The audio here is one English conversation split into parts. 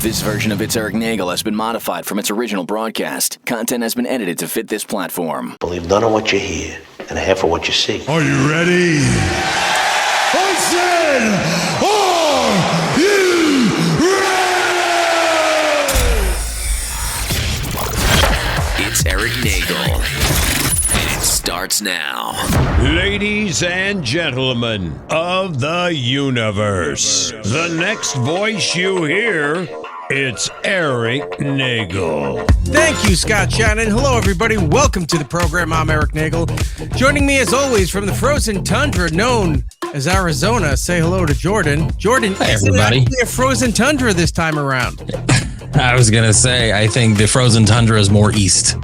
This version of It's Eric Nagel has been modified from its original broadcast. Content has been edited to fit this platform. Believe none of what you hear and half of what you see. Are you ready? I said, are you ready? It's Eric Nagel. And it starts now. Ladies and gentlemen of the universe, the next voice you hear, it's Eric Nagel. Thank you, Scott Shannon. Hello, everybody. Welcome to the program. I'm Eric Nagel. Joining me, as always, from the frozen tundra known as Arizona, say hello to Jordan. Jordan, hey, is everybody. it actually a frozen tundra this time around? I was going to say, I think the frozen tundra is more east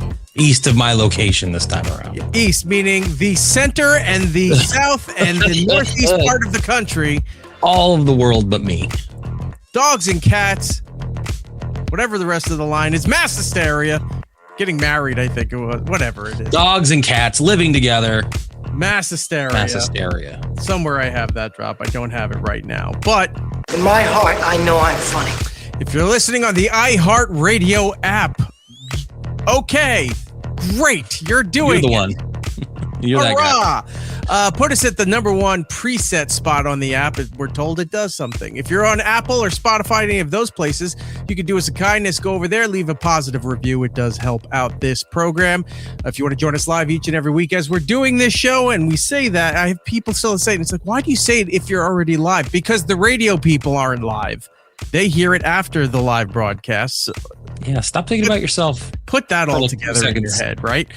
of my location this time around. East, meaning the center and the south and the northeast part of the country. All of the world but me. Dogs and cats, whatever the rest of the line is, mass hysteria, getting married, I think it was, whatever it is. Dogs and cats living together. Mass hysteria. Mass hysteria. Somewhere I have that drop. I don't have it right now. But in my heart, I know I'm funny. If you're listening on the iHeartRadio app, okay, great. You're doing You're the one. You're that guy. Put us at the number one preset spot on the app. We're told it does something. If you're on Apple or Spotify, any of those places, you can do us a kindness. Go over there, leave a positive review. It does help out this program. If you want to join us live each and every week as we're doing this show, and we say that, I have people still saying, it's like, why do you say it if you're already live? Because the radio people aren't live. They hear it after the live broadcast. So yeah, stop thinking about yourself. Put that all together in your head, right?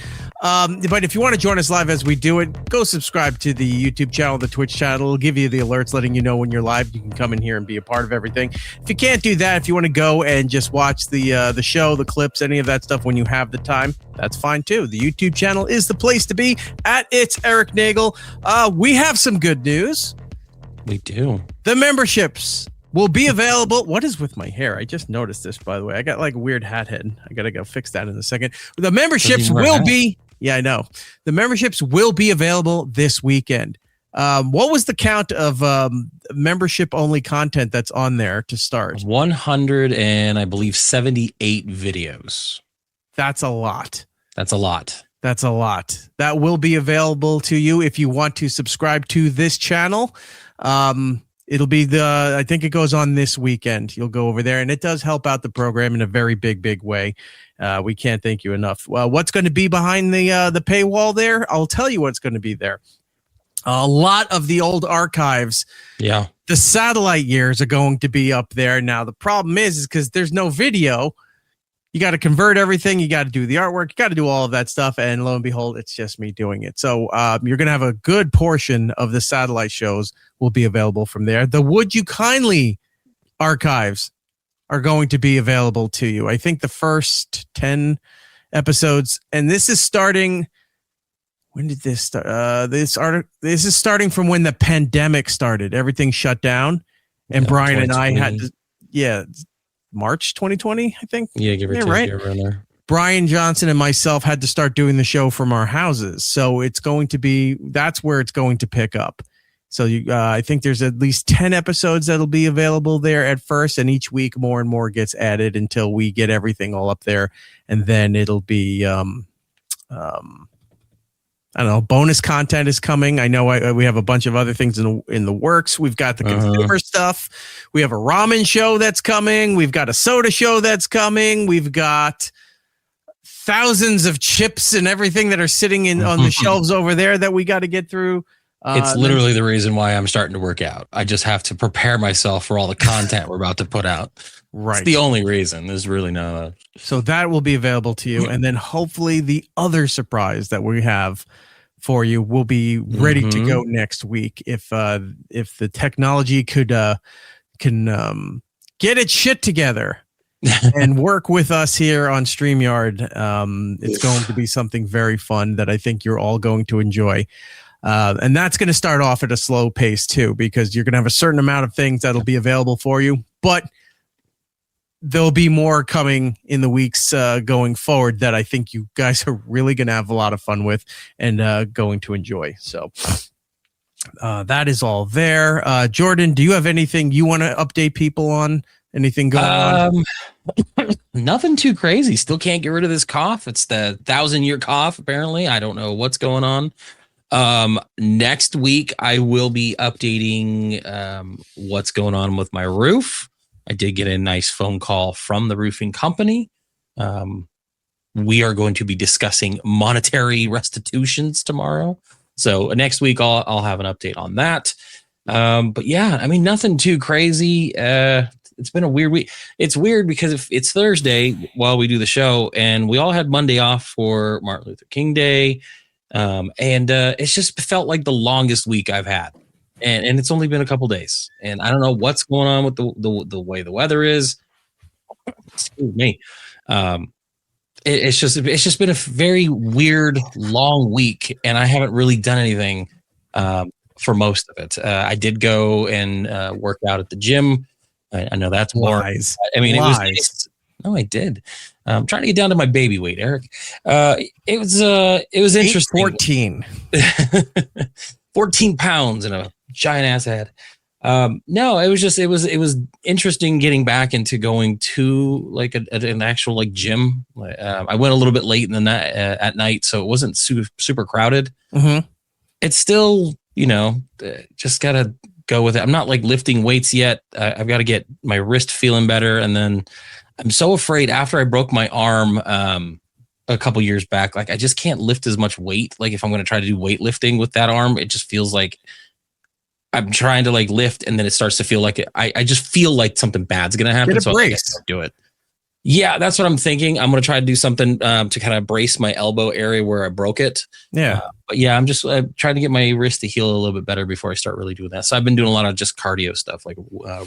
But if you want to join us live as we do it, go subscribe to the YouTube channel, the Twitch channel. It'll give you the alerts letting you know when you're live. You can come in here and be a part of everything. If you can't do that, if you want to go and just watch the show, the clips, any of that stuff when you have the time, that's fine too. The YouTube channel is the place to be. At It's Eric Nagel. We have some good news. We do. The memberships will be available. What is with my hair? I just noticed this, by the way. I got like a weird hat head. I got to go fix that in a second. The memberships will be... Yeah, I know. The memberships will be available this weekend. What was the count of membership-only content that's on there to start? 100 and I believe 78 videos. That's a lot. That's a lot. That's a lot. That will be available to you if you want to subscribe to this channel. It'll be I think it goes on this weekend. You'll go over there, and it does help out the program in a very big way. We can't thank you enough. What's going to be behind the paywall there? I'll tell you what's going to be there. A lot of the old archives. Yeah. The satellite years are going to be up there. Now, the problem is because there's no video. You got to convert everything. You got to do the artwork. You got to do all of that stuff. And lo and behold, it's just me doing it. So you're going to have a good portion of the satellite shows will be available from there. The Would You Kindly archives are going to be available to you. I think the first 10 episodes, and this is starting. When did this start? This is starting from when the pandemic started. Everything shut down, and Brian and I had to, March 2020, I think. Yeah, give or take. Right. Around there. Brian Johnson and myself had to start doing the show from our houses, so it's going to be. That's where it's going to pick up. So I think there's at least 10 episodes that'll be available there at first, and each week more and more gets added until we get everything all up there, and then it'll be I don't know. Bonus content is coming. I know we have a bunch of other things in the works. We've got the consumer stuff. We have a ramen show that's coming. We've got a soda show that's coming. We've got thousands of chips and everything that are sitting on the shelves over there that we got to get through. It's literally the reason why I'm starting to work out. I just have to prepare myself for all the content we're about to put out. Right. It's the only reason. There's really no. So that will be available to you. And then hopefully the other surprise that we have for you will be ready to go next week. If the technology can get its shit together and work with us here on StreamYard, it's going to be something very fun that I think you're all going to enjoy. And that's going to start off at a slow pace too, because you're going to have a certain amount of things that'll be available for you, but there'll be more coming in the weeks going forward that I think you guys are really going to have a lot of fun with and going to enjoy. So that is all there. Jordan, do you have anything you want to update people on Anything going on? Nothing too crazy. Still can't get rid of this cough. It's the 1,000-year cough, apparently. I don't know what's going on. Next week, I will be updating what's going on with my roof. I did get a nice phone call from the roofing company. We are going to be discussing monetary restitutions tomorrow. So next week, I'll have an update on that. But yeah, I mean, nothing too crazy. It's been a weird week. It's weird because it's Thursday while we do the show, and we all had Monday off for Martin Luther King Day. And it's just felt like the longest week I've had. And it's only been a couple days. And I don't know what's going on with the way the weather is. Excuse me. It's just been a very weird, long week, and I haven't really done anything for most of it. I did go and work out at the gym. I know that's lies. I mean, no, I did. I'm trying to get down to my baby weight, Eric. It was interesting. 14 pounds and a giant ass head. No, it was interesting getting back into going to like an actual like gym. I went a little bit late in the night at night, so it wasn't super crowded. Mm-hmm. It's still, just gotta go with it. I'm not like lifting weights yet. I've got to get my wrist feeling better, and then I'm so afraid after I broke my arm a couple years back, like I just can't lift as much weight. Like if I'm going to try to do weightlifting with that arm, it just feels like I'm trying to like lift, and then it starts to feel like I just feel like something bad's going to happen. Get a brace. I can't do it. Yeah, that's what I'm thinking. I'm going to try to do something to kind of brace my elbow area where I broke it. Yeah. But yeah, I'm just trying to get my wrist to heal a little bit better before I start really doing that. So I've been doing a lot of just cardio stuff, like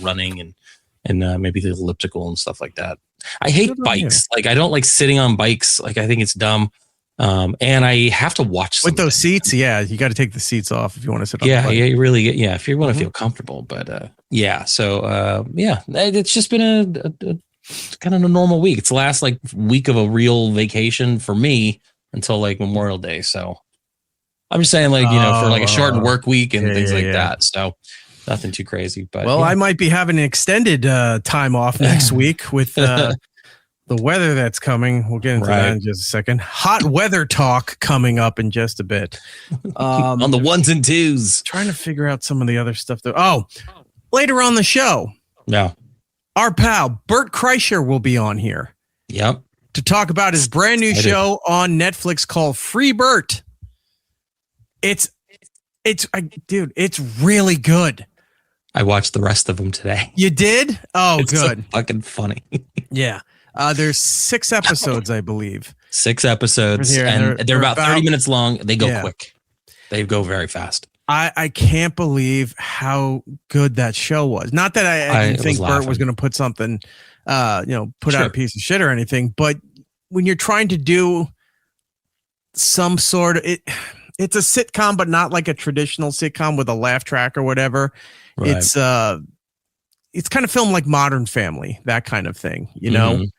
running and maybe the elliptical and stuff like that. I hate bikes. Like I don't like sitting on bikes. Like I think it's dumb. And I have to watch with those seats. Yeah, you got to take the seats off if you want to sit on. Yeah, you really get. Yeah, if you want to feel comfortable. But yeah, so yeah, it's just been a kind of a normal week. It's the last like week of a real vacation for me until like Memorial Day. So I'm just saying, like for like a shortened work week and things like that. So nothing too crazy. But I might be having an extended time off next week with. The weather that's coming, we'll get into that in just a second. Hot weather talk coming up in just a bit. On the ones and twos. Trying to figure out some of the other stuff. Later on the show. Yeah. Our pal, Bert Kreischer, will be on here. Yep. To talk about his brand new show on Netflix called Free Bert. It's really good. I watched the rest of them today. You did? Oh, it's good. So fucking funny. Yeah. There's 6 episodes, I believe. 6 episodes, and they're about 30 minutes long. They go quick. They go very fast. I can't believe how good that show was. Not that I didn't think Bert was going to put something, put out a piece of shit or anything. But when you're trying to do some sort of it's a sitcom, but not like a traditional sitcom with a laugh track or whatever. Right. It's kind of filmed like Modern Family, that kind of thing,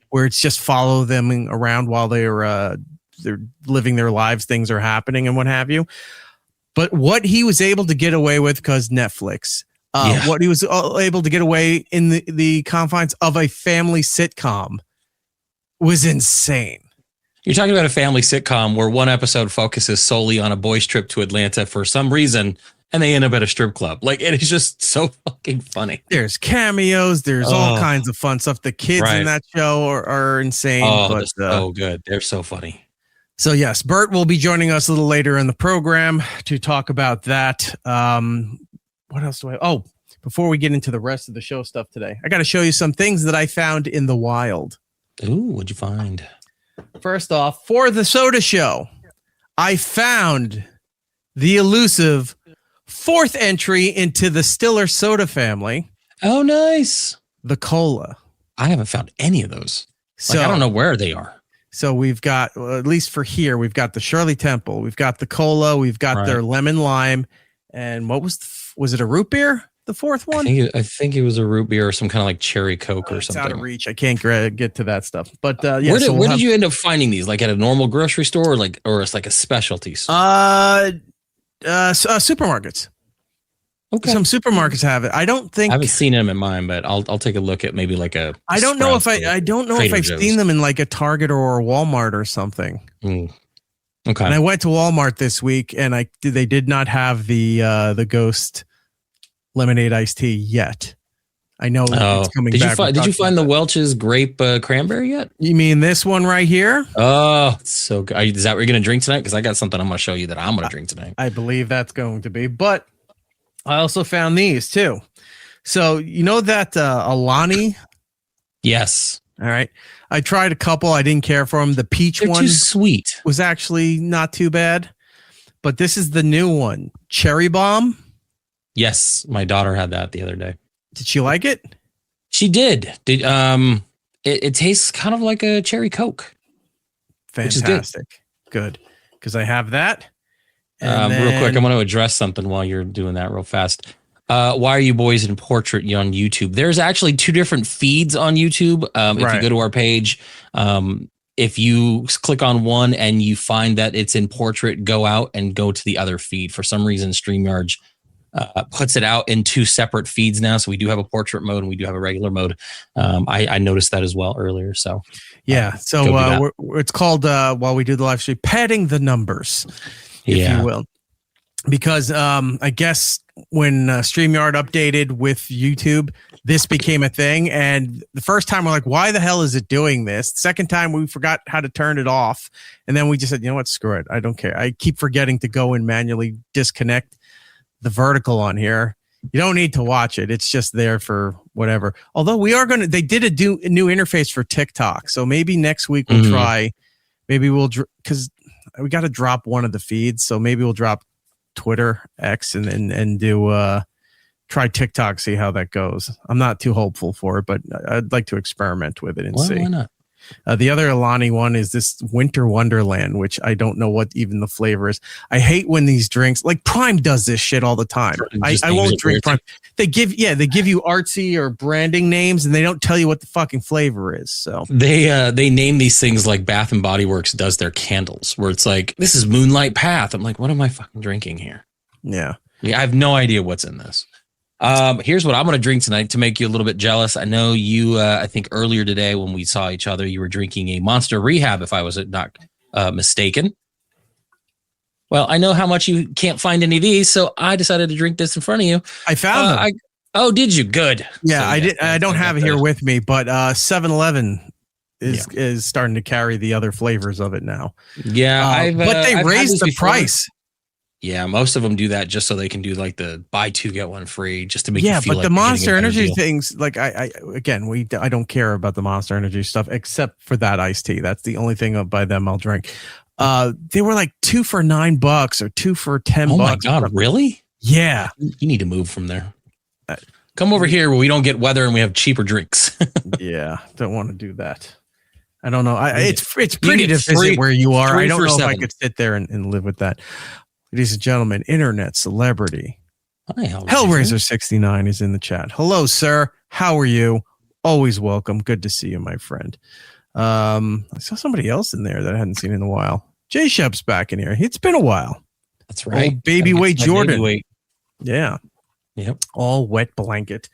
where it's just follow them around while they're living their lives, things are happening and what have you. But what he was able to get away with, because Netflix, what he was able to get away in the confines of a family sitcom was insane. You're talking about a family sitcom where one episode focuses solely on a boys' trip to Atlanta for some reason, and they end up at a strip club. Like, it is just so fucking funny. There's cameos. There's all kinds of fun stuff. The kids in that show are insane. Oh, but, they're so good. They're so funny. So, yes, Bert will be joining us a little later in the program to talk about that. What else do before we get into the rest of the show stuff today, I got to show you some things that I found in the wild. Ooh, what'd you find? First off, for the soda show, I found the elusive 4th entry into the Stiller soda family. Oh, nice. The cola. I haven't found any of those. So I don't know where they are. So we've got, at least for here, we've got the Shirley Temple. We've got the cola. We've got their lemon lime. And what was it a root beer? The 4th one? I think it was a root beer or some kind of like cherry Coke or something. It's out of reach. I can't get to that stuff. But where did you end up finding these? Like at a normal grocery store, or it's like a specialty store? Supermarkets. Okay. Some supermarkets have it. I don't think I haven't seen them in mine, but I'll take a look at maybe like a. I don't know if Sprouts or I don't know if Trader I've Joe's. seen them in like a Target or a Walmart or something. Mm. Okay. And I went to Walmart this week, and they did not have the Ghost lemonade iced tea yet. I know it's coming back. Did you find the Welch's grape cranberry yet? You mean this one right here? Oh, it's so good. Is that what you're going to drink tonight? Because I got something I'm going to show you that I'm going to drink tonight. I believe that's going to be. But I also found these too. So you know that Alani? Yes. All right. I tried a couple. I didn't care for them. The peach They're one too sweet. was actually not too bad. But this is the new one, Cherry Bomb. Yes, my daughter had that the other day. Did she like it? She did. It tastes kind of like a cherry Coke. Fantastic. Good. Because I have that. Real quick, I'm going to address something while you're doing that real fast. Why Are You Boys in Portrait on YouTube? There's actually 2 different feeds on YouTube. If you go to our page, if you click on one and you find that it's in portrait, go out and go to the other feed. For some reason, StreamYard puts it out in 2 separate feeds now. So we do have a portrait mode and we do have a regular mode. I noticed that as well earlier. So yeah. So it's called while we do the live stream, padding the numbers, if you will, because I guess when StreamYard updated with YouTube, this became a thing. And the first time we're like, why the hell is it doing this? The second time we forgot how to turn it off. And then we just said, you know what, screw it. I don't care. I keep forgetting to go and manually disconnect the vertical on here. You don't need to watch it. It's just there for whatever. Although they did a new interface for TikTok. So maybe next week we'll try, because we got to drop one of the feeds. So maybe we'll drop Twitter, X, and do try TikTok, see how that goes. I'm not too hopeful for it, but I'd like to experiment with it and see. Why not? The other Alani one is this Winter Wonderland, which I don't know what even the flavor is. I hate when these drinks, like Prime does this shit all the time. I won't drink Prime. They give you artsy or branding names and they don't tell you what the fucking flavor is. So they name these things like Bath and Body Works does their candles, where it's like, this is Moonlight Path. I'm like, what am I fucking drinking here? Yeah. I have no idea what's in this. Here's what I'm going to drink tonight to make you a little bit jealous. I know you, I think earlier today when we saw each other, you were drinking a Monster Rehab, if I was not mistaken. Well, I know how much you can't find any of these, so I decided to drink this in front of you. I found them. Oh, did you? Good. Yeah, so, I did. I don't have it here with me, but 7-Eleven is starting to carry the other flavors of it now. Yeah, but they raised the price. Yeah, most of them do that just so they can do like the buy 2 get 1 free, just to make you feel but like the Monster Energy deal. things, like I don't care about the Monster Energy stuff except for that iced tea. That's the only thing by them I'll drink. They were like 2 for $9 or 2 for $10. Oh my god, really? Yeah, you need to move from there. Come over here where we don't get weather and we have cheaper drinks. Yeah, don't want to do that. I don't know. It's pretty to visit where you are. I don't know if I could sit there and live with that. Ladies and gentlemen, internet celebrity. Hi, Hellraiser69 is in the chat. Hello, sir. How are you? Always welcome. Good to see you, my friend. I saw somebody else in there that I hadn't seen in a while. Jay Shep's back in here. It's been a while. That's right. Old baby weight Jordan. Baby weight. Yeah. Yep. All wet blanket.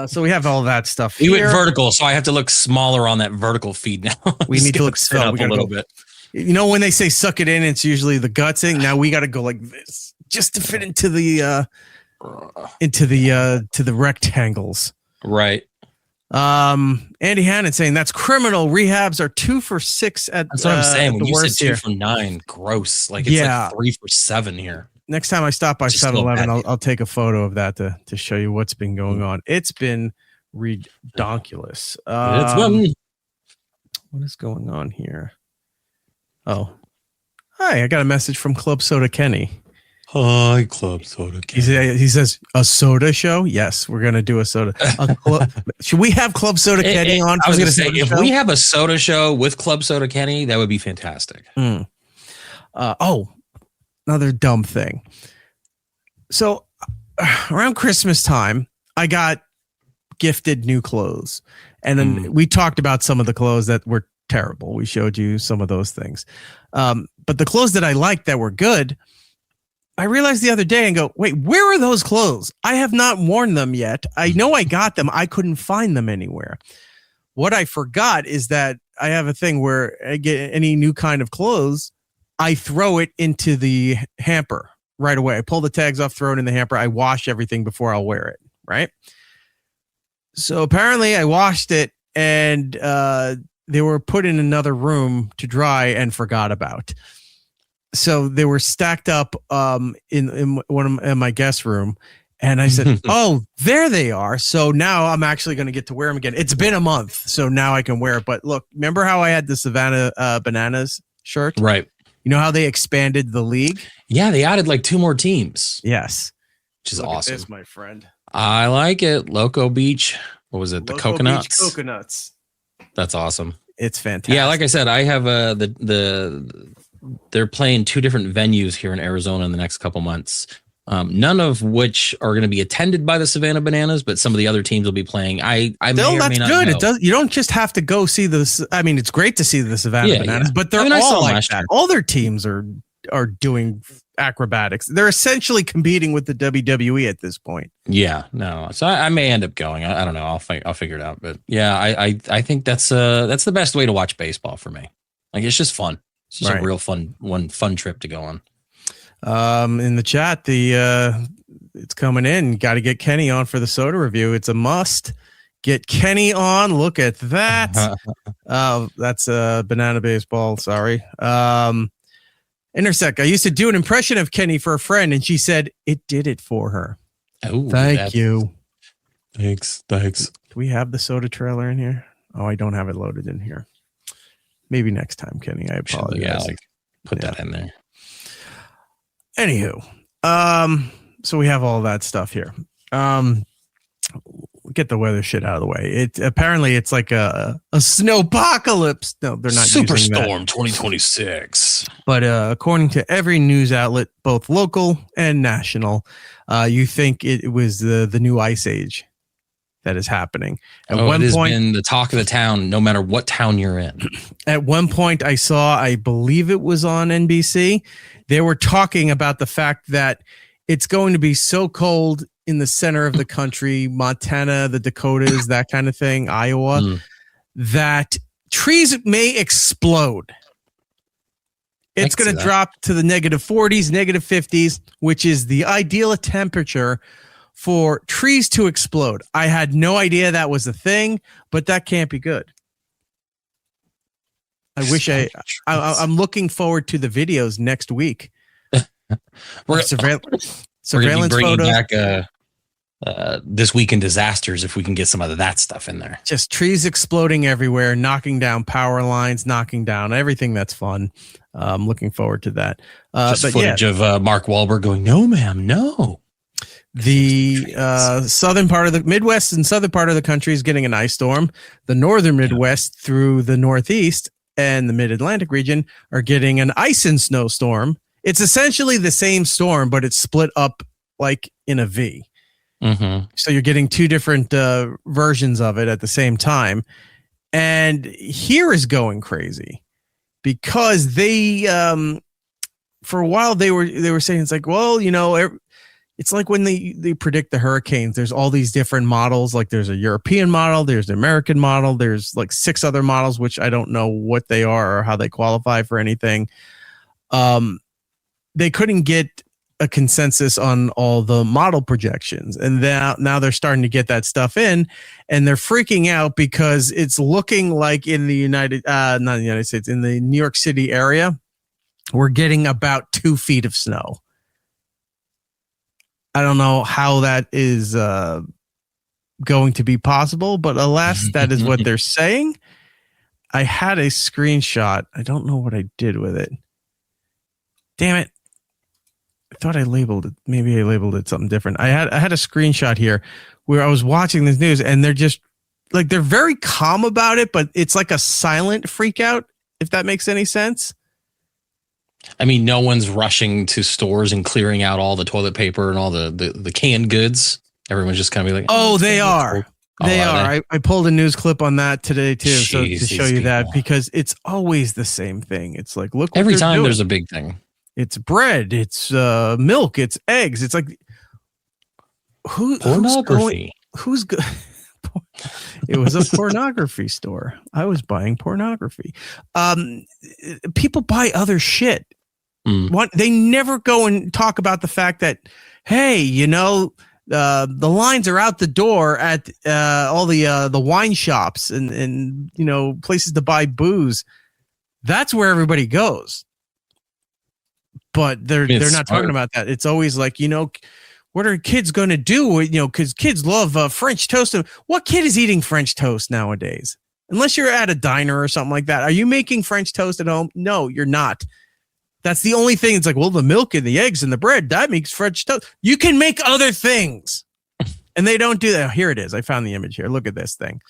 So we have all that stuff. We went vertical, so I have to look smaller on that vertical feed now. We need to look up a little bit. You know, when they say suck it in, it's usually the gut thing. Now we got to go like this just to fit into the rectangles. Right. Andy Hannon saying that's criminal. Rehabs are 2 for $6 at. That's what I'm saying. When you said 2 here. for $9, gross. Like it's like 3 for $7 here. Next time I stop by 7-Eleven, I'll take a photo of that to show you what's been going on. It's been redonkulous. What is going on here? Oh, hi! I got a message from Club Soda Kenny. Hi, Club Soda Kenny. He says a soda show. Yes, we're gonna do a soda. Should we have Club Soda Kenny on? I was gonna say if we have a soda show with Club Soda Kenny, that would be fantastic. Another dumb thing. So around Christmas time, I got gifted new clothes, and then we talked about some of the clothes that were terrible. We showed you some of those things. But the clothes that I liked that were good, I realized the other day and go, wait, where are those clothes? I have not worn them yet. I know I got them. I couldn't find them anywhere. What I forgot is that I have a thing where I get any new kind of clothes, I throw it into the hamper right away. I pull the tags off, throw it in the hamper. I wash everything before I'll wear it, right? So apparently I washed it and they were put in another room to dry and forgot about. So they were stacked up in my guest room, and I said, "Oh, there they are." So now I'm actually going to get to wear them again. It's been a month, so now I can wear it. But look, remember how I had the Savannah Bananas shirt? Right. You know how they expanded the league? Yeah, they added like 2 more teams. Yes, which is look awesome. at this, my friend. I like it. Loco Beach. What was it? The Loco coconuts. Beach coconuts. That's awesome. It's fantastic. Yeah, like I said, I have they're playing 2 different venues here in Arizona in the next couple months. None of which are going to be attended by the Savannah Bananas, but some of the other teams will be playing. I may or may not good. know. It does. You don't just have to go see this. I mean, it's great to see the Savannah Bananas, but they're all like that. All their teams are doing acrobatics. They're essentially competing with the WWE at this point. Yeah, no. So I may end up going. I don't know. I'll figure it out. But yeah, I think that's the best way to watch baseball for me. Like, it's just fun. It's just a real fun trip to go on. In the chat, it's coming in. Got to get Kenny on for the soda review. It's a must. Get Kenny on. Look at that. That's banana baseball. Sorry. Intersect. I used to do an impression of Kenny for a friend, and she said it did it for her. Oh, thank you. Thanks. Do we have the soda trailer in here? Oh, I don't have it loaded in here. Maybe next time, Kenny. I apologize. Yeah, put that in there. Anywho, so we have all that stuff here. Get the weather shit out of the way. Apparently it's like a snowpocalypse. No, they're not Superstorm 2026. But according to every news outlet, both local and national, you think it was the new ice age that is happening. At one it has point, been the talk of the town, no matter what town you're in. At one point, I believe it was on NBC, they were talking about the fact that it's going to be so cold in the center of the country, Montana, the Dakotas, that kind of thing, Iowa, that trees may explode. It's going to drop to the -40s, -50s, which is the ideal temperature for trees to explode. I had no idea that was a thing, but that can't be good. I wish I'm looking forward to the videos next week. We're surveillance bringing photos. Back This Week in Disasters if we can get some of that stuff in there. Just trees exploding everywhere, knocking down power lines, knocking down everything that's fun. I'm looking forward to that. Just footage of Mark Wahlberg going, "No, ma'am, no." The southern part of the Midwest and southern part of the country is getting an ice storm. The northern Midwest through the Northeast and the Mid-Atlantic region are getting an ice and snow storm. It's essentially the same storm, but it's split up like in a V. Mm-hmm. So you're getting 2 different versions of it at the same time. And here is going crazy because they, for a while they were saying, it's like, well, you know, it's like when they predict the hurricanes, there's all these different models. Like there's a European model, there's the American model, there's like 6 other models, which I don't know what they are or how they qualify for anything. They couldn't get a consensus on all the model projections. And now they're starting to get that stuff in, and they're freaking out because it's looking like in the not the United States, in the New York City area, we're getting about 2 feet of snow. I don't know how that is going to be possible, but alas, that is what they're saying. I had a screenshot. I don't know what I did with it. Damn it. I thought I labeled it. Maybe I labeled it something different. I had a screenshot here where I was watching this news, and they're just like, they're very calm about it, but it's like a silent freak out, if that makes any sense. I mean, no one's rushing to stores and clearing out all the toilet paper and all the canned goods. Everyone's just kind of like, oh, they are. They are. I pulled a news clip on that today too, to show you that, because it's always the same thing. It's like, look, every time there's a big thing. it's bread, it's milk, it's eggs. It's like Pornography. Who's good? It was a pornography store. I was buying pornography. People buy other shit. They never go and talk about the fact that, hey, the lines are out the door at all the wine shops and places to buy booze. That's where everybody goes. But they're not talking about that. It's always like, what are kids going to do? Because kids love French toast. What kid is eating French toast nowadays? Unless you're at a diner or something like that. Are you making French toast at home? No, you're not. That's the only thing. It's like, well, the milk and the eggs and the bread, that makes French toast. You can make other things. And they don't do that. Here it is. I found the image here. Look at this thing.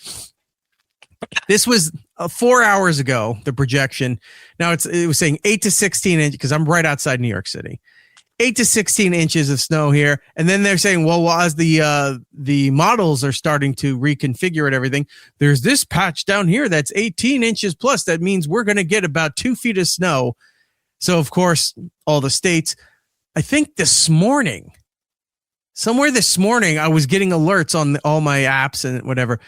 This was 4 hours ago, the projection. Now it was saying 8 to 16 inches because I'm right outside New York City. 8 to 16 inches of snow here. And then they're saying, well, as the models are starting to reconfigure and everything, there's this patch down here that's 18 inches plus. That means we're going to get about 2 feet of snow. So, of course, all the states, I think somewhere this morning, I was getting alerts on all my apps and whatever.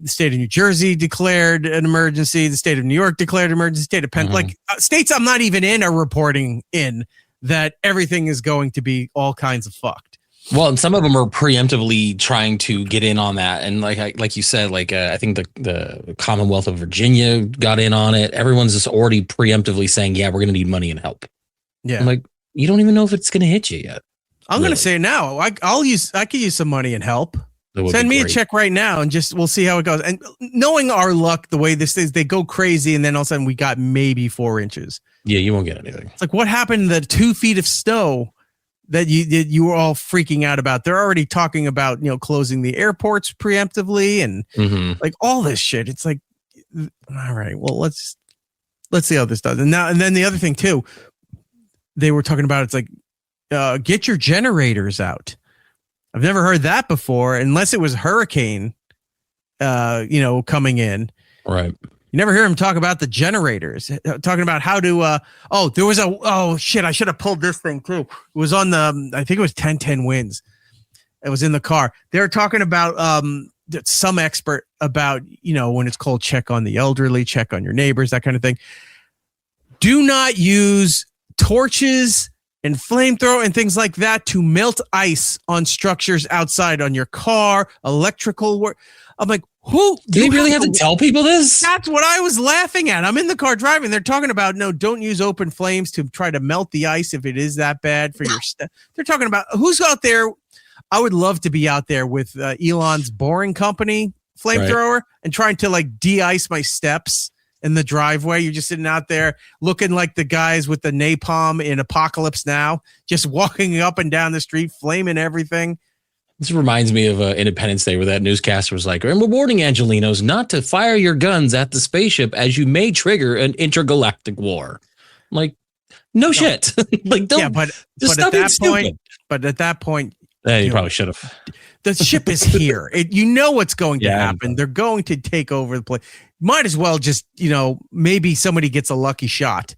The state of New Jersey declared an emergency. The state of New York declared an emergency. State of Penn, states I'm not even in are reporting in that everything is going to be all kinds of fucked. Well, and some of them are preemptively trying to get in on that. And like you said, I think the Commonwealth of Virginia got in on it. Everyone's just already preemptively saying, yeah, we're going to need money and help. Yeah. I'm like, you don't even know if it's going to hit you yet. I'm going to say now, I could use some money and help. Send me a check right now and we'll see how it goes. And knowing our luck, the way this is, they go crazy. And then all of a sudden we got maybe 4 inches. Yeah, you won't get anything. It's like, what happened to the 2 feet of snow that you were all freaking out about? They're already talking about, closing the airports preemptively and like all this shit. It's like, all right, well, let's see how this does. And then the other thing too, they were talking about, it's like, get your generators out. I've never heard that before, unless it was hurricane, coming in. Right. You never hear him talk about the generators, talking about how to, there was I should have pulled this thing too. It was on I think it was 1010 Winds. It was in the car. They're talking about, some expert about, when it's cold, check on the elderly, check on your neighbors, that kind of thing. Do not use torches and flamethrower and things like that to melt ice on structures outside on your car, electrical work. I'm like, who? Do you really have to tell people this? That's what I was laughing at. I'm in the car driving. They're talking about, no, don't use open flames to try to melt the ice if it is that bad for your stuff. They're talking about who's out there. I would love to be out there with Elon's Boring Company flamethrower and trying to de-ice my steps in the driveway. You're just sitting out there looking like the guys with the napalm in Apocalypse Now, just walking up and down the street, flaming everything. This reminds me of Independence Day, where that newscaster was like, "And we're warning Angelinos not to fire your guns at the spaceship as you may trigger an intergalactic war." I'm like, no shit. Don't. Yeah, but at that point, you probably should have. The ship is here. You know what's going to happen. They're going to take over the place. Might as well just, maybe somebody gets a lucky shot.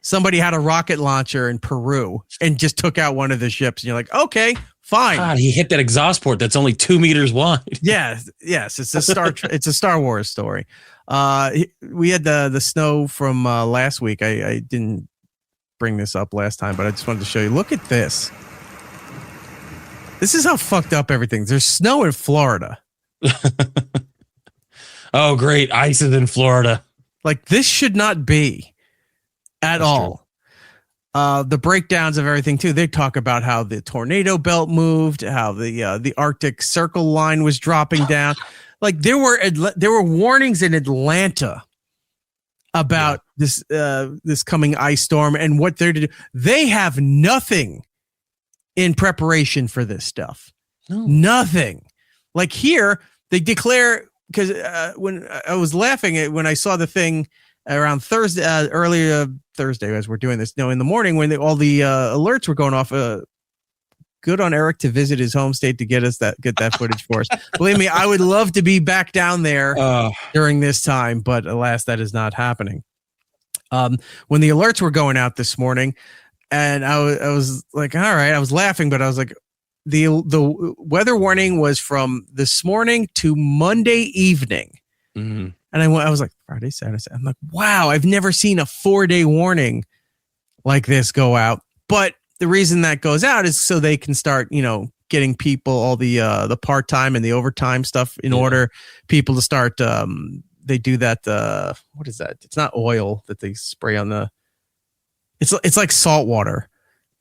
Somebody had a rocket launcher in Peru and just took out one of the ships. And you're like, okay, fine. God, he hit that exhaust port that's only 2 meters wide. Yes. It's a Star Wars story. We had the snow from last week. I didn't bring this up last time, but I just wanted to show you. Look at this. This is how fucked up everything. There's snow in Florida. Oh, great. Ice is in Florida. Like, this should not be at all. The breakdowns of everything, too. They talk about how the tornado belt moved, how the Arctic Circle line was dropping down. Like, there were warnings in Atlanta about this coming ice storm and what they're to do. They have nothing in preparation for this stuff. No. Nothing. Like here, they declare, because when I was laughing at when I saw the thing around Thursday, earlier Thursday, as we're doing this, in the morning when all the alerts were going off. Good on Eric to visit his home state to get that footage for us. Believe me, I would love to be back down there during this time, but alas, that is not happening. When the alerts were going out this morning, And I was like, all right, I was laughing, but I was like, the weather warning was from this morning to Monday evening. Mm-hmm. And I was like, Friday, Saturday. I'm like, wow, I've never seen a 4-day warning like this go out. But the reason that goes out is so they can start, getting people all the part-time and the overtime stuff in order. People to start, they do that. What is that? It's not oil that they spray on the. It's like salt water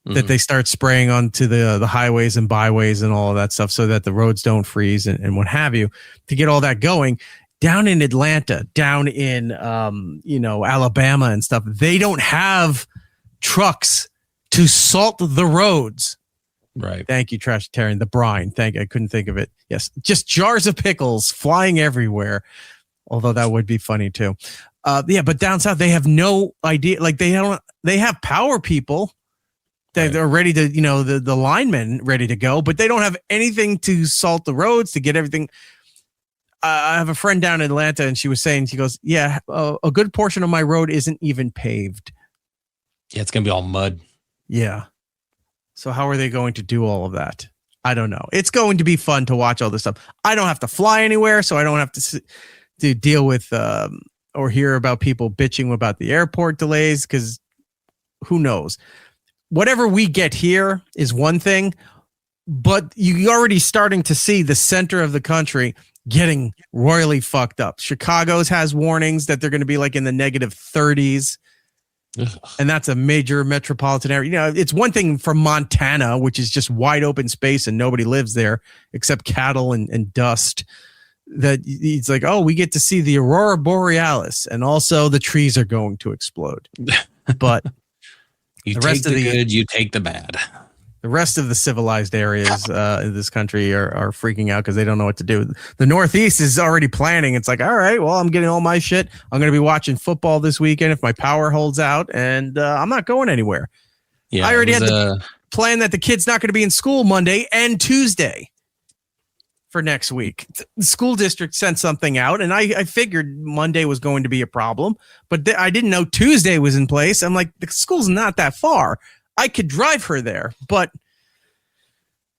that they start spraying onto the highways and byways and all of that stuff so that the roads don't freeze and what have you, to get all that going. Down in Atlanta, down in Alabama and stuff, they don't have trucks to salt the roads. Right. Thank you, Trashitarian. The brine. I couldn't think of it. Yes, just jars of pickles flying everywhere. Although that would be funny too. But down south they have no idea. Like they have power people that are ready to, the linemen ready to go, but they don't have anything to salt the roads to get everything. I have a friend down in Atlanta, and she goes, yeah, a good portion of my road isn't even paved. Yeah, it's gonna be all mud. Yeah. So how are they going to do all of that? I don't know. It's going to be fun to watch all this stuff. I don't have to fly anywhere, so I don't have to deal with or hear about people bitching about the airport delays, because who knows? Whatever we get here is one thing, but you're already starting to see the center of the country getting royally fucked up. Chicago's has warnings that they're going to be like in the negative 30s. And that's a major metropolitan area. It's one thing from Montana, which is just wide open space and nobody lives there except cattle and dust. That it's like, oh, we get to see the Aurora Borealis, and also the trees are going to explode. But you take the good, you take the bad. The rest of the civilized areas in this country are freaking out because they don't know what to do. The Northeast is already planning. It's like, all right, well, I'm getting all my shit. I'm going to be watching football this weekend if my power holds out, and I'm not going anywhere. Yeah, I already had the plan that the kid's not going to be in school Monday and Tuesday for next week. The school district sent something out, and I figured Monday was going to be a problem, but I didn't know Tuesday was in place. I'm like, the school's not that far. I could drive her there, but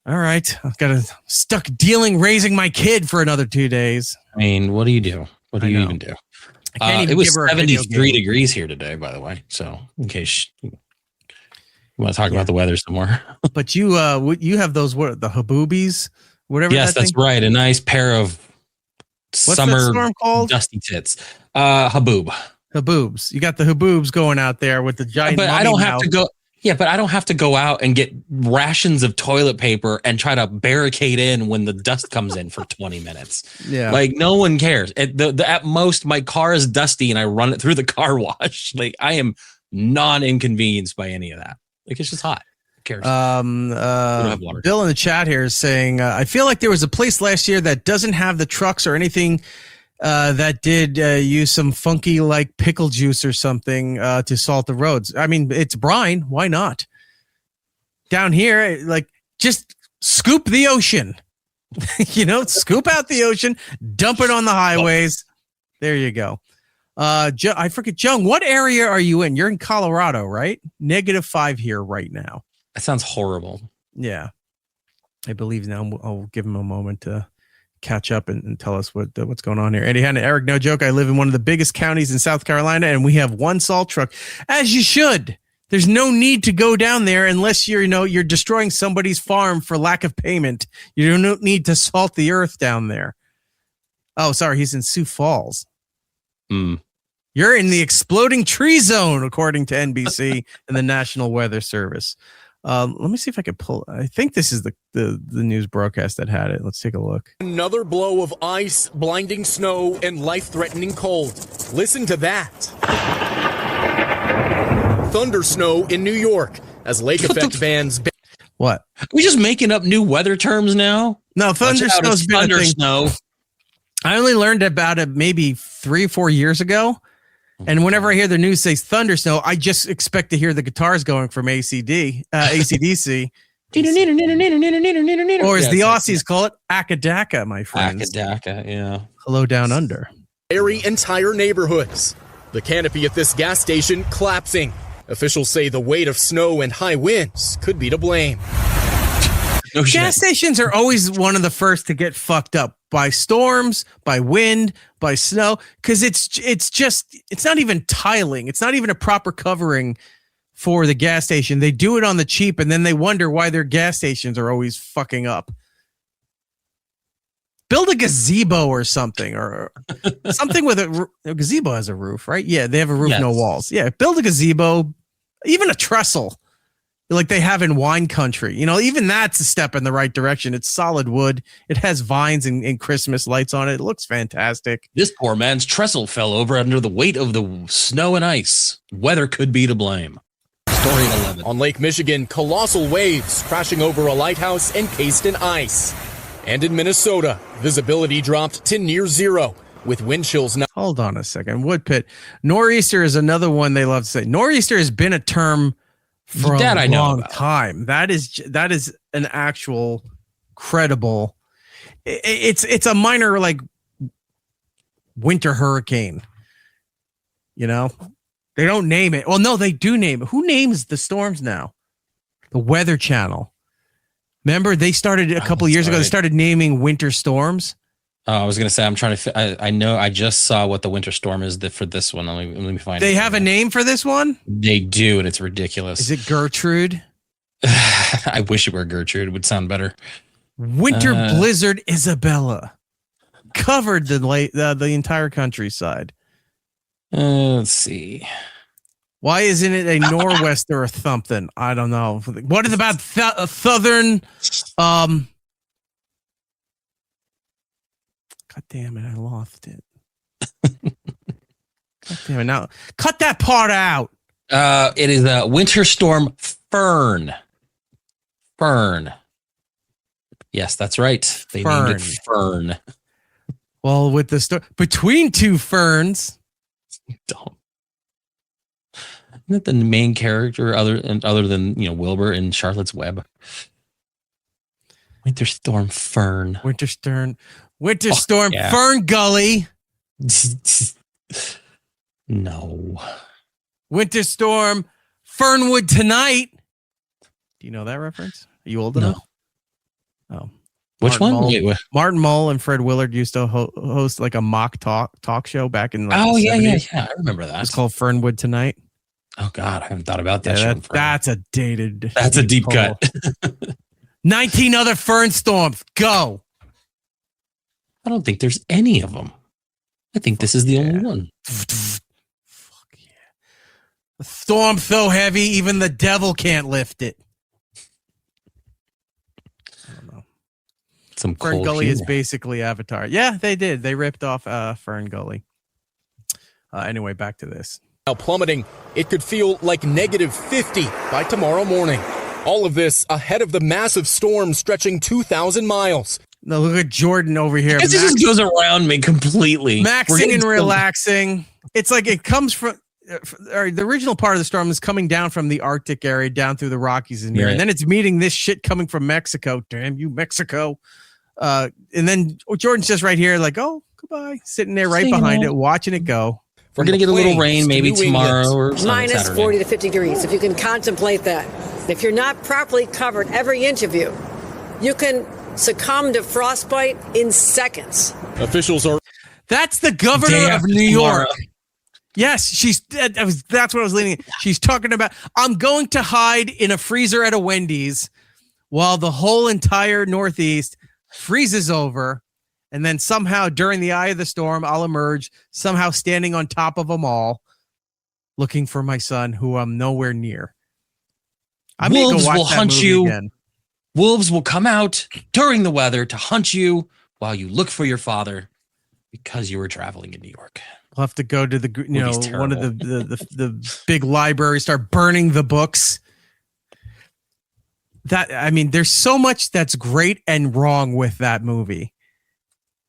all right, I've got stuck raising my kid for another 2 days. I mean, what do you do? What do you even do? It was 73 degrees here today, by the way. So in case you want to talk about the weather some more. But you have those, the haboobies, whatever. Yes, that's right. A nice pair of summer dusty tits. Haboob. Haboobs. You got the haboobs going out there with the giant. But I don't have to go. Yeah, but I don't have to go out and get rations of toilet paper and try to barricade in when the dust comes in for 20 minutes. Yeah. Like, no one cares. At most, my car is dusty and I run it through the car wash. Like, I am non-inconvenienced by any of that. Like, it's just hot. Who cares? We don't have water. Bill in the chat here is saying, I feel like there was a place last year that doesn't have the trucks or anything that did use some funky like pickle juice or something to salt the roads. I mean, it's brine. Why not? Down here, like, just scoop the ocean. Scoop out the ocean, dump it on the highways. There you go. I forget, Jung, what area are you in? You're in Colorado, right? -5 here right now. That sounds horrible. Yeah. I believe now. I'll give him a moment to catch up and tell us what's going on here. Eddie Hanna, Eric, no joke. I live in one of the biggest counties in South Carolina, and we have one salt truck, as you should. There's no need to go down there unless you're destroying somebody's farm for lack of payment. You don't need to salt the earth down there. Oh, sorry, he's in Sioux Falls. You're in the exploding tree zone, according to NBC and the National Weather Service. Let me see if I can pull. I think this is the news broadcast that had it. Let's take a look. Another blow of ice, blinding snow, and life-threatening cold. Listen to that. Thunder snow in New York as lake effect bans. What? Are we just making up new weather terms now? No, thunder snow's been a thing. Snow. I only learned about it maybe 3 or 4 years ago. And whenever I hear the news say thunder snow, I just expect to hear the guitars going from ACDC. Or as the Aussies call it, Akadaka, my friends. Akadaka, yeah. Hello down under. Entire neighborhoods. The canopy at this gas station collapsing. Officials say the weight of snow and high winds could be to blame. No shit. Gas stations are always one of the first to get fucked up by storms, by wind, by snow, because it's not even tiling. It's not even a proper covering for the gas station. They do it on the cheap, and then they wonder why their gas stations are always fucking up. Build a gazebo or something, or something with a gazebo has a roof, right? Yeah, they have a roof, Yes. no walls. Yeah, build a gazebo, even a trestle, like they have in wine country. You know, even that's a step in the right direction. It's solid wood. It has vines and Christmas lights on it. It looks fantastic. This poor man's trestle fell over under the weight of the snow and ice. Weather could be to blame. Story 11. On Lake Michigan, colossal waves crashing over a lighthouse encased in ice. And in Minnesota, visibility dropped to near zero, with wind chills now. Hold on a second. Wood pit. Nor'easter is another one they love to say. Nor'easter has been a term for That a I know long about. time. That is an actual credible. It's a minor like winter hurricane. You know, they don't name it. Well, no, they do name it. Who names the storms now? The Weather Channel. Remember, they started a couple years ago. They started naming winter storms. I was going to say, I'm trying to, I know I just saw what the winter storm is for this one. Let me find it. They have a name for this one? They do, and it's ridiculous. Is it Gertrude? I wish it were Gertrude. It would sound better. Winter blizzard Isabella covered the entire countryside. Let's see. Why isn't it a nor'wester or something? I don't know. What is about southern? God damn it! I lost it. God damn it! Now cut that part out. It is a winter storm Fern. Fern. Yes, that's right. They named it Fern. Well, with the between two ferns. Don't. Isn't that the main character other than Wilbur in Charlotte's Web? Winter Storm Fern. Winter Storm yeah. Fern Gully. No. Winter Storm Fernwood Tonight. Do you know that reference? Are you old enough? Oh. Which Martin one? Mull. Wait. Martin Mull and Fred Willard used to host like a mock talk show back in the yeah. 70s. I remember that. It's called Fernwood Tonight. Oh God, I haven't thought about that. Yeah, show that's a dated. That's a deep cut. 19 other fern storms. Go. I don't think there's any of them. I think this is the only one. Fuck yeah. A storm so heavy, even the devil can't lift it. I don't know. Some Fern cold Gully is humor. basically Avatar. Yeah, they did. They ripped off Fern Gully. Anyway, back to this. Now plummeting, it could feel like negative 50 by tomorrow morning. All of this ahead of the massive storm stretching 2,000 miles. No, look at Jordan over here. It just goes around me completely. Maxing and relaxing. It's like it comes from the original part of the storm is coming down from the Arctic area down through the Rockies in here. Yeah. And then it's meeting this shit coming from Mexico. Damn you, Mexico. And then Jordan's just right here like, oh, goodbye. Sitting there right behind it, watching it go. We're going to get a little rain maybe New tomorrow England. or Minus Saturday. 40 to 50 degrees, if you can contemplate that. If you're not properly covered, every inch of you, you can succumb to frostbite in seconds. Officials are. That's the governor Day of after New tomorrow. York. Yes, that's what I was leaning. She's talking about, I'm going to hide in a freezer at a Wendy's while the whole entire Northeast freezes over. And then somehow during the eye of the storm, I'll emerge somehow standing on top of them all, looking for my son who I'm nowhere near. I'm gonna Wolves go watch will that hunt movie you. again. Wolves will come out during the weather to hunt you while you look for your father because you were traveling in New York. We'll have to go to the Movie's one of terrible. the big libraries, start burning the books. There's so much that's great and wrong with that movie.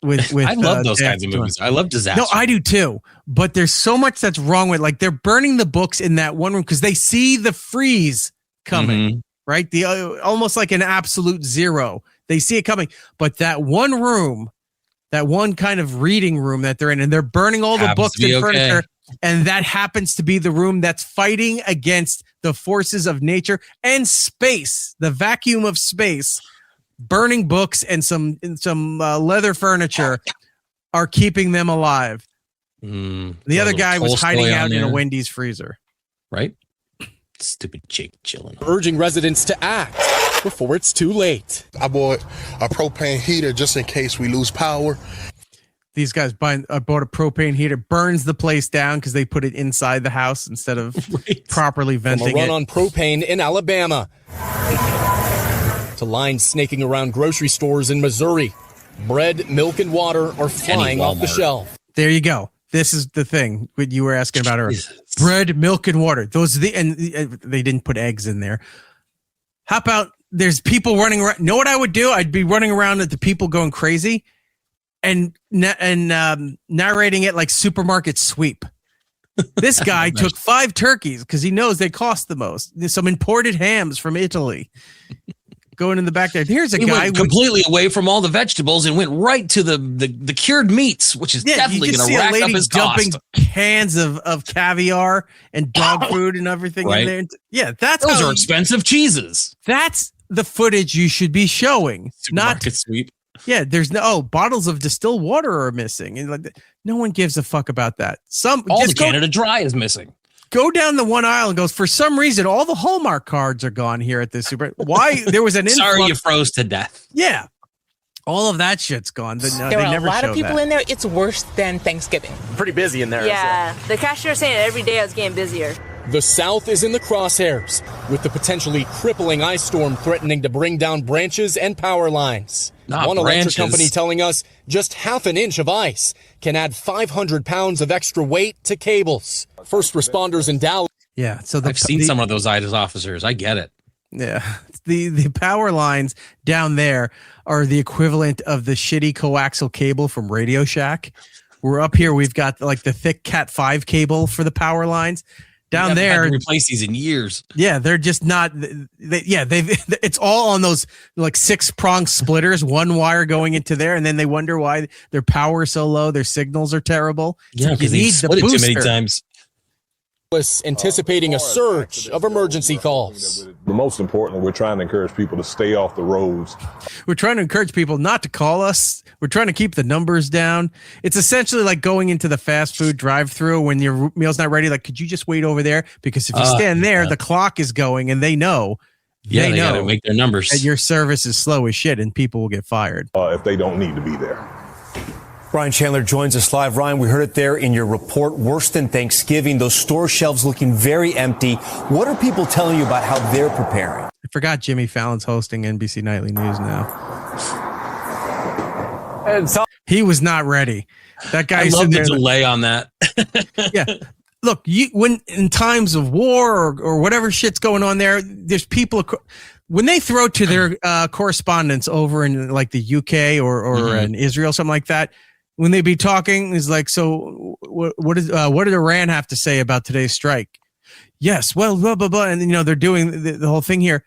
With I love those Jack kinds of Jones. movies. I love disaster. No, I do too. But there's so much that's wrong with, like, they're burning the books in that one room because they see the freeze coming, Mhm. right? The almost like an absolute zero. They see it coming, but that one room that one kind of reading room that they're in, and they're burning all the books and furniture. And that happens to be the room that's fighting against the forces of nature and space, the vacuum of space. Burning books and some leather furniture are keeping them alive. The other guy was hiding out in a Wendy's freezer. Right? Stupid Jake chilling. Urging residents to act before it's too late. I bought a propane heater just in case we lose power. These guys bought a propane heater, burns the place down because they put it inside the house instead of properly venting From a run it. on propane in Alabama to lines snaking around grocery stores in Missouri. Bread, milk, and water are flying off the shelf. There you go. This is the thing that you were asking about earlier. Bread, milk, and water. Those are and they didn't put eggs in there. How about there's people running around? Know what I would do? I'd be running around at the people going crazy and narrating it like supermarket sweep. This guy took 5 turkeys because he knows they cost the most. There's some imported hams from Italy. Going in the back there. Here's a guy went completely away from all the vegetables and went right to the cured meats, which is definitely going to rack up his dumping cost. cans of caviar and dog food and everything in there. Yeah, those are expensive cheeses. That's the footage you should be showing. Supermarket sweep. Yeah, there's bottles of distilled water are missing, and like no one gives a fuck about that. All the Canada Dry is missing. Go down the one aisle and goes, for some reason, all the Hallmark cards are gone here at this super. Why? There was an Sorry you froze to death. Yeah. All of that shit's gone. There are a lot of people in there. It's worse than Thanksgiving. Pretty busy in there. Yeah. The cashier saying every day I was getting busier. The South is in the crosshairs, with the potentially crippling ice storm threatening to bring down branches and power lines. One electric company telling us just half an inch of ice can add 500 pounds of extra weight to cables. First responders in Dallas. Yeah, so I've seen some of those IDAS officers. I get it. Yeah, the power lines down there are the equivalent of the shitty coaxial cable from Radio Shack. We're up here. We've got like the thick Cat 5 cable for the power lines. Down there, had to replace these in years. Yeah, they're just not. It's all on those like 6-prong splitters, one wire going into there, and then they wonder why their power is so low, their signals are terrible. Yeah, because they split it too many times. Anticipating a surge of emergency calls. But most important, we're trying to encourage people to stay off the roads. We're trying to encourage people not to call us. We're trying to keep the numbers down. It's essentially like going into the fast food drive-thru when your meal's not ready. Like, could you just wait over there? Because if you stand there, the clock is going, and they know. Yeah, they got to make their numbers. That your service is slow as shit, and people will get fired if they don't need to be there. Ryan Chandler joins us live. Ryan, we heard it there in your report. Worse than Thanksgiving. Those store shelves looking very empty. What are people telling you about how they're preparing? I forgot Jimmy Fallon's hosting NBC Nightly News now. And so he was not ready. That guy. I love the delay on that. Yeah. Look, when in times of war or whatever shit's going on there's people. When they throw to their correspondents over in like the UK or in Israel, something like that, when they be talking, is like, so what did Iran have to say about today's strike? Yes, well, blah, blah, blah. And, they're doing the whole thing here.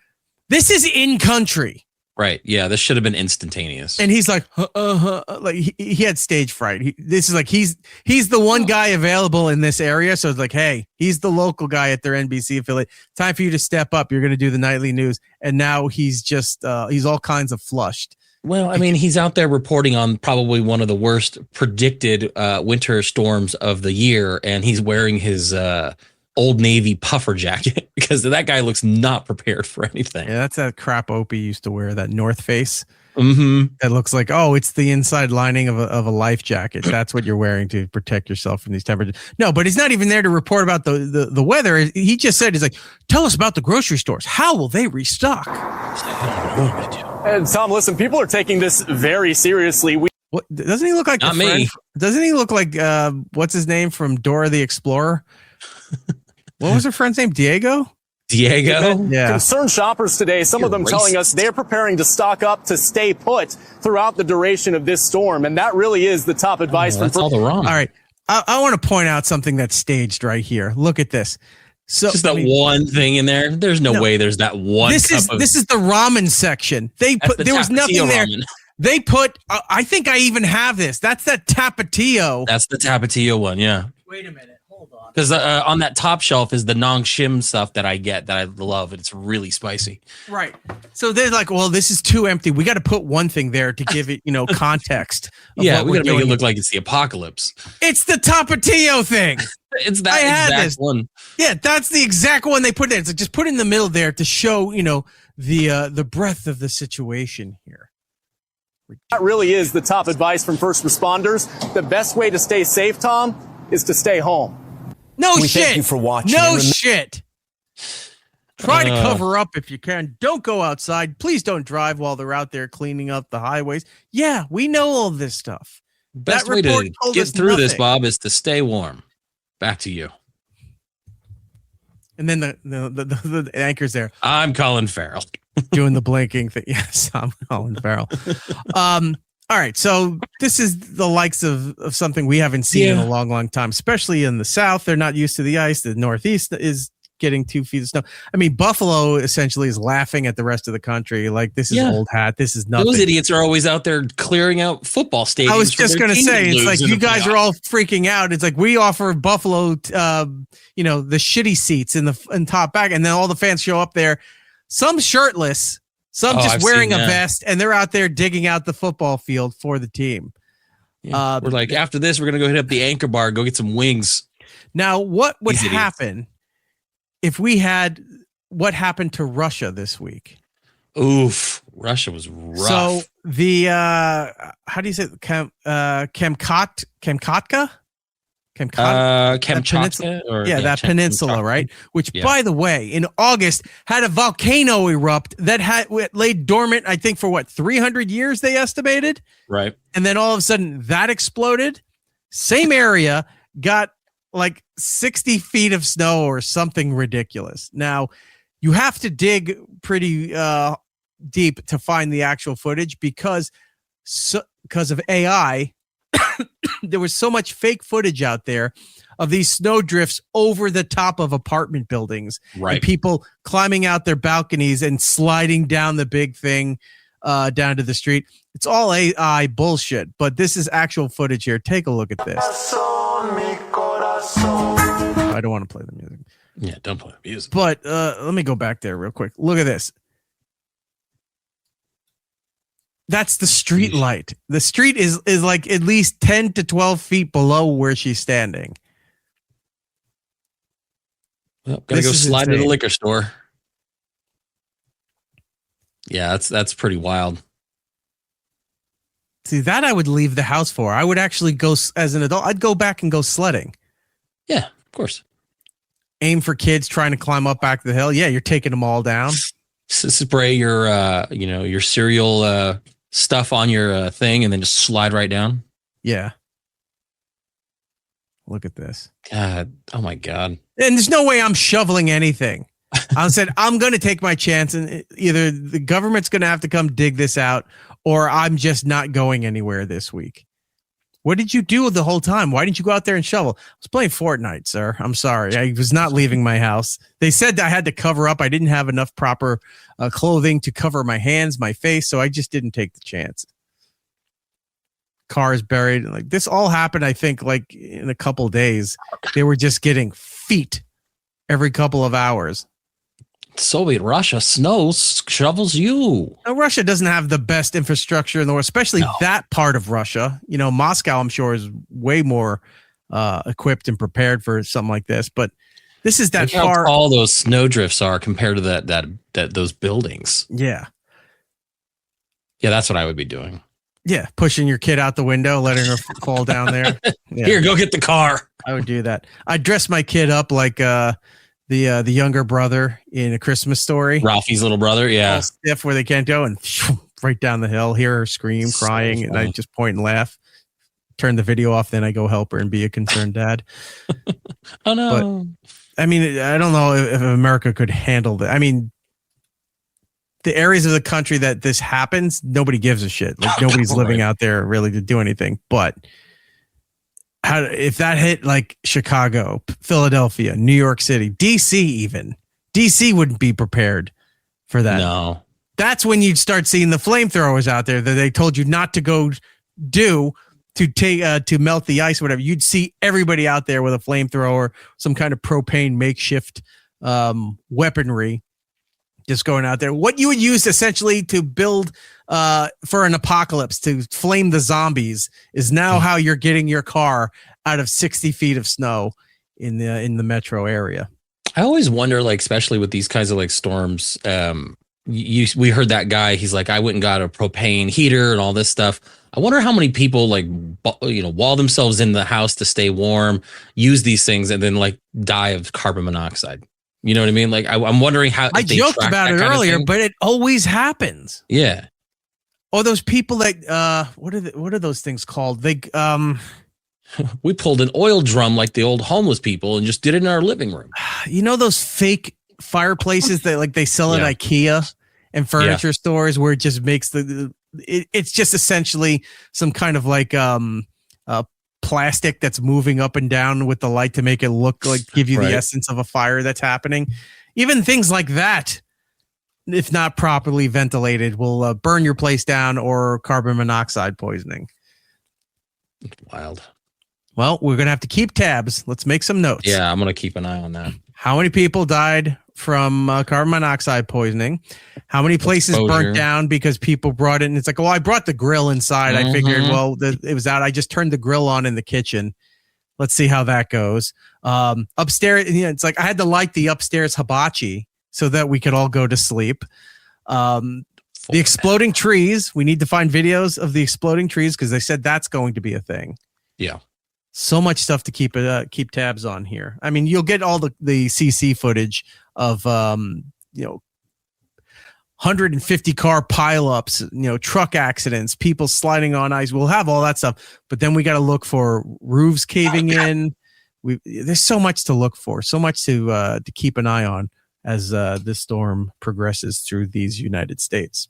This is in country. Right. Yeah, this should have been instantaneous. And he's like, like he had stage fright. This is like he's the one guy available in this area. So it's like, hey, he's the local guy at their NBC affiliate. Time for you to step up. You're going to do the nightly news. And now he's just he's all kinds of flushed. Well, I mean, he's out there reporting on probably one of the worst predicted winter storms of the year, and he's wearing his Old Navy puffer jacket because that guy looks not prepared for anything. Yeah, that's that crap Opie used to wear, that North Face. Mm-hmm. That looks like, it's the inside lining of a life jacket. That's what you're wearing to protect yourself from these temperatures. No, but he's not even there to report about the weather. He just said, he's like, tell us about the grocery stores. How will they restock? And Tom, listen, people are taking this very seriously. What doesn't he look like? Not me. Doesn't he look like what's his name from Dora the Explorer? What was her friend's name? Diego? Yeah. Concerned shoppers today, some of them telling us they're preparing to stock up to stay put throughout the duration of this storm. And that really is the top advice. That's all the wrong. All right. I want to point out something that's staged right here. Look at this. So just one thing in there. There's no way there's that one. This is the ramen section. There was nothing there. They put, I think I even have this. That's that Tapatio. That's the Tapatio one, yeah. Wait a minute. Hold on. Because on that top shelf is the Nong Shim stuff that I get that I love. It's really spicy. Right. So they're like, well, this is too empty. We got to put one thing there to give it, context. Yeah, we got to make it look like it's the apocalypse. It's the Tapatio thing. It's that exact one. Yeah, that's the exact one they put there. It's like just put it in the middle there to show, the breadth of the situation here. That really is the top advice from first responders. The best way to stay safe, Tom, is to stay home. No we shit. Thank you for watching. No shit. Try to cover up if you can. Don't go outside. Please don't drive while they're out there cleaning up the highways. Yeah, we know all this stuff. Best way to get through this, Bob, is to stay warm. Back to you. And then the anchor's there. I'm Colin Farrell. Doing the blinking thing. Yes, I'm Colin Farrell. All right. So this is the likes of something we haven't seen in a long, long time, especially in the South. They're not used to the ice. The Northeast is getting 2 feet of snow. I mean, Buffalo essentially is laughing at the rest of the country. Like, this is old hat. This is nothing. Those idiots are always out there clearing out football stadiums. I was just going to say, it's like you guys are all freaking out. It's like we offer Buffalo, the shitty seats in top back, and then all the fans show up there. Some shirtless, some just wearing a vest, and they're out there digging out the football field for the team. Yeah. We're like, after this, we're going to go hit up the Anchor Bar, go get some wings. Now, what would happen if we had what happened to Russia this week? Oof, Russia was rough. So the, how do you say it? Kamchatka? Kamchatka? That peninsula, right? Which, by the way, in August had a volcano erupt that had laid dormant, I think, for 300 years, they estimated. Right. And then all of a sudden that exploded. Same area got like 60 feet of snow or something ridiculous. Now, you have to dig pretty deep to find the actual footage because of AI. There was so much fake footage out there of these snow drifts over the top of apartment buildings, right? And people climbing out their balconies and sliding down the big thing down to the street. It's all AI bullshit, but this is actual footage here. Take a look at this. I don't want to play the music. Yeah, don't play the music. But let me go back there real quick. Look at this. That's the street light. The street is like at least 10 to 12 feet below where she's standing. Well, gotta go slide to the liquor store. Yeah, that's pretty wild. See, that I would leave the house for. I would actually go as an adult. I'd go back and go sledding. Yeah, of course. Aim for kids trying to climb up back the hill. Yeah, you're taking them all down. Spray your cereal stuff on your thing and then just slide right down. Yeah. Look at this. God. Oh my God. And there's no way I'm shoveling anything. I said, I'm going to take my chance, and either the government's going to have to come dig this out or I'm just not going anywhere this week. What did you do the whole time? Why didn't you go out there and shovel? I was playing Fortnite, sir. I'm sorry. I was not leaving my house. They said I had to cover up. I didn't have enough proper clothing to cover my hands, my face, so I just didn't take the chance. Cars buried. Like this all happened, I think, like in a couple of days. They were just getting feet every couple of hours. Soviet Russia shovels you. Now, Russia doesn't have the best infrastructure in the world, especially that part of Russia. Moscow, I'm sure, is way more equipped and prepared for something like this. But this is that far. How tall those snowdrifts are compared to that those buildings. Yeah. Yeah, that's what I would be doing. Yeah, pushing your kid out the window, letting her fall down there. Yeah. Here, go get the car. I would do that. I'd dress my kid up like the younger brother in A Christmas Story. Ralphie's little brother, yeah. All stiff where they can't go, and right down the hill, hear her scream, crying, and I just point and laugh. Turn the video off, then I go help her and be a concerned dad. Oh, no. But, I mean, I don't know if America could handle that. I mean, the areas of the country that this happens, nobody gives a shit. Like nobody's living out there really to do anything. But if that hit like Chicago, Philadelphia, New York City, DC, even DC wouldn't be prepared for that. No, That's when you'd start seeing the flamethrowers out there that they told you not to go do to melt the ice or whatever. You'd see everybody out there with a flamethrower, some kind of propane makeshift weaponry, just going out there. What you would use essentially to build for an apocalypse, to flame the zombies, is now how you're getting your car out of 60 feet of snow in the metro area. I always wonder, like, especially with these kinds of like storms, we heard that guy, he's like, I went and got a propane heater and all this stuff. I wonder how many people like, wall themselves in the house to stay warm, use these things, and then like die of carbon monoxide. You know what I mean? Like, I'm wondering how. I joked about it earlier, but it always happens. Yeah. Oh, those people that what are those things called? They we pulled an oil drum like the old homeless people and just did it in our living room. You know those fake fireplaces that like they sell at IKEA and furniture stores, where it just makes it's just essentially some kind of like plastic that's moving up and down with the light to make it look like, give you the essence of a fire that's happening. Even things like that, if not properly ventilated, will burn your place down, or carbon monoxide poisoning. Wild. Well, we're going to have to keep tabs. Let's make some notes. Yeah, I'm going to keep an eye on that. How many people died from carbon monoxide poisoning? How many places burnt down because people brought it? And it's like, well, I brought the grill inside. I figured, well, it was out. I just turned the grill on in the kitchen. Let's see how that goes. Upstairs, it's like I had to light the upstairs hibachi so that we could all go to sleep. The exploding trees. We need to find videos of the exploding trees because they said that's going to be a thing. Yeah. So much stuff to keep tabs on here. I mean, you'll get all the CC footage of 150 car pileups, truck accidents, people sliding on ice. We'll have all that stuff, but then we got to look for roofs caving in. There's so much to look for, so much to keep an eye on as this storm progresses through these United States.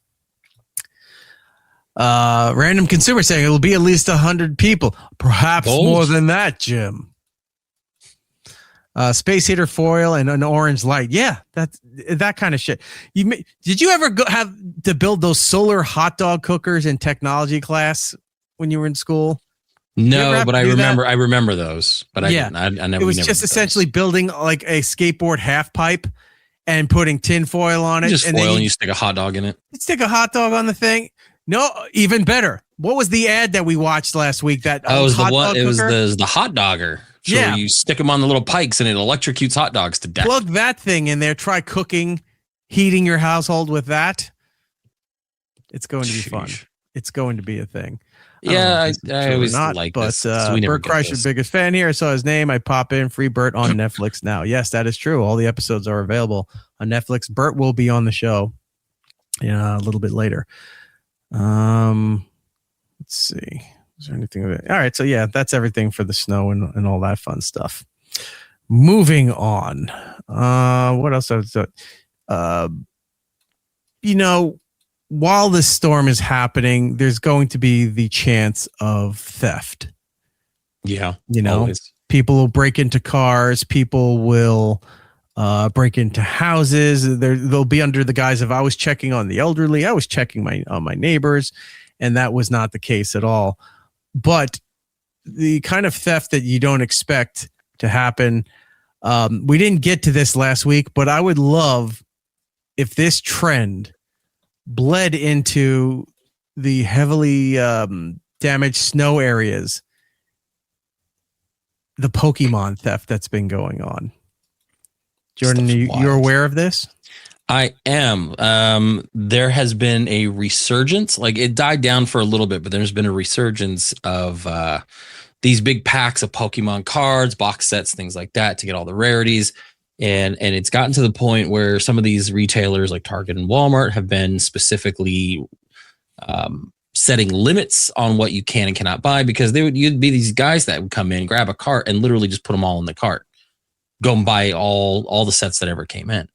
Random consumer saying it'll be at least 100 people, perhaps more than that, Jim. Space heater foil and an orange light. Yeah, that kind of shit. Did you ever have to build those solar hot dog cookers in technology class when you were in school? No, but I remember those. But I didn't. I never. It was just essentially building like a skateboard half pipe and putting tin foil on it. Just foil and you stick a hot dog in it. Stick a hot dog on the thing. No, even better. What was the ad that we watched last week? That it was the hot dogger. So you stick them on the little pikes and it electrocutes hot dogs to death. Plug that thing in there. Try heating your household with that. It's going to be fun. It's going to be a thing. Yeah, I always like this. But Bert Kreischer, biggest fan here. I saw his name. I pop in. Free Bert on Netflix now. Yes, that is true. All the episodes are available on Netflix. Bert will be on the show a little bit later. Let's see. Is there anything of it? All right. So yeah, that's everything for the snow and all that fun stuff. Moving on. What else? While this storm is happening, there's going to be the chance of theft. Yeah. Always. People will break into cars. People will break into houses. They'll be under the guise of I was checking on the elderly. I was checking on my neighbors, and that was not the case at all. But the kind of theft that you don't expect to happen. We didn't get to this last week, but I would love if this trend bled into the heavily damaged snow areas, the Pokémon theft that's been going on. Jordan, you're aware of this? I am. There has been a resurgence. Like, it died down for a little bit, but there's been a resurgence of these big packs of Pokemon cards, box sets, things like that to get all the rarities. And it's gotten to the point where some of these retailers like Target and Walmart have been specifically setting limits on what you can and cannot buy, because you'd be these guys that would come in, grab a cart, and literally just put them all in the cart, go and buy all the sets that ever came in.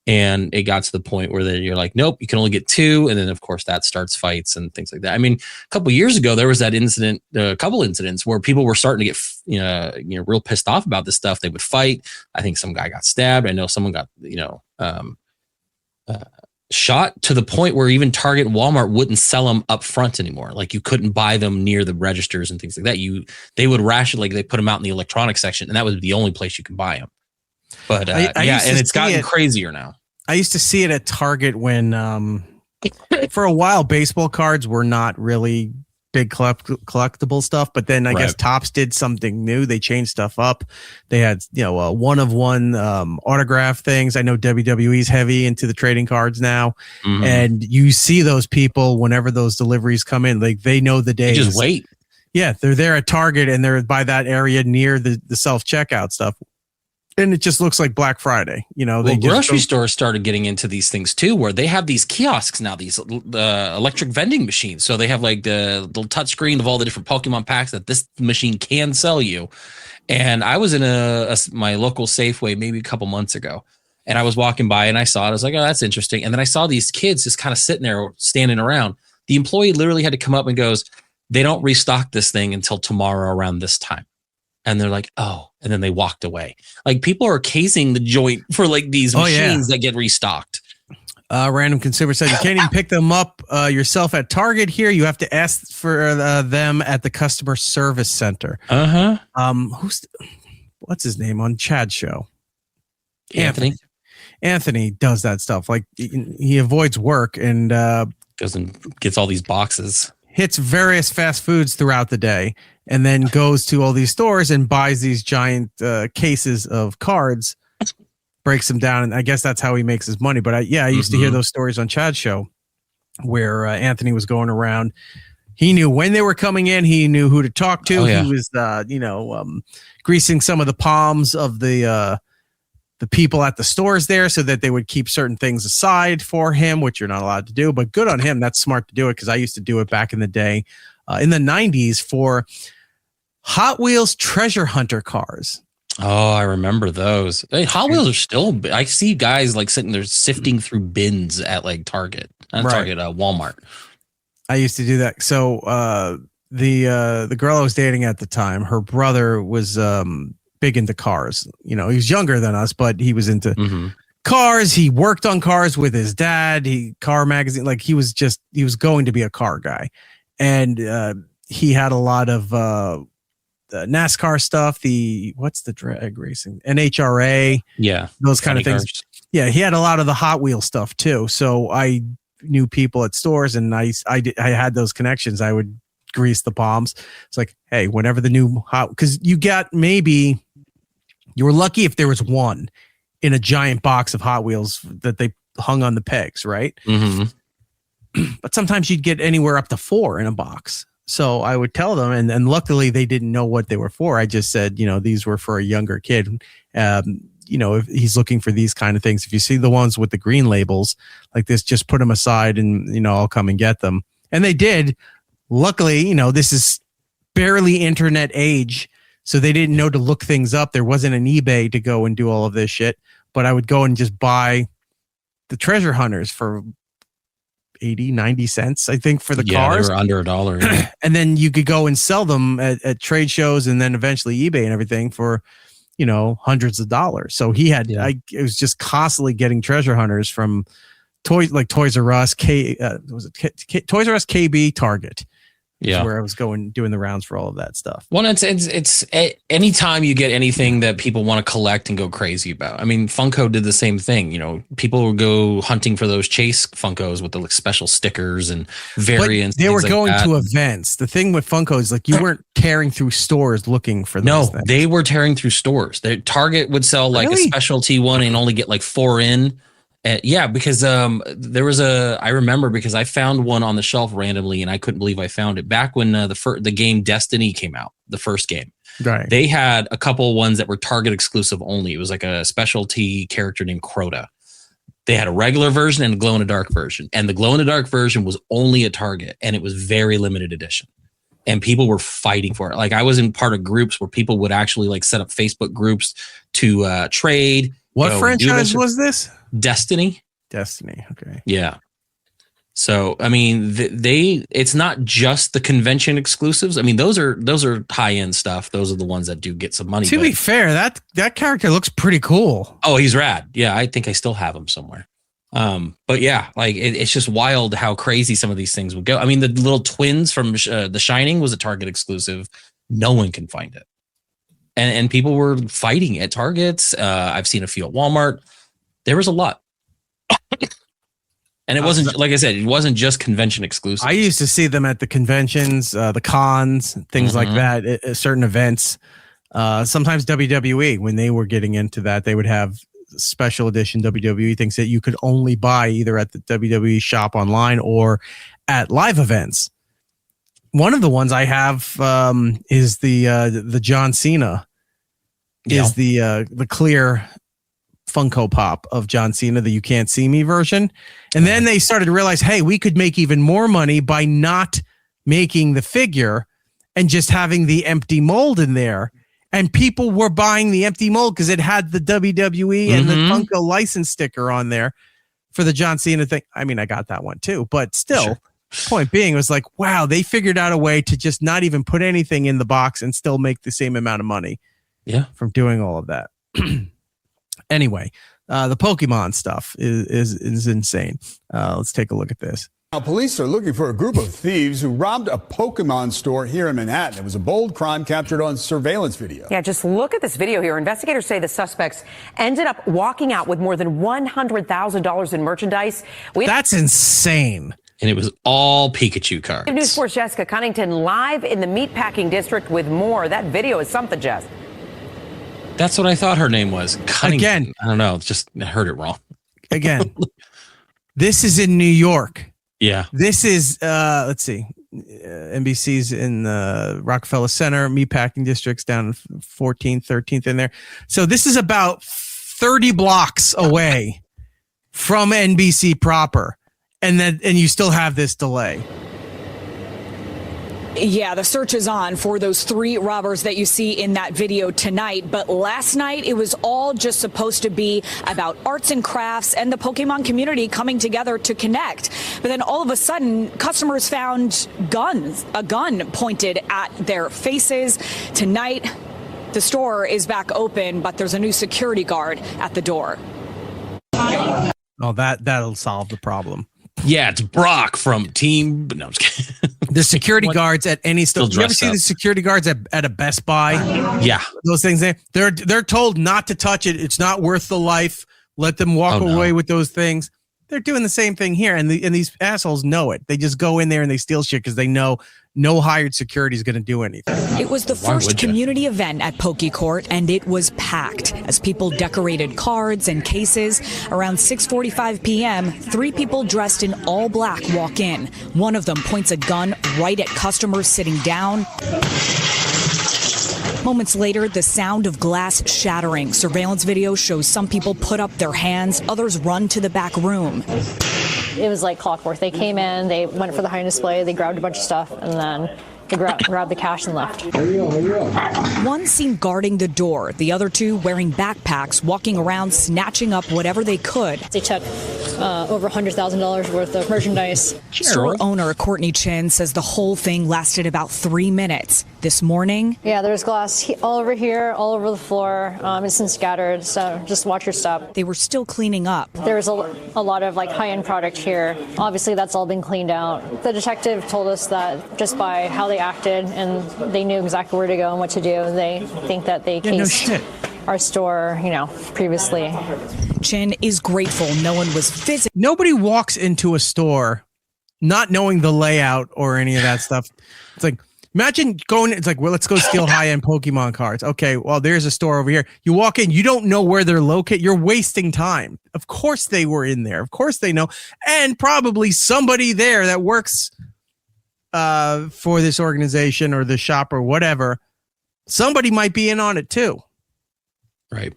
And it got to the point where then you're like, nope, you can only get 2. And then, of course, that starts fights and things like that. I mean, a couple of years ago, there was that incident, a couple incidents where people were starting to get, real pissed off about this stuff. They would fight. I think some guy got stabbed. I know someone got, shot to the point where even Target and Walmart wouldn't sell them up front anymore. Like you couldn't buy them near the registers and things like that. They would ration, like they put them out in the electronics section, and that was the only place you could buy them. But and it's gotten crazier now. I used to see it at Target when for a while baseball cards were not really big collectible stuff, but then I guess Topps did something new. They changed stuff up. They had one of one autograph things. I know WWE's heavy into the trading cards now, and you see those people whenever those deliveries come in, like they know the days. You just wait. Yeah, they're there at Target and they're by that area near the self checkout stuff. And it just looks like Black Friday, grocery stores started getting into these things too, where they have these kiosks now, these electric vending machines. So they have like the touch screen of all the different Pokemon packs that this machine can sell you. And I was in my local Safeway maybe a couple months ago, and I was walking by and I saw it. I was like, oh, that's interesting. And then I saw these kids just kind of sitting there, standing around. The employee literally had to come up and goes, they don't restock this thing until tomorrow around this time. And they're like, oh, and then they walked away. Like people are casing the joint for like these machines that get restocked. Random consumer said you can't even pick them up yourself at Target here. You have to ask for them at the customer service center. What's his name on Chad's show? Anthony does that stuff. Like he avoids work and gets all these boxes. Hits various fast foods throughout the day, and then goes to all these stores and buys these giant cases of cards, breaks them down, and I guess that's how he makes his money. But I used to hear those stories on Chad's show where Anthony was going around. He knew when they were coming in. He knew who to talk to. He was, greasing some of the palms of the people at the stores there so that they would keep certain things aside for him, which you're not allowed to do. But good on him. That's smart to do it, because I used to do it back in the day, in the 90s, for Hot Wheels treasure hunter cars. Oh, I remember those. Hot Wheels are still. I see guys like sitting there sifting through bins at like Target, Walmart. I used to do that. So the girl I was dating at the time, her brother was big into cars. He was younger than us, but he was into cars. He worked on cars with his dad. Car magazine, like he was going to be a car guy, and he had a lot of NASCAR stuff. What's the drag racing? NHRA. Yeah, those kind of things. Yeah, he had a lot of the Hot Wheel stuff too. So I knew people at stores, and I had those connections. I would grease the palms. It's like, hey, whenever the new because you got you were lucky if there was one in a giant box of Hot Wheels that they hung on the pegs, right? But sometimes you'd get anywhere up to 4 in a box. So I would tell them, and luckily they didn't know what they were for. I just said, these were for a younger kid. If he's looking for these kind of things, if you see the ones with the green labels like this, just put them aside and, I'll come and get them. And they did. Luckily, this is barely internet age, so they didn't know to look things up. There wasn't an eBay to go and do all of this shit, but I would go and just buy the treasure hunters for 80, 90 cents, I think, for the cars. They were under $1. Yeah. And then you could go and sell them at trade shows and then eventually eBay and everything for, hundreds of dollars. So he had, it was just constantly getting treasure hunters from Toys R Us, Toys R Us, KB, Target. Yeah, where I was doing the rounds for all of that stuff. Well, it's anytime you get anything that people want to collect and go crazy about. I mean, Funko did the same thing. People would go hunting for those Chase Funkos with the special stickers and variants. But they were going to events. The thing with Funko is like you weren't tearing through stores looking for those things. They were tearing through stores. Target would sell like a specialty one and only get like 4 in. Because there was I remember because I found one on the shelf randomly and I couldn't believe I found it back when the game Destiny came out, the first game. Right. They had a couple ones that were Target exclusive only. It was like a specialty character named Crota. They had a regular version and a glow in the dark version, and the glow in the dark version was only at Target, and it was very limited edition. And people were fighting for it. Like I was in part of groups where people would actually like set up Facebook groups to trade. What franchise was this? Destiny. Okay. Yeah. So, I mean, it's not just the convention exclusives. I mean, those are high end stuff. Those are the ones that do get some money. To be fair, that character looks pretty cool. Oh, he's rad. Yeah. I think I still have him somewhere. But yeah, like it's just wild how crazy some of these things would go. I mean, the little twins from The Shining was a Target exclusive. No one can find it. And people were fighting at Targets. I've seen a few at Walmart. There was a lot. And it wasn't, like I said, it wasn't just convention exclusive. I used to see them at the conventions, the cons, things like that, at certain events. Sometimes WWE, when they were getting into that, they would have special edition WWE things that you could only buy either at the WWE shop online or at live events. One of the ones I have is the John Cena, is the clear Funko Pop of John Cena, the You Can't See Me version. And then they started to realize, hey, we could make even more money by not making the figure and just having the empty mold in there. And people were buying the empty mold because it had the WWE and the Funko license sticker on there for the John Cena thing. I mean, I got that one too, but still, point being, it was like, wow, they figured out a way to just not even put anything in the box and still make the same amount of money. Yeah, from doing all of that. Anyway, the Pokemon stuff is insane. Let's take a look at this. Now, police are looking for a group of thieves who robbed a Pokemon store here in Manhattan. It was a bold crime captured on surveillance video. Yeah, just look at this video here. Investigators say the suspects ended up walking out with more than $100,000 in merchandise. That's insane. And it was all Pikachu cards. News 4's Jessica Cunnington live in the meatpacking district with more. That video is something, Jess. That's what I thought her name was. Cunnington. Again, I don't know. It's just I heard it wrong. Again, this is in New York. Yeah. This is, let's see, NBC's in the Rockefeller Center, meatpacking districts down 14th, 13th in there. So this is about 30 blocks away from NBC proper. And you still have this delay. Yeah, the search is on for those 3 robbers that you see in that video tonight. But last night, it was all just supposed to be about arts and crafts and the Pokemon community coming together to connect. But then all of a sudden, customers found a gun pointed at their faces. Tonight, the store is back open, but there's a new security guard at the door. Oh, that'll solve the problem. Yeah, it's Brock from Team. No, I'm just kidding. The security guards at any store. You ever see the security guards at a Best Buy? Yeah, those things. They're told not to touch it. It's not worth the life. Let them walk away with those things. They're doing the same thing here, and these assholes know it. They just go in there and they steal shit because they know no hired security is going to do anything. It was the first community event at PokeCourt, and it was packed as people decorated cards and cases. Around 6:45 p.m., 3 people dressed in all black walk in. One of them points a gun right at customers sitting down. Moments later, the sound of glass shattering. Surveillance video shows some people put up their hands, others run to the back room. It was like clockwork. They came in, they went for the high display, they grabbed a bunch of stuff, and then they grabbed the cash and left. One seen guarding the door, the other 2 wearing backpacks, walking around, snatching up whatever they could. They took over $100,000 worth of merchandise. Store owner Courtney Chin says the whole thing lasted about 3 minutes. This morning, yeah, there's glass all over here, all over the floor. It's been scattered, so just watch your step. They were still cleaning up. There's a lot of high-end product here. Obviously, that's all been cleaned out. The detective told us that just by how they acted and they knew exactly where to go and what to do, they think that they cased our store, previously. Chin is grateful no one was physically. Nobody walks into a store not knowing the layout or any of that stuff. It's like, imagine going, it's like, well, let's go steal high-end Pokemon cards. Okay, well, there's a store over here. You walk in, you don't know where they're located. You're wasting time. Of course they were in there. Of course they know. And probably somebody there that works for this organization or the shop or whatever, somebody might be in on it too. Right.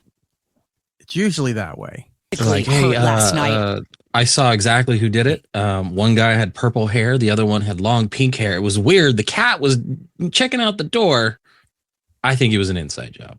It's usually that way. Like, hey, last night. I saw exactly who did it. One guy had purple hair. The other one had long pink hair. It was weird. The cat was checking out the door. I think it was an inside job.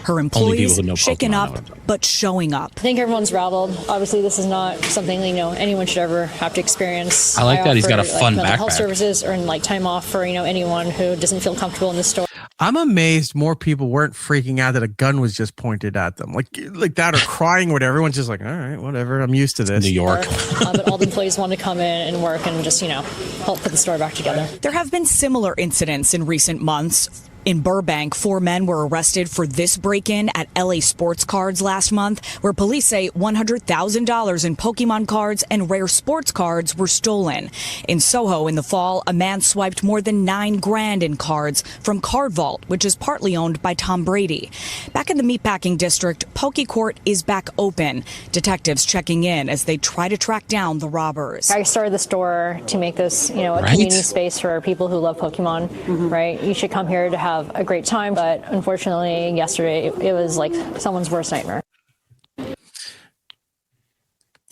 Her employees shaken up, but showing up. I think everyone's rattled. Obviously, this is not something anyone should ever have to experience. I like that he's got a fun backpack. Health services or time off for anyone who doesn't feel comfortable in the store. I'm amazed more people weren't freaking out that a gun was just pointed at them, like that, or crying. Whatever. Everyone's just like, all right, whatever. I'm used to this. New York. But all the employees want to come in and work and just help put the store back together. There have been similar incidents in recent months. In Burbank, 4 men were arrested for this break-in at LA Sports Cards last month, where police say $100,000 in Pokemon cards and rare sports cards were stolen. In Soho in the fall, a man swiped more than $9 grand in cards from Card Vault, which is partly owned by Tom Brady. Back in the Meatpacking District, PokeCourt is back open. Detectives checking in as they try to track down the robbers. I started the store to make this, a community space for people who love Pokemon, right? You should come here to have a great time, but unfortunately yesterday it was like someone's worst nightmare.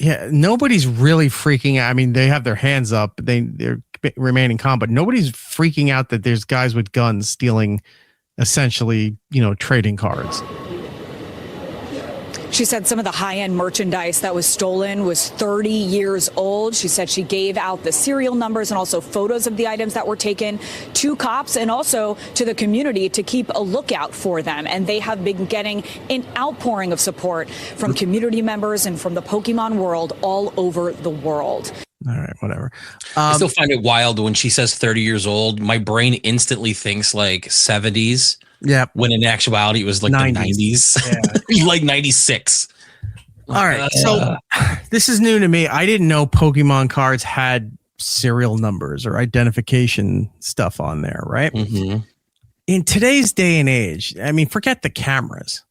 Yeah, nobody's really freaking out. I mean, they have their hands up, they're remaining calm, but nobody's freaking out that there's guys with guns stealing essentially, trading cards. She said some of the high-end merchandise that was stolen was 30 years old. She said she gave out the serial numbers and also photos of the items that were taken to cops and also to the community to keep a lookout for them. And they have been getting an outpouring of support from community members and from the Pokemon world all over the world. All right, whatever. I still find it wild when she says 30 years old. My brain instantly thinks like 70s. Yeah. When in actuality, it was like 90s. The 90s. Yeah. Like 96. All right. So this is new to me. I didn't know Pokemon cards had serial numbers or identification stuff on there, right? Mm-hmm. In today's day and age, I mean, forget the cameras,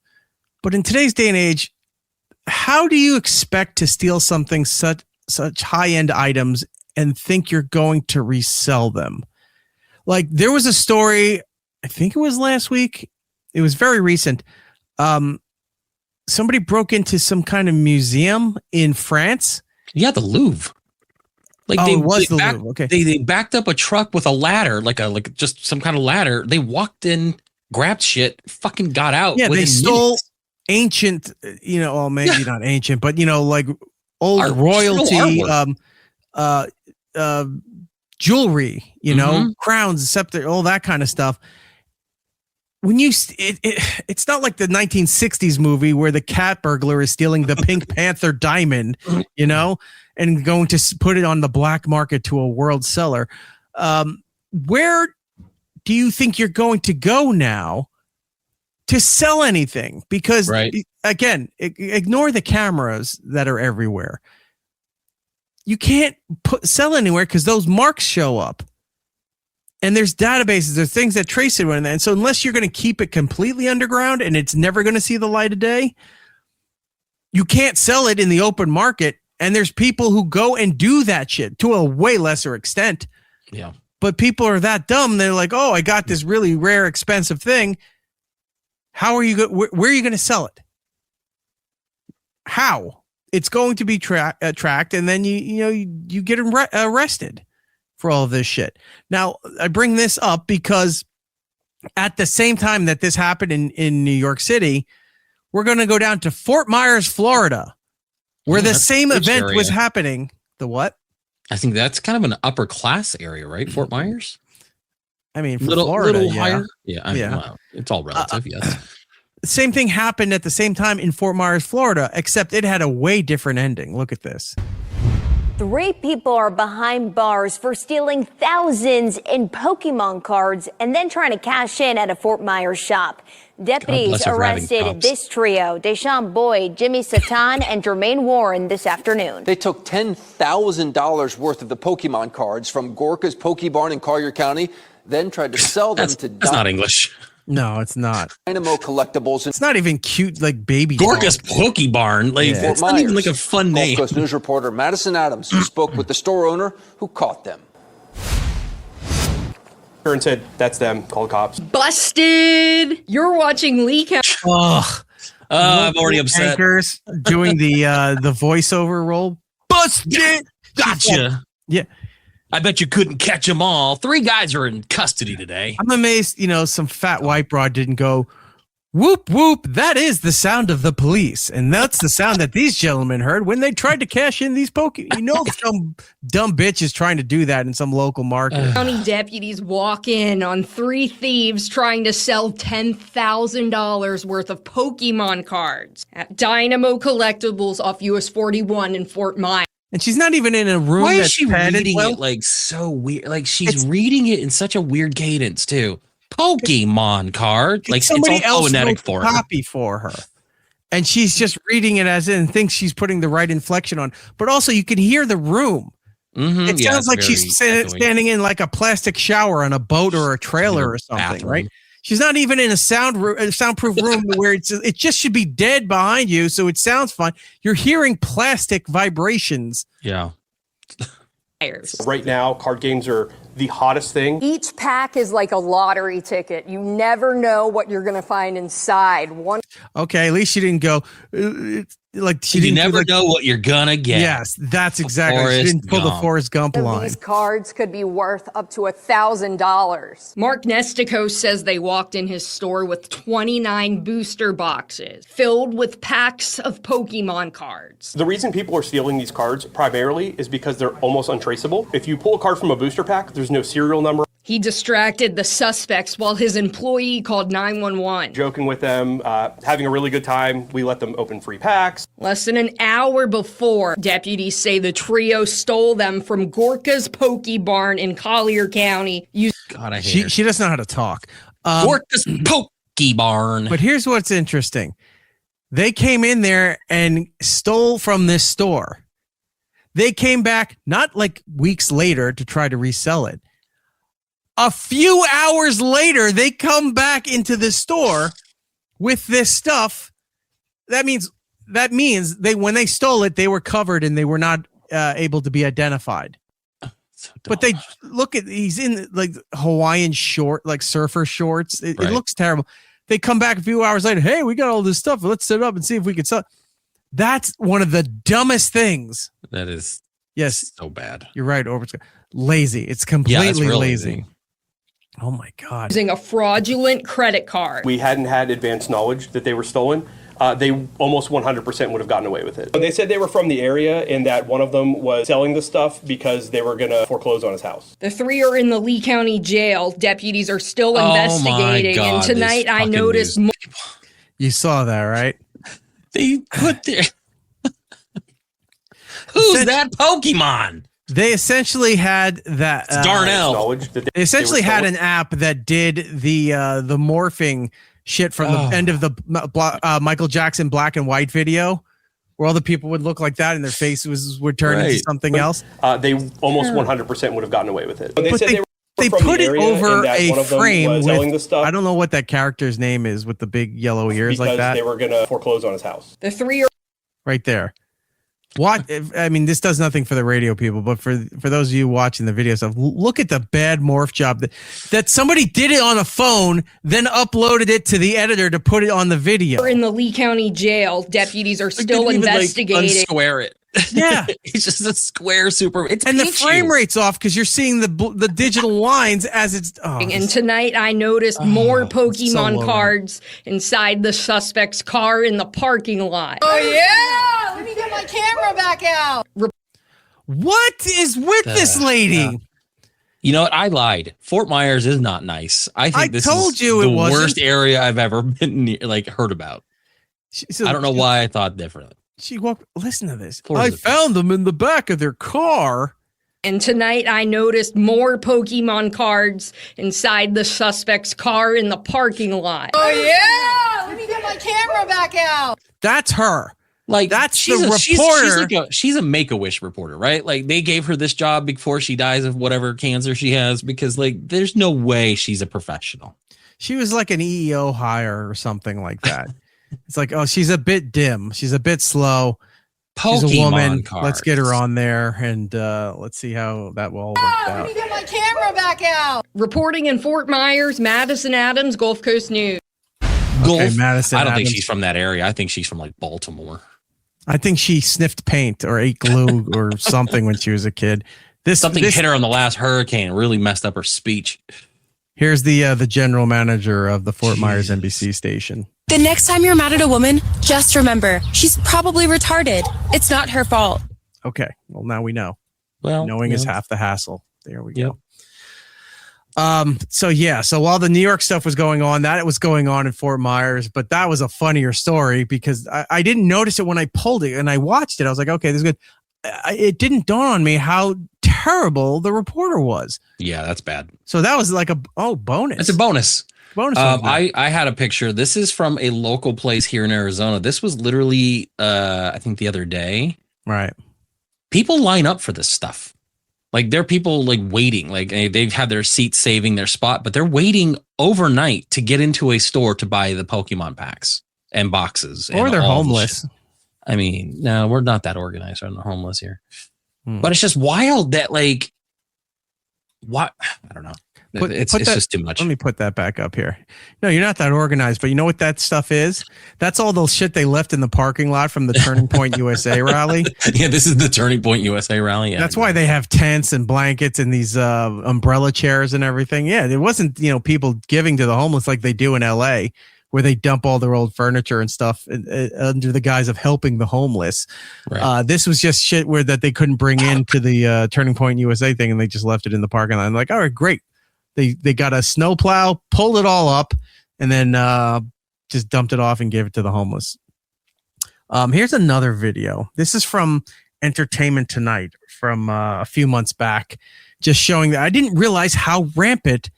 but in today's day and age, how do you expect to steal something such high-end items and think you're going to resell them? Like, there was a story, I think it was last week. It was very recent. Somebody broke into some kind of museum in France. Yeah, the Louvre. Like Louvre. Okay. They backed up a truck with a ladder, like just some kind of ladder. They walked in, grabbed shit, fucking got out. Yeah, they stole minutes. Ancient, well, maybe not ancient, but like old royalty, jewelry, crowns, scepter, all that kind of stuff. When it's not like the 1960s movie where the cat burglar is stealing the Pink Panther diamond, and going to put it on the black market to a world seller. Where do you think you're going to go now to sell anything? Because again, ignore the cameras that are everywhere. You can't sell anywhere because those marks show up. And there's databases, there's things that trace it. And so unless you're going to keep it completely underground and it's never going to see the light of day, you can't sell it in the open market. And there's people who go and do that shit to a way lesser extent. Yeah. But people are that dumb. They're like, oh, I got this really rare, expensive thing. How are you where are you going to sell it? How? It's going to be tracked, and then you get arrested for all of this shit. Now, I bring this up because at the same time that this happened in New York City, we're going to go down to Fort Myers, Florida, where the same event was happening. The what? I think that's kind of an upper class area, right? Fort Myers? I mean, for little Florida, higher. Yeah, I mean, wow. It's all relative, yes. Same thing happened at the same time in Fort Myers, Florida, except it had a way different ending. Look at this. 3 people are behind bars for stealing thousands in Pokemon cards and then trying to cash in at a Fort Myers shop. Deputies arrested this trio, Deshaun Boyd, Jimmy Satan, and Jermaine Warren this afternoon. They took $10,000 worth of the Pokemon cards from Gorka's Pokebarn in Collier County, then tried to sell them to... That's not English. No, it's not. Dynamo Collectibles. It's not even cute, like baby. Gorka's Pokebarn. Like, it's not even like a fun name. Gulf Coast News reporter Madison Adams spoke with the store owner who caught them. And said, that's them, called cops. Busted! You're watching Lee County. I'm already upset. Anchors doing the voiceover role. Busted! Gotcha. Yeah. I bet you couldn't catch them all. 3 guys are in custody today. I'm amazed, some fat white broad didn't go, Whoop, whoop. That is the sound of the police. And that's the sound that these gentlemen heard when they tried to cash in these Pokemon. You know, some dumb bitch is trying to do that in some local market. County deputies walk in on 3 thieves trying to sell $10,000 worth of Pokemon cards at Dynamo Collectibles off US 41 in Fort Myers. And she's not even in a room. Why is that's she padded reading well? it like so weird? Like she's reading it in such a weird cadence too. Pokemon card, like somebody it's all else phonetic wrote for the her. copy for her, and she's just reading it as in and thinks she's putting the right inflection on. But also, you can hear the room. It sounds like she's standing in like a plastic shower on a boat or a trailer or something, bathroom. right? She's not even in a soundproof room where it just should be dead behind you, so it sounds fine. You're hearing plastic vibrations. Yeah. Right now, card games are the hottest thing. Each pack is like a lottery ticket. You never know what you're going to find inside. Okay, at least she didn't go. Like she You didn't never know what you're gonna get. Yes, that's exactly. She didn't pull the Forrest Gump line. These cards could be worth up to $1,000. Mark Nestico says they walked in his store with 29 booster boxes filled with packs of Pokemon cards. The reason people are stealing these cards primarily is because they're almost untraceable. If you pull a card from a booster pack, there's no serial number. He distracted the suspects while his employee called 911. Joking with them, having a really good time. We let them open free packs. Less than an hour before, deputies say the trio stole them from Gorka's Poke Barn in Collier County. God, I hate her. She doesn't know how to talk. Gorka's Poke Barn. But here's what's interesting. They came in there and stole from this store. They came back not like weeks later to try to resell it. A few hours later, they come back into the store with this stuff. That means when they stole it, they were covered and they were not able to be identified. But they he's in like Hawaiian short, like surfer shorts. It looks terrible. They come back a few hours later. Hey, we got all this stuff. Let's set it up and see if we can sell it. That's one of the dumbest things. That is so bad. You're right. Lazy. It's completely lazy. Oh my God. Using a fraudulent credit card. We hadn't had advanced knowledge that they were stolen. They almost 100% would have gotten away with it. They said they were from the area and that one of them was selling the stuff because they were going to foreclose on his house. The 3 are in the Lee County jail. Deputies are still investigating. God, and tonight I noticed more. You saw that, right? They put their... Who's that Pokemon? They essentially had that Darnell. They essentially had an app that did the morphing shit from the end of the Michael Jackson black and white video, where all the people would look like that and their faces would turn into something else. They almost 100% would have gotten away with it. But they put it over a frame with, the stuff. I don't know what that character's name is with the big yellow ears like that. They were going to foreclose on his house. The 3 are right there. I mean, this does nothing for the radio people, but for those of you watching the video stuff, look at the bad morph job that somebody did it on a phone, then uploaded it to the editor to put it on the video. in the Lee County jail. Deputies are still investigating. Unsquare it. Yeah, it's just a square super. It's and the frame rate's off because you're seeing the digital lines as it's. And tonight I noticed more Pokemon cards inside the suspect's car in the parking lot. Oh yeah! Let me get my camera back out. What is with this lady? You know what? I lied. Fort Myers is not nice. I think this told is you the it wasn't. worst area I've ever been heard about. I don't know why I thought differently. She walked. Listen to this. I found them in the back of their car. And tonight I noticed more Pokemon cards inside the suspect's car in the parking lot. Oh yeah! Let me get my camera back out. That's her. Like that's the reporter. She's a Make-A-Wish reporter, right? Like they gave her this job before she dies of whatever cancer she has, because like there's no way she's a professional. She was like an EEO hire or something like that. It's like, oh, she's a bit dim. She's a bit slow. She's a woman. Cards. Let's get her on there and let's see how that will all work out. Let me get my camera back out. Reporting in Fort Myers, Madison Adams, Gulf Coast News. Gulf. Madison I don't Adams. think she's from that area. I think she's from like Baltimore. I think she sniffed paint or ate glue or something when she was a kid. Something hit her on the last hurricane and really messed up her speech. Here's the general manager of the Fort Myers NBC station. The next time you're mad at a woman, just remember, she's probably retarded. It's not her fault. Okay. Well, now we know. Well, knowing is half the hassle. There we go. So while the New York stuff was going on, that it was going on in Fort Myers, but that was a funnier story because I didn't notice it when I pulled it and I watched it. I was like, okay, this is good. It didn't dawn on me how terrible the reporter was. Yeah, that's bad. So that was like bonus. It's a bonus. Bonus. I had a picture. This is from a local place here in Arizona. This was literally, I think the other day. Right. People line up for this stuff. Like there are people like waiting, like they've had their seats saving their spot, but they're waiting overnight to get into a store to buy the Pokemon packs and boxes. Or they're homeless. I mean, no, we're not that organized. We're not homeless here. But it's just wild that like, what? I don't know. It's just too much. Let me put that back up here. No, you're not that organized, but you know what that stuff is? That's all the shit they left in the parking lot from the Turning Point USA rally. Yeah, this is the Turning Point USA rally. Yeah, that's why they have tents and blankets and these umbrella chairs and everything. Yeah, it wasn't, people giving to the homeless like they do in LA, where they dump all their old furniture and stuff under the guise of helping the homeless. Right. This was just shit that they couldn't bring into the Turning Point USA thing, and they just left it in the parking lot. I'm like, all right, great. They got a snowplow, pulled it all up, and then just dumped it off and gave it to the homeless. Here's another video. This is from Entertainment Tonight from a few months back, just showing that I didn't realize how rampant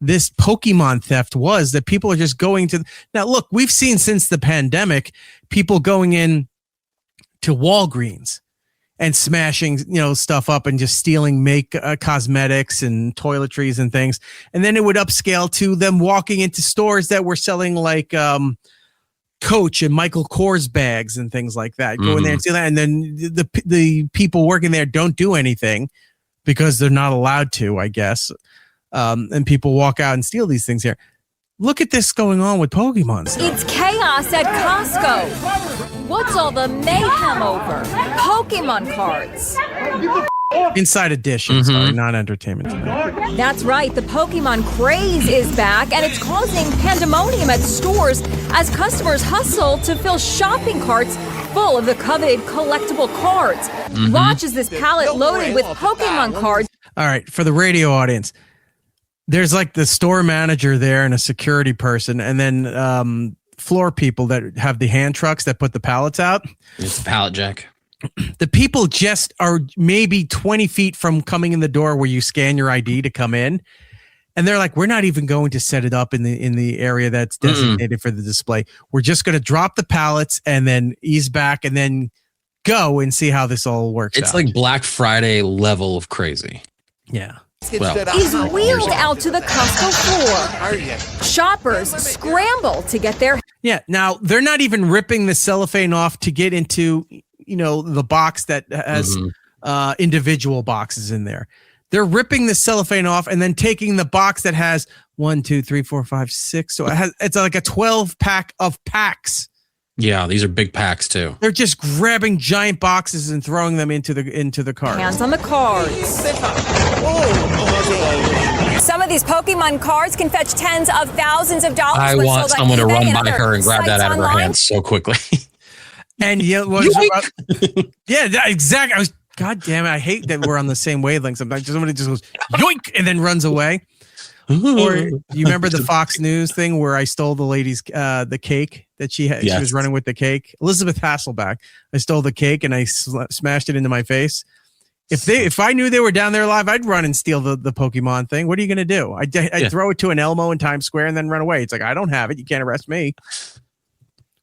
this Pokémon theft was, that people are just going to. Now, look, we've seen since the pandemic, people going in to Walgreens and smashing, stuff up and just stealing cosmetics and toiletries and things. And then it would upscale to them walking into stores that were selling like Coach and Michael Kors bags and things like that. Go in there and steal that. And then the people working there don't do anything because they're not allowed to, I guess. And people walk out and steal these things here. Look at this going on with Pokemon stuff. It's chaos at Costco. What's all the mayhem over? Pokemon cards. Inside Edition, sorry, not Entertainment Tonight. That's right. The Pokemon craze is back, and it's causing pandemonium at stores as customers hustle to fill shopping carts full of the coveted collectible cards. Watch as this pallet loaded with Pokemon cards. All right, for the radio audience, there's like the store manager there and a security person, and then floor people that have the hand trucks that put the pallets out. It's a pallet jack. The people just are maybe 20 feet from coming in the door where you scan your ID to come in. And they're like, we're not even going to set it up in the area that's designated for the display. We're just going to drop the pallets and then ease back and then go and see how this all works out. It's like Black Friday level of crazy. Yeah. Is wheeled out to the Costco floor. Shoppers scramble to get their. Yeah. Now they're not even ripping the cellophane off to get into, the box that has individual boxes in there. They're ripping the cellophane off and then taking the box that has 1, 2, 3, 4, 5, 6. So it's like a 12 pack of packs. Yeah, these are big packs too. They're just grabbing giant boxes and throwing them into the cart. Hands on the cards. Some of these Pokemon cards can fetch tens of thousands of dollars. I want someone to run by her and grab that out of her hands so quickly. And yeah, exactly. God damn it! I hate that we're on the same wavelength. Sometimes somebody just goes yoink and then runs away. Or you remember the Fox News thing where I stole the lady's the cake that she had? Yes. She was running with the cake. Elizabeth Hasselbeck. I stole the cake and I smashed it into my face. If I knew they were down there live, I'd run and steal the Pokemon thing. What are you going to do? I'd throw it to an Elmo in Times Square and then run away. It's like, I don't have it. You can't arrest me.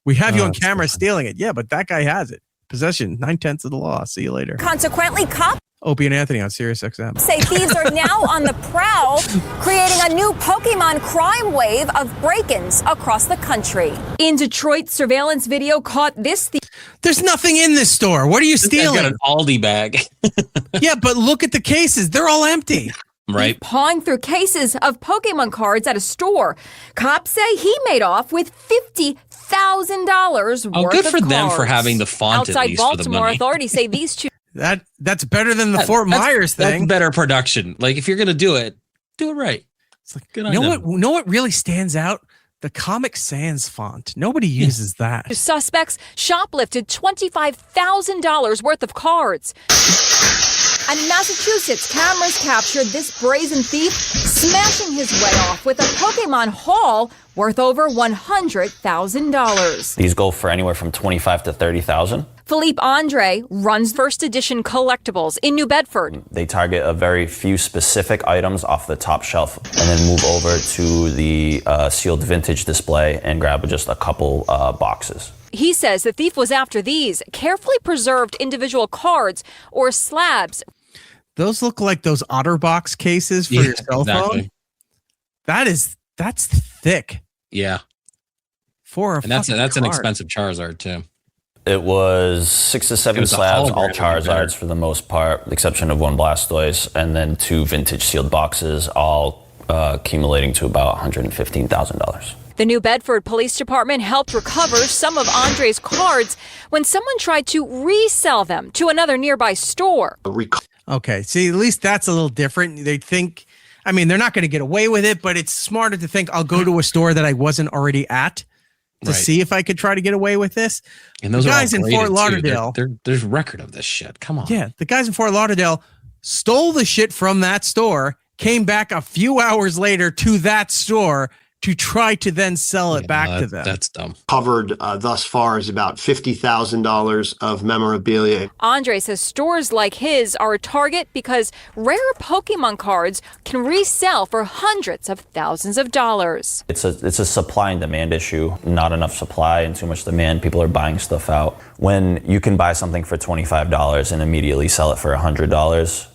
We have you on camera stealing it. Yeah, but that guy has it. Possession, 9/10 of the law. See you later. Consequently, cops Opie and Anthony on Sirius XM. say thieves are now on the prowl, creating a new Pokemon crime wave of break-ins across the country. In Detroit, surveillance video caught this thief. There's nothing in this store. What are you stealing? Got an Aldi bag. Yeah, but look at the cases. They're all empty. Right. Pawing through cases of Pokemon cards at a store. Cops say he made off with $50,000 worth of good for them cards. for having the font at Outside least for the Baltimore, money. authorities say these two. That's better than the Fort Myers thing. That's better production. Like if you're gonna do it right. It's like, you know what really stands out? The Comic Sans font. Nobody uses that. Suspects shoplifted $25,000 worth of cards. And in Massachusetts, cameras captured this brazen thief smashing his way off with a Pokemon haul worth over $100,000. These go for anywhere from $25,000 to $30,000. Philippe Andre runs First Edition Collectibles in New Bedford. They target a very few specific items off the top shelf and then move over to the sealed vintage display and grab just a couple boxes. He says the thief was after these carefully preserved individual cards or slabs. Those look like those OtterBox cases for your cell phone. That's thick. Yeah. And that's an expensive Charizard too. It was 6 to 7 slabs, all Charizards for the most part, with the exception of one Blastoise, and then 2 vintage sealed boxes, all accumulating to about $115,000. The New Bedford Police Department helped recover some of Andre's cards when someone tried to resell them to another nearby store. Okay, see, at least that's a little different. They think, I mean, they're not going to get away with it, but it's smarter to think I'll go to a store that I wasn't already at to see if I could try to get away with this. And those guys in Fort Lauderdale, there's record of this shit. Come on. Yeah, the guys in Fort Lauderdale stole the shit from that store, came back a few hours later to that store to try to then sell it back to them. That's dumb. Covered thus far is about $50,000 of memorabilia. Andre says stores like his are a target because rare Pokemon cards can resell for hundreds of thousands of dollars. It's a supply and demand issue. Not enough supply and too much demand. People are buying stuff out. When you can buy something for $25 and immediately sell it for $100,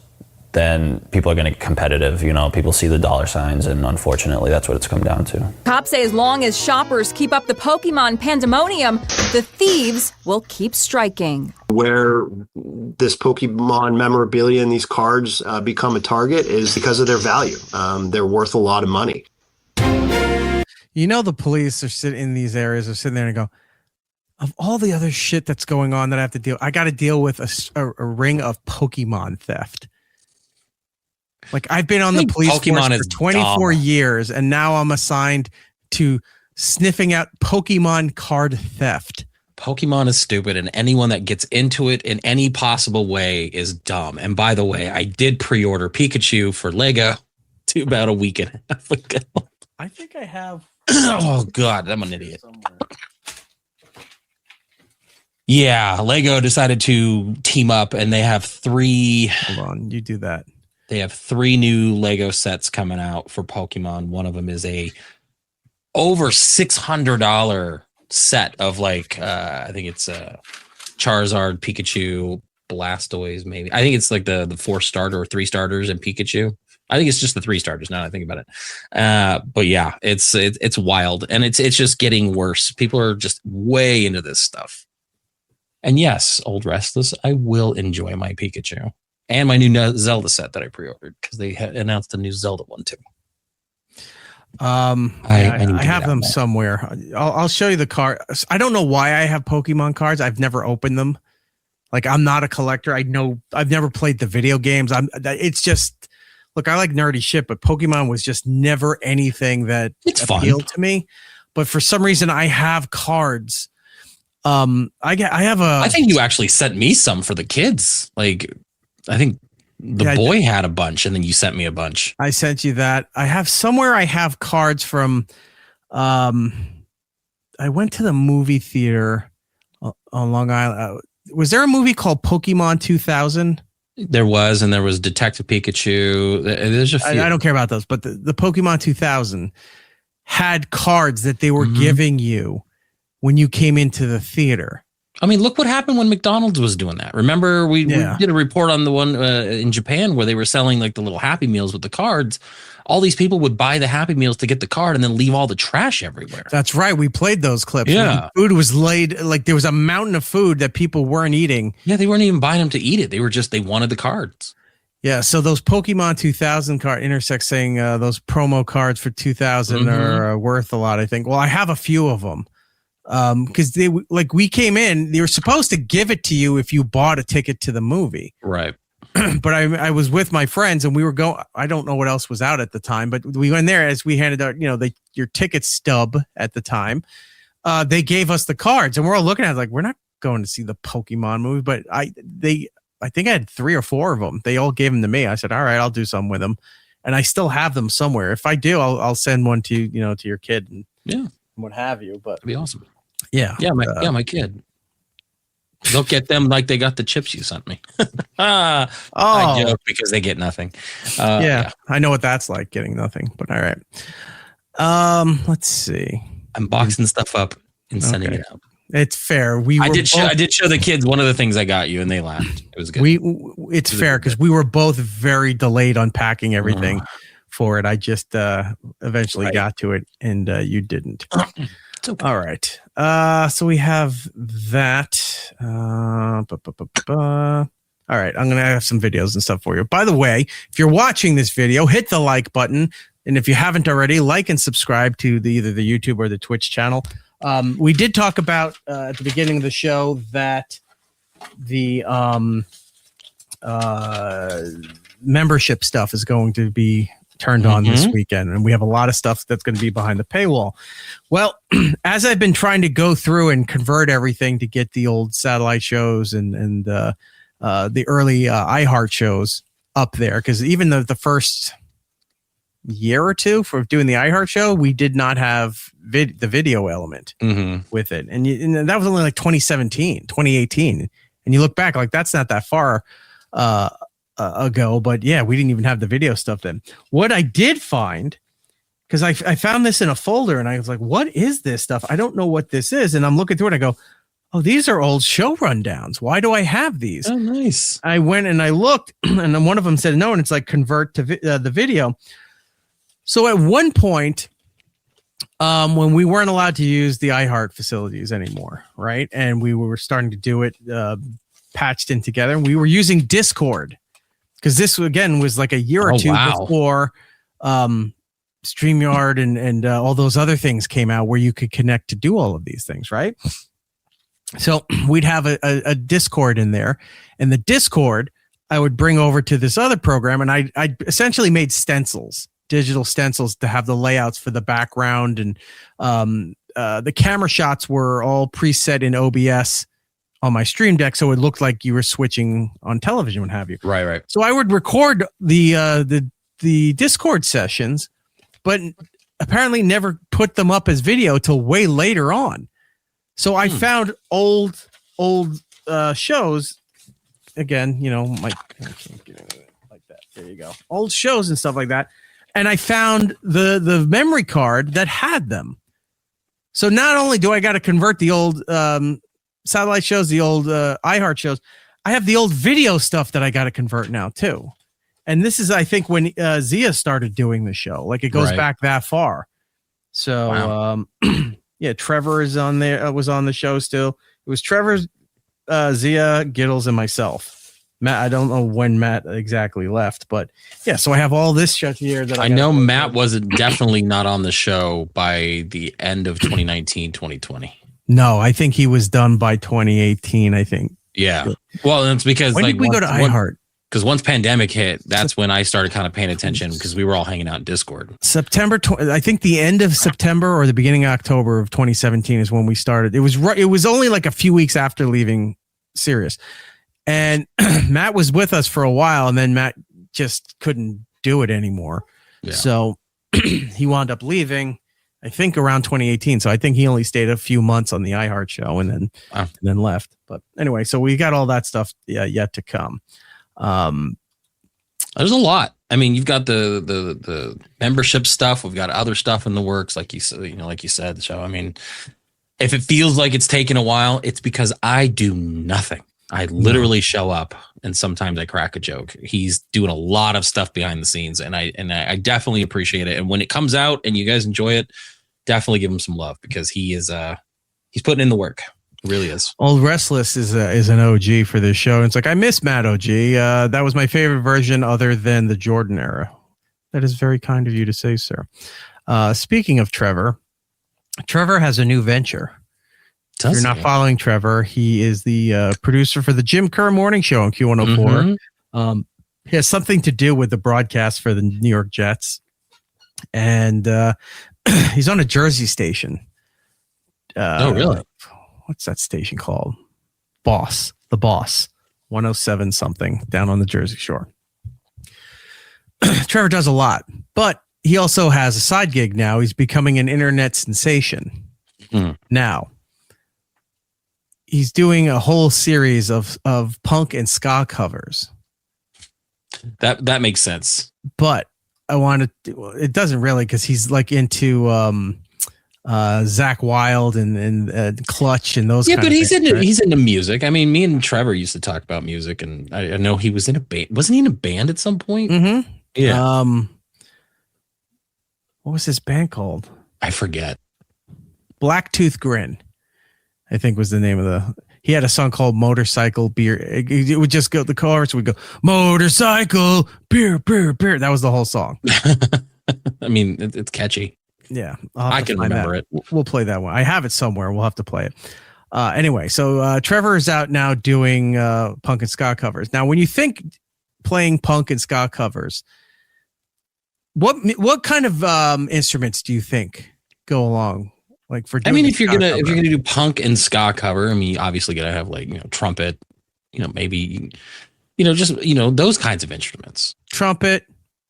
then people are going to get competitive. You know, people see the dollar signs, and unfortunately, that's what it's come down to. Cops say as long as shoppers keep up the Pokemon pandemonium, the thieves will keep striking. Where this Pokemon memorabilia and these cards become a target is because of their value. They're worth a lot of money. You know, the police are sitting in these areas, are sitting there and go, of all the other shit that's going on that I have to deal, I got to deal with a ring of Pokemon theft. Like, I've been on the police force for 24 years, and now I'm assigned to sniffing out Pokemon card theft. Pokemon is stupid, and anyone that gets into it in any possible way is dumb. And by the way, I did pre-order Pikachu for Lego about a week and a half ago. I think I have. Oh, God, I'm an idiot. Yeah, Lego decided to team up, and they have 3. Hold on, you do that. They have 3 new Lego sets coming out for Pokemon. One of them is a over $600 set of like I think it's Charizard, Pikachu, Blastoise, maybe. I think it's like the 4 starter or 3 starters and Pikachu. I think it's just the 3 starters now that I think about it. But yeah, it's wild, and it's just getting worse. People are just way into this stuff. And yes, Old Restless, I will enjoy my Pikachu. And my new Zelda set that I pre-ordered because they announced a new Zelda one too. I have them somewhere. I'll show you the card. I don't know why I have Pokemon cards. I've never opened them. Like, I'm not a collector. I know I've never played the video games. It's just, look, I like nerdy shit, but Pokemon was just never anything that appealed to me. But for some reason, I have cards. I think you actually sent me some for the kids. Like, I think the boy had a bunch, and then you sent me a bunch. I sent you that. I have cards from, I went to the movie theater on Long Island. Was there a movie called Pokémon 2000? There was, and there was Detective Pikachu. There's a few. I don't care about those, but the Pokémon 2000 had cards that they were giving you when you came into the theater. I mean, look what happened when McDonald's was doing that. Remember, we did a report on the one in Japan where they were selling like the little Happy Meals with the cards. All these people would buy the Happy Meals to get the card and then leave all the trash everywhere. That's right. We played those clips. Yeah. Food was laid, like there was a mountain of food that people weren't eating. Yeah, they weren't even buying them to eat it. They wanted the cards. Yeah, so those Pokemon 2000 card Intersect saying those promo cards for 2000 are worth a lot, I think. Well, I have a few of them. Because we came in, they were supposed to give it to you if you bought a ticket to the movie. Right. but I was with my friends and we were going. I don't know what else was out at the time, but we went there as we handed out, your ticket stub at the time. They gave us the cards and we're all looking at it like, we're not going to see the Pokemon movie, but I think I had 3 or 4 of them. They all gave them to me. I said, all right, I'll do something with them. And I still have them somewhere. If I do, I'll send one to, to your kid and what have you. But that'd be awesome. Yeah. My kid. They'll get them like they got the chips you sent me. I joke because they get nothing. Yeah, I know what that's like, getting nothing. But all right. Let's see. I'm boxing stuff up and sending it out. It's fair. I did show the kids one of the things I got you, and they laughed. It was good. It's fair because we were both very delayed unpacking everything for it. I just eventually got to it, and you didn't. It's okay. All right. So we have that. All right. I'm gonna have some videos and stuff for you. By the way, if you're watching this video, hit the like button, and if you haven't already, like and subscribe to either the YouTube or the Twitch channel. We did talk about at the beginning of the show that the membership stuff is going to be turned on this weekend, and we have a lot of stuff that's going to be behind the paywall. Well, as I've been trying to go through and convert everything to get the old satellite shows and the early iHeart shows up there, because even the first year or two for doing the iHeart show, we did not have the video element with it. And that was only like 2018. And you look back, like that's not that far ago, but yeah, we didn't even have the video stuff then. What I did find, because I found this in a folder and I was like, what is this stuff? I don't know what this is. And I'm looking through it. I go, oh, these are old show rundowns. Why do I have these? Oh, nice. I went and I looked and then one of them said no. And it's like convert to the video. So at one point, when we weren't allowed to use the iHeart facilities anymore, right? And we were starting to do it patched in together. We were using Discord because this, again, was like a year or two before StreamYard and all those other things came out where you could connect to do all of these things, right? So we'd have a Discord in there. And the Discord, I would bring over to this other program, and I essentially made digital stencils to have the layouts for the background, and the camera shots were all preset in OBS on my Stream Deck, so it looked like you were switching on television, what have you. Right. So I would record the Discord sessions, but apparently never put them up as video till way later on. So I found old shows. Again, like that. There you go. Old shows and stuff like that. And I found the memory card that had them. So not only do I got to convert the old satellite shows, the old iHeart shows, I have the old video stuff that I got to convert now too. And this is, I think, when Zia started doing the show. Like it goes back that far. So yeah, Trevor is on there. Was on the show still. It was Trevor, Zia, Giddles, and myself. Matt, I don't know when Matt exactly left, but yeah, so I have all this shit here that I know Matt wasn't definitely not on the show by the end of 2019, 2020. No, I think he was done by 2018, I think. Yeah. Well, it's because when did we go to iHeart? Because once pandemic hit, that's when I started kind of paying attention because we were all hanging out in Discord. I think the end of September or the beginning of October of 2017 is when we started. It was only like a few weeks after leaving Sirius. And Matt was with us for a while, and then Matt just couldn't do it anymore. Yeah. So he wound up leaving, I think, around 2018. So I think he only stayed a few months on the iHeart show and then left. But anyway, so we got all that stuff yet to come. There's a lot. I mean, you've got the membership stuff. We've got other stuff in the works, like you said. So I mean, if it feels like it's taken a while, it's because I do nothing. I literally show up and sometimes I crack a joke. He's doing a lot of stuff behind the scenes, and I definitely appreciate it. And when it comes out and you guys enjoy it, definitely give him some love because he's putting in the work. It really is. Old Restless is an OG for this show. It's like, I miss Matt OG. That was my favorite version other than the Jordan era. That is very kind of you to say, sir. Speaking of Trevor has a new venture. If you're not following Trevor, he is the producer for the Jim Kerr Morning Show on Q104. He has something to do with the broadcast for the New York Jets. And he's on a Jersey station. Oh, really? What's that station called? The Boss. 107 something down on the Jersey Shore. Trevor does a lot, but he also has a side gig now. He's becoming an internet sensation. Now, he's doing a whole series of punk and ska covers. That makes sense. But I wanted to, it doesn't really, because he's like into Zach Wilde and Clutch and those. Yeah, kind but of he's things, into right? he's into music. I mean, me and Trevor used to talk about music, and I know he was in a band. Wasn't he in a band at some point? Mm-hmm. Yeah. What was his band called? I forget. Blacktooth Grin, I think was the name of the. He had a song called Motorcycle Beer. It would just go, the chorus would go, Motorcycle Beer, Beer, Beer. That was the whole song. I mean, it's catchy. Yeah. I can remember it. We'll play that one. I have it somewhere. We'll have to play it. Anyway, so Trevor is out now doing punk and ska covers. Now, when you think playing punk and ska covers, what kind of instruments do you think go along? Like for I mean, if you're gonna do punk and ska cover, I mean, you obviously gotta have like, trumpet, maybe, just those kinds of instruments. Trumpet,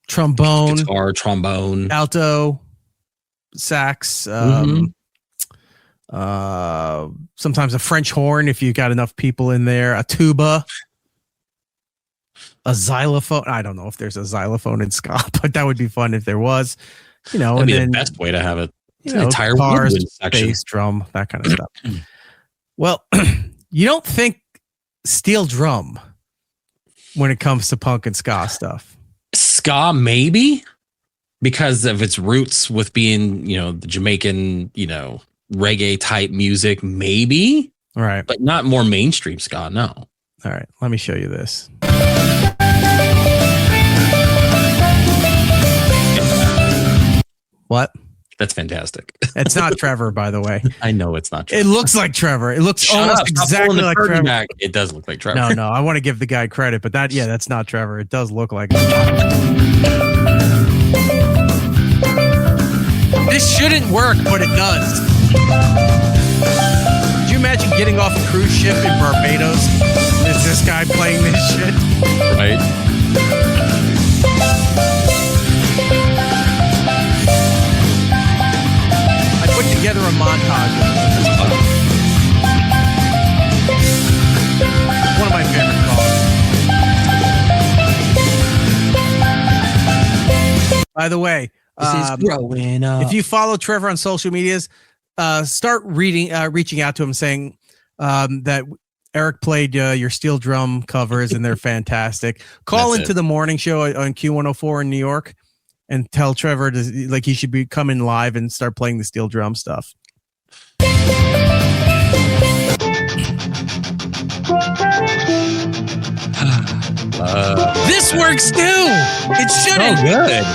trombone, guitar, trombone, alto, sax, sometimes a French horn if you got enough people in there, a tuba, a xylophone. I don't know if there's a xylophone in ska, but that would be fun if there was. That'd be the best way to have it. An entire guitars, woodwind section. bass, drum, that kind of stuff. Well, you don't think steel drum when it comes to punk and ska stuff. Ska, maybe, because of its roots with being, the Jamaican, reggae type music, maybe. All right. But not more mainstream ska, no. All right. Let me show you this. What? That's fantastic. It's not Trevor, by the way. I know it's not Trevor. It looks like Trevor. It looks almost exactly like Trevor. Back. It does look like Trevor. No, I want to give the guy credit, but that's not Trevor. It does look like him. This shouldn't work, but it does. Could you imagine getting off a cruise ship in Barbados? Is this guy playing this shit? Right. Put together a montage of this. One of my favorite songs. By the way, if you follow Trevor on social medias, start reaching out to him saying that Eric played your steel drum covers and they're fantastic. Call into the morning show on Q104 in New York and tell Trevor he should be coming live and start playing the steel drum stuff. This works too. It shouldn't. Oh, good.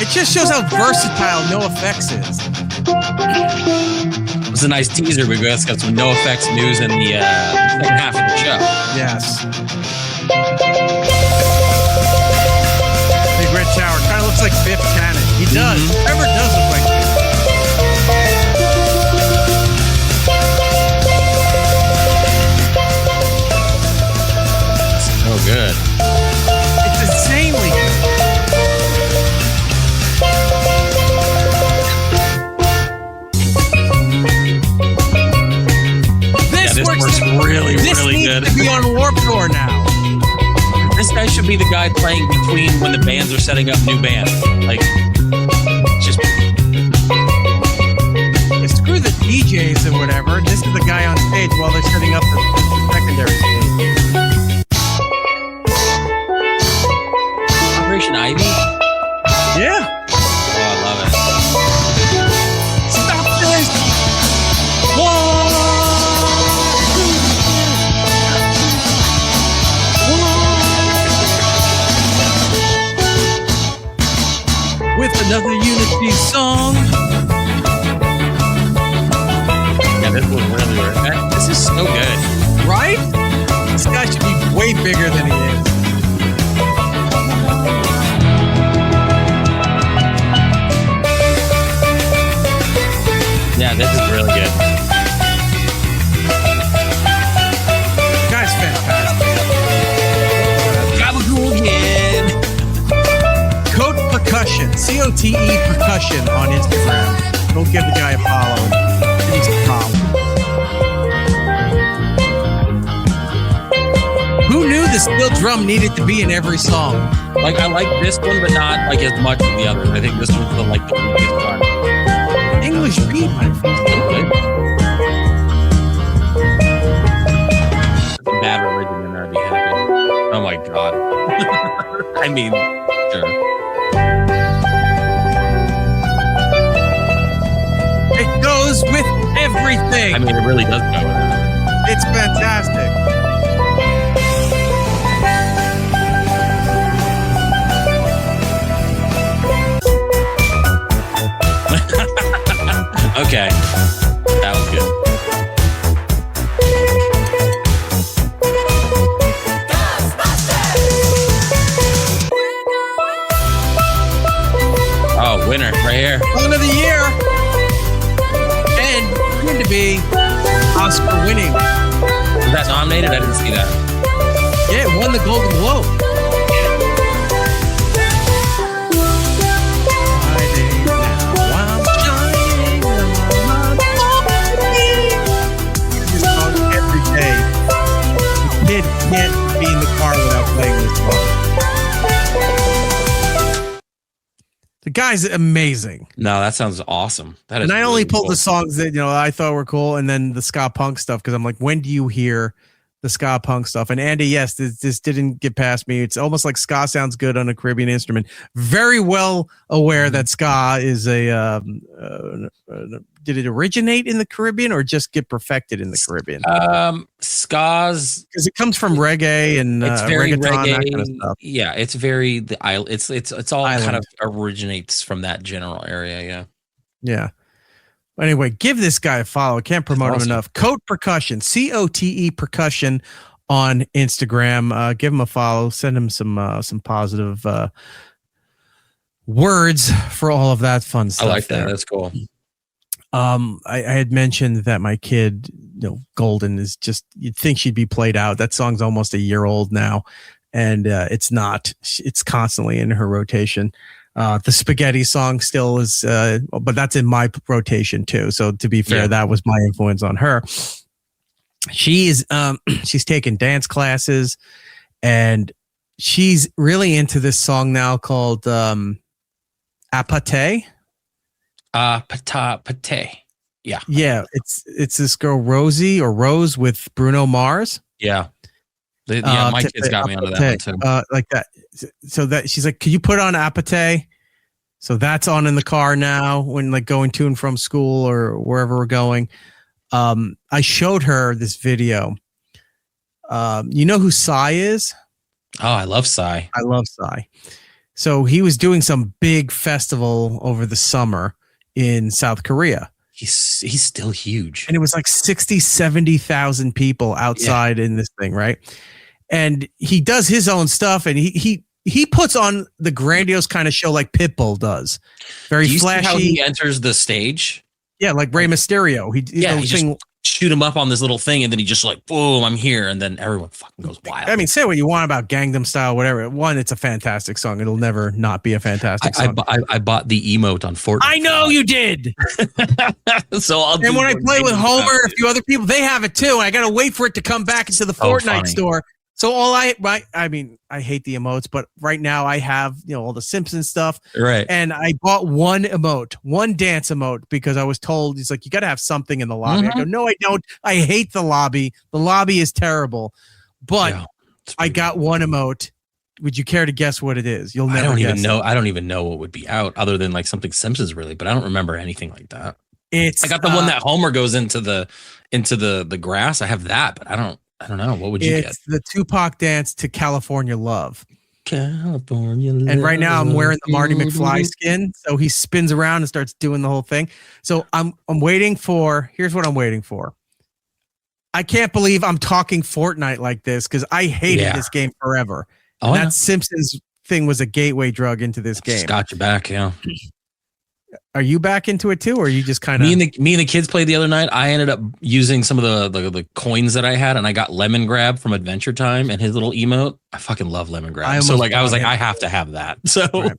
It just shows how versatile NoFX is. It was a nice teaser. We got some NoFX news in the second half of the show. Yes. Big Red Tower kind of looks like Biff Tannen. He does. Trevor does look like Biff. So good. It's insanely good. This works really, this really needs good. to be on Warped Tour now. This guy should be the guy playing between when the bands are setting up new bands. Screw the DJs or whatever. This is the guy on stage while they're setting up the secondary stage. Operation Ivy? Yeah. Oh, I love it. Stop this! With another Unity song. Yeah, this was really weird. This is so good. Right? This guy should be way bigger than he is. Yeah, this is really good. Guy's fantastic. Gabagool again. Cote Percussion, COTE Percussion on Instagram. Don't give the guy a follow. He's a follow. Who knew the steel drum needed to be in every song? Like, I like this one, but not like as much as the others. I think this one's the weakest one. English beat, my friend. Bad religion in there, I'd be happy. Oh my god. I mean, sure. It goes with everything. I mean, it really does go with everything. It's fantastic. Okay, that was good. Oh, winner right here. Song of the year. And going to be Oscar winning. Was that nominated? I didn't see that. Yeah, it won the Golden Globe. Kid can't be in the car without playing this song. The guy's amazing. No, that sounds awesome. That is. And I really only pulled cool. the songs that I thought were cool, and then the ska punk stuff because I'm like, when do you hear the ska punk stuff? And Andy, yes, this didn't get past me. It's almost like ska sounds good on a Caribbean instrument. Very well aware that ska is a. Did it originate in the Caribbean or just get perfected in the Caribbean? Ska's because it comes from reggae and it's very reggaeton, reggae. that kind of stuff. Yeah, it's very the island. It's all Island. kind of originates from that general area. Yeah. Yeah. Anyway, give this guy a follow. I can't promote him enough. Cote Percussion, COTE Percussion on Instagram. Give him a follow. Send him some positive words for all of that fun stuff. I like that. there. That's cool. I had mentioned that my kid, Golden, is just, you'd think she'd be played out. That song's almost a year old now, and it's not. It's constantly in her rotation. The Spaghetti song still is, but that's in my rotation too. So to be fair, that was my influence on her. She is, she's taking dance classes, and she's really into this song now called Apate. Pate. Yeah. Yeah. It's this girl, Rosie or Rose with Bruno Mars. Yeah. My kids got me onto that one too. Like that. So that she's like, could you put on Apate? So that's on in the car now when like going to and from school or wherever we're going. I showed her this video. You know who Psy is? Oh, I love Psy. I love Psy. So he was doing some big festival over the summer in South Korea. He's still huge. And it was like 60, 70,000 people outside in this thing, right? And he does his own stuff, and he puts on the grandiose kind of show like Pitbull does. Very Do you flashy. see how he enters the stage? Yeah, like Rey Mysterio. He just shoot him up on this little thing, and then he just like, boom, I'm here, and then everyone fucking goes wild. I mean, say what you want about Gangnam Style, whatever. One, it's a fantastic song. It'll never not be a fantastic song. I bought the emote on Fortnite. I know you did. So I'll. And when I play with Homer and a few other people, they have it too. I got to wait for it to come back into the Fortnite store. So I mean, I hate the emotes, but right now I have, all the Simpsons stuff. Right. And I bought one dance emote because I was told, he's like, you got to have something in the lobby. I go, no, I don't. I hate the lobby. The lobby is terrible, but I got one emote. Would you care to guess what it is? You'll never I don't guess even know. it. I don't even know what would be out other than like something Simpsons really, but I don't remember anything like that. I got the one that Homer goes into the grass. I have that, but I don't know. What would you get? It's the Tupac dance to California Love. California Love. And right now I'm wearing the Marty McFly skin. So he spins around and starts doing the whole thing. So I'm waiting for, here's what I'm waiting for. I can't believe I'm talking Fortnite like this because I hated this game forever. And that Simpsons thing was a gateway drug into this game. Just got you back, yeah. Are you back into it too, or are you just kind of me and the kids played the other night? I ended up using some of the coins that I had, and I got Lemon Grab from Adventure Time and his little emote. I fucking love Lemon Grab. I was like, I have to have that. So right.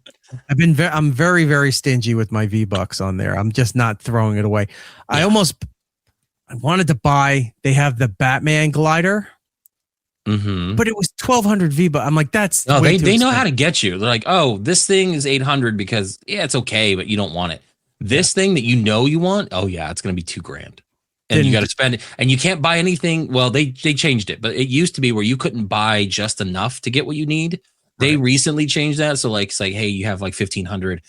I'm very, very stingy with my V-Bucks on there. I'm just not throwing it away. Yeah. I wanted to buy. They have the Batman glider. Mm-hmm. But it was 1,200 V-Bucks. I'm like, that's no. They know how to get you. They're like, oh, this thing is 800 because it's okay, but you don't want it. This thing that you want, oh yeah, it's gonna be $2,000, and then you got to spend it, and you can't buy anything. Well, they changed it, but it used to be where you couldn't buy just enough to get what you need. They recently changed that, so like it's like, hey, you have like 1,500,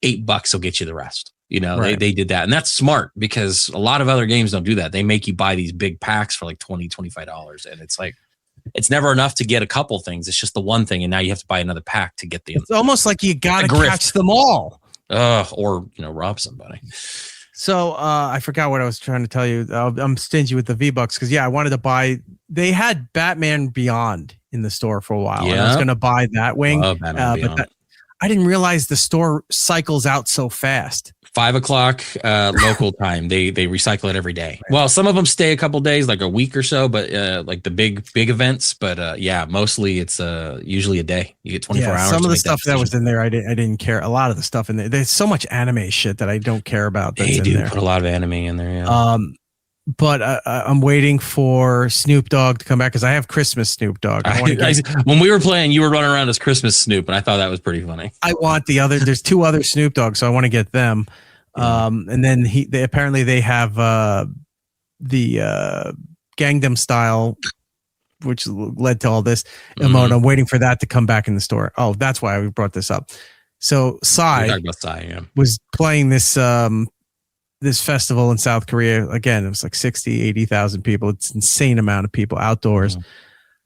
$8 will get you the rest. You know, they did that, and that's smart because a lot of other games don't do that. They make you buy these big packs for like $20, $25, and it's like. It's never enough to get a couple things. It's just the one thing, and now you have to buy another pack to get the. It's almost like you got to catch them all, or rob somebody. So I forgot what I was trying to tell you. I'm stingy with the V-Bucks because I wanted to buy. They had Batman Beyond in the store for a while. Yeah, and I was going to buy that wing, but I didn't realize the store cycles out so fast. 5 o'clock local time. They recycle it every day. Right. Well, some of them stay a couple days, like a week or so, but like the big events. But mostly it's usually a day. You get 24 hours. Some of the stuff that was in there, I didn't care. A lot of the stuff in there, there's so much anime shit that I don't care about. That's they do in there. Put a lot of anime in there. Yeah. But I'm waiting for Snoop Dogg to come back because I have Christmas Snoop Dogg. When we were playing, you were running around as Christmas Snoop, and I thought that was pretty funny. I want the other. There's 2 other Snoop Dogs, so I want to get them. And then they apparently they have the Gangnam Style, which led to all this emote. I'm waiting for that to come back in the store. Oh, that's why we brought this up. So Psy was playing this this festival in South Korea. Again, it was like 80,000 people. It's an insane amount of people outdoors.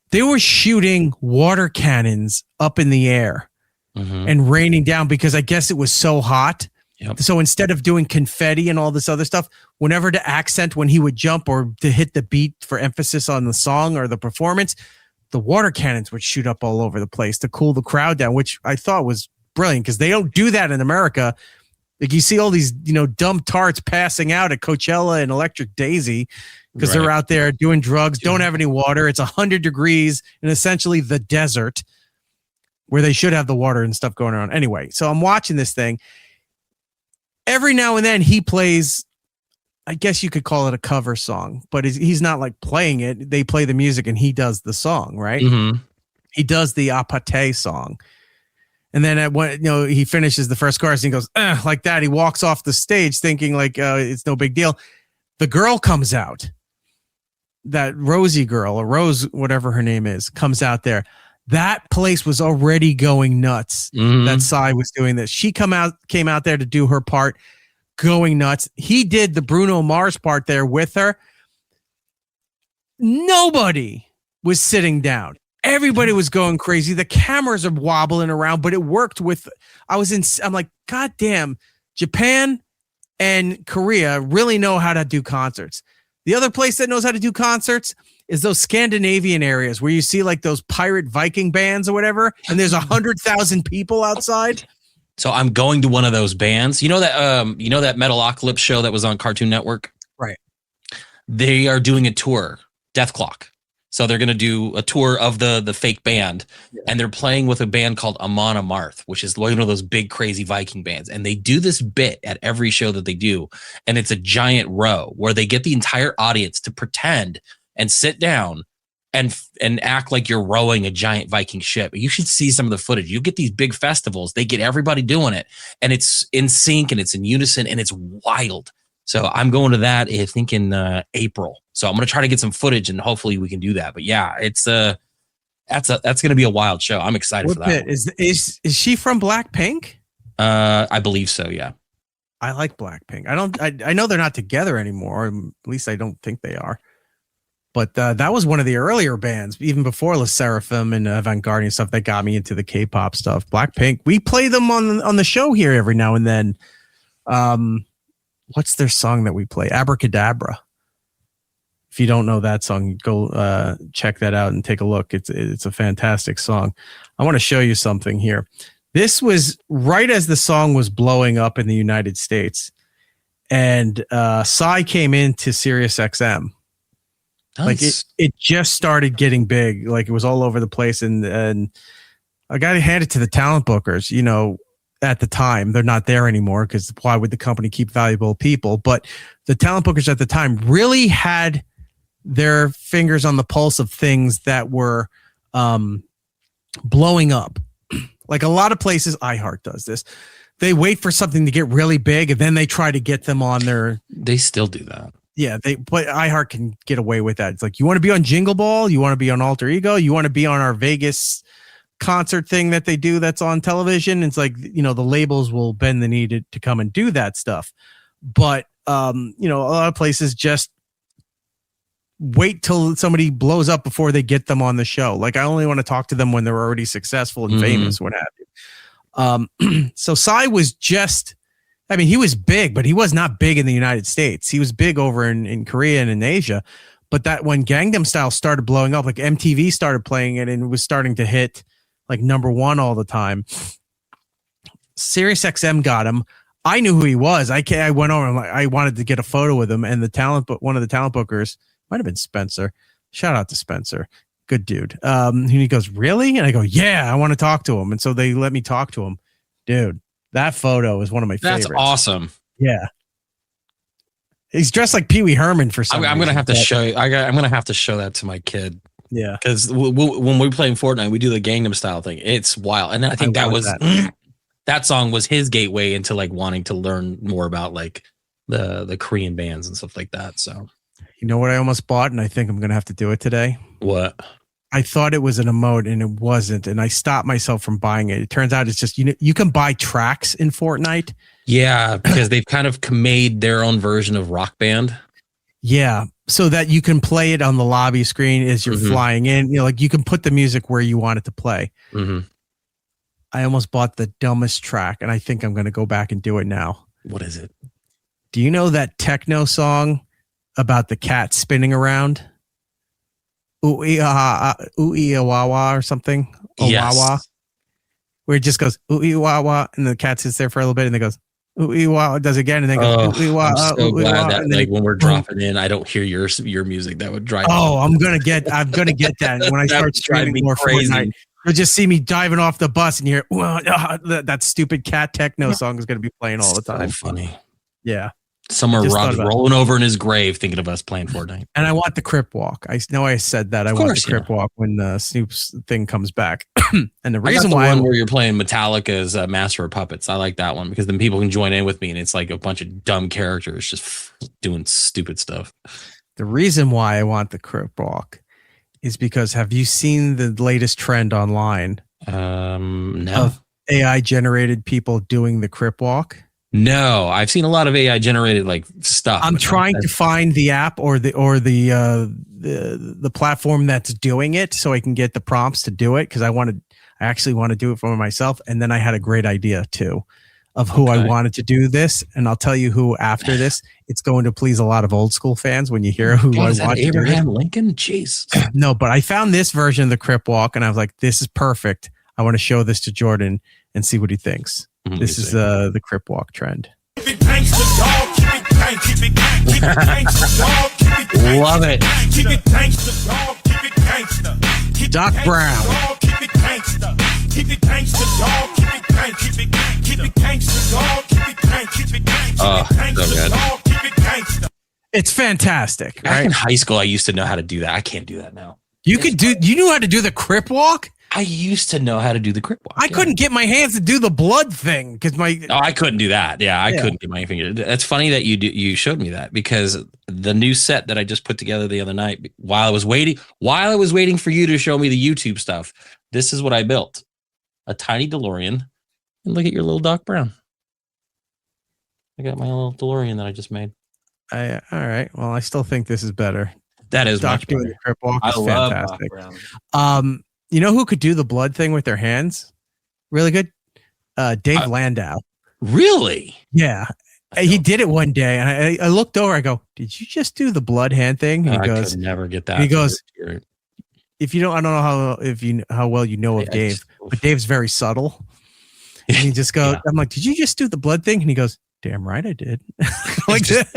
They were shooting water cannons up in the air and raining down because I guess it was so hot. Yep. So instead of doing confetti and all this other stuff, whenever to accent when he would jump or to hit the beat for emphasis on the song or the performance, the water cannons would shoot up all over the place to cool the crowd down, which I thought was brilliant because they don't do that in America. Like you see all these, dumb tarts passing out at Coachella and Electric Daisy because they're out there doing drugs, don't have any water. It's 100 degrees in essentially the desert where they should have the water and stuff going on. Anyway, so I'm watching this thing. Every now and then he plays, I guess you could call it a cover song, but he's not like playing it. They play the music and he does the song, right? He does the Apate song. And then he finishes the first chorus and he goes, like that. He walks off the stage thinking like it's no big deal. The girl comes out. That Rosie girl, or Rose, whatever her name is, comes out there. That place was already going nuts. That Psy was doing this. She came out there to do her part, going nuts. He did the Bruno Mars part there with her. Nobody was sitting down. Everybody was going crazy. The cameras are wobbling around, but it worked with. I'm like, God damn, Japan and Korea really know how to do concerts. The other place that knows how to do concerts is those Scandinavian areas where you see like those pirate Viking bands or whatever, and there's 100,000 people outside. So I'm going to one of those bands. You know that Metalocalypse show that was on Cartoon Network? Right. They are doing a tour, Death Clock. So they're going to do a tour of the fake band, and they're playing with a band called Amon Amarth, which is one of those big crazy Viking bands. And they do this bit at every show that they do, and it's a giant row where they get the entire audience to pretend and sit down and act like you're rowing a giant Viking ship. You should see some of the footage. You get these big festivals, they get everybody doing it, and it's in sync and it's in unison and it's wild. So I'm going to that, I think, in April. So I'm going to try to get some footage and hopefully we can do that. But yeah, it's that's going to be a wild show. I'm excited for that. Is she from Blackpink? I believe so. Yeah. I like Blackpink. I know they're not together anymore. At least I don't think they are. But that was one of the earlier bands, even before Le Seraphim and Avant-Garde and stuff, that got me into the K-pop stuff. Blackpink, we play them on the show here every now and then. What's their song that we play? Abracadabra. If you don't know that song, go check that out and take a look. It's a fantastic song. I want to show you something here. This was right as the song was blowing up in the United States. And Psy came into Sirius XM. Nice. Like it just started getting big. Like it was all over the place. And I got to hand it to the talent bookers, you know, at the time. They're not there anymore because why would the company keep valuable people? But the talent bookers at the time really had their fingers on the pulse of things that were blowing up. Like a lot of places, iHeart does this. They wait for something to get really big and then they try to get them on their. They still do that. Yeah, but iHeart can get away with that. It's like, you want to be on Jingle Ball? You want to be on Alter Ego? You want to be on our Vegas concert thing that they do that's on television? It's like, you know, the labels will bend the knee to come and do that stuff. But, you know, a lot of places just wait till somebody blows up before they get them on the show. Like, I only want to talk to them when they're already successful and famous, what have you. So Psy was just, I mean, he was big, but he was not big in the United States. He was big over in Korea and in Asia. But that when Gangnam Style started blowing up, like MTV started playing it and it was starting to hit like #1 all the time. Sirius XM got him. I knew who he was. I went over and I wanted to get a photo with him, and one of the talent bookers might have been Spencer. Shout out to Spencer. Good dude. And he goes, really? And I go, yeah, I want to talk to him. And so they let me talk to him. Dude, that photo is one of my favorites. That's awesome. Yeah. He's dressed like Pee Wee Herman for some reason. I'm gonna have to show you. I'm gonna have to show that to my kid. Yeah, because when we're playing Fortnite, we do the Gangnam Style thing. It's wild, and I think that song was his gateway into like wanting to learn more about like the Korean bands and stuff like that. So, you know what I almost bought, and I think I'm gonna have to do it today. What? I thought it was an emote, and it wasn't, and I stopped myself from buying it. It turns out it's just you can buy tracks in Fortnite. Yeah, because they've kind of made their own version of Rock Band. Yeah, so that you can play it on the lobby screen as you're flying in. You know, like you can put the music where you want it to play. I almost bought the dumbest track, and I think I'm going to go back and do it now. What is it? Do you know that techno song about the cat spinning around? Ooh-ee-ah-wah or something? Yes. Where it just goes ooh-ee-wah-wah, and the cat sits there for a little bit, and it goes ooh-ee-wah, does it again, and then goes ooh-ee-wah. I'm so glad that like when we're dropping in, I don't hear your music. That would drive me. I'm gonna get that when I start streaming more Fortnite. You'll just see me diving off the bus and you hear that stupid cat techno song is gonna be playing all the time. So funny. Yeah. Somewhere Rob's rolling over in his grave thinking of us playing Fortnite. And I want the Cryp walk. I know I said that. I want the Cryp walk when Snoop's thing comes back. And the reason why where you're playing Metallica's Master of Puppets, I like that one because then people can join in with me and it's like a bunch of dumb characters just doing stupid stuff. The reason why I want the Cryp walk is because have you seen the latest trend online? No. Of AI generated people doing the Cryp walk? No, I've seen a lot of AI generated like stuff. I'm trying to find the app or the platform that's doing it so I can get the prompts to do it because I actually want to do it for myself. And then I had a great idea too of who I wanted to do this, and I'll tell you who after this. It's going to please a lot of old school fans when you hear who I want to Abraham Lincoln. Jeez. No, but I found this version of the Cryp walk and I was like, this is perfect. I want to show this to Jordan and see what he thinks. This is the Cryp walk trend. Love it. Doc Brown. Oh, so good. It's fantastic. Back in high school, I used to know how to do that. I can't do that now. You knew how to do the Cryp walk? I used to know how to do the Cryp walk. I couldn't get my hands to do the blood thing because I couldn't do that. Yeah, I couldn't get my finger. That's funny that you showed me that because the new set that I just put together the other night while I was waiting for you to show me the YouTube stuff, this is what I built. A tiny DeLorean. And look at your little Doc Brown. I got my little DeLorean that I just made. All right. Well, I still think this is better. That is Doc much doing better. the Cryp walk is love fantastic. Doc Brown. You know who could do the blood thing with their hands? Really good? Dave Landau. Really? Yeah. He did it one day, and I looked over. I go, "Did you just do the blood hand thing?" He goes, "I could never get that." He goes, "If you don't, I don't know how well you know of Dave, but Dave's very subtle." And he just goes, I'm like, did you just do the blood thing? And he goes, damn right I did. Like that.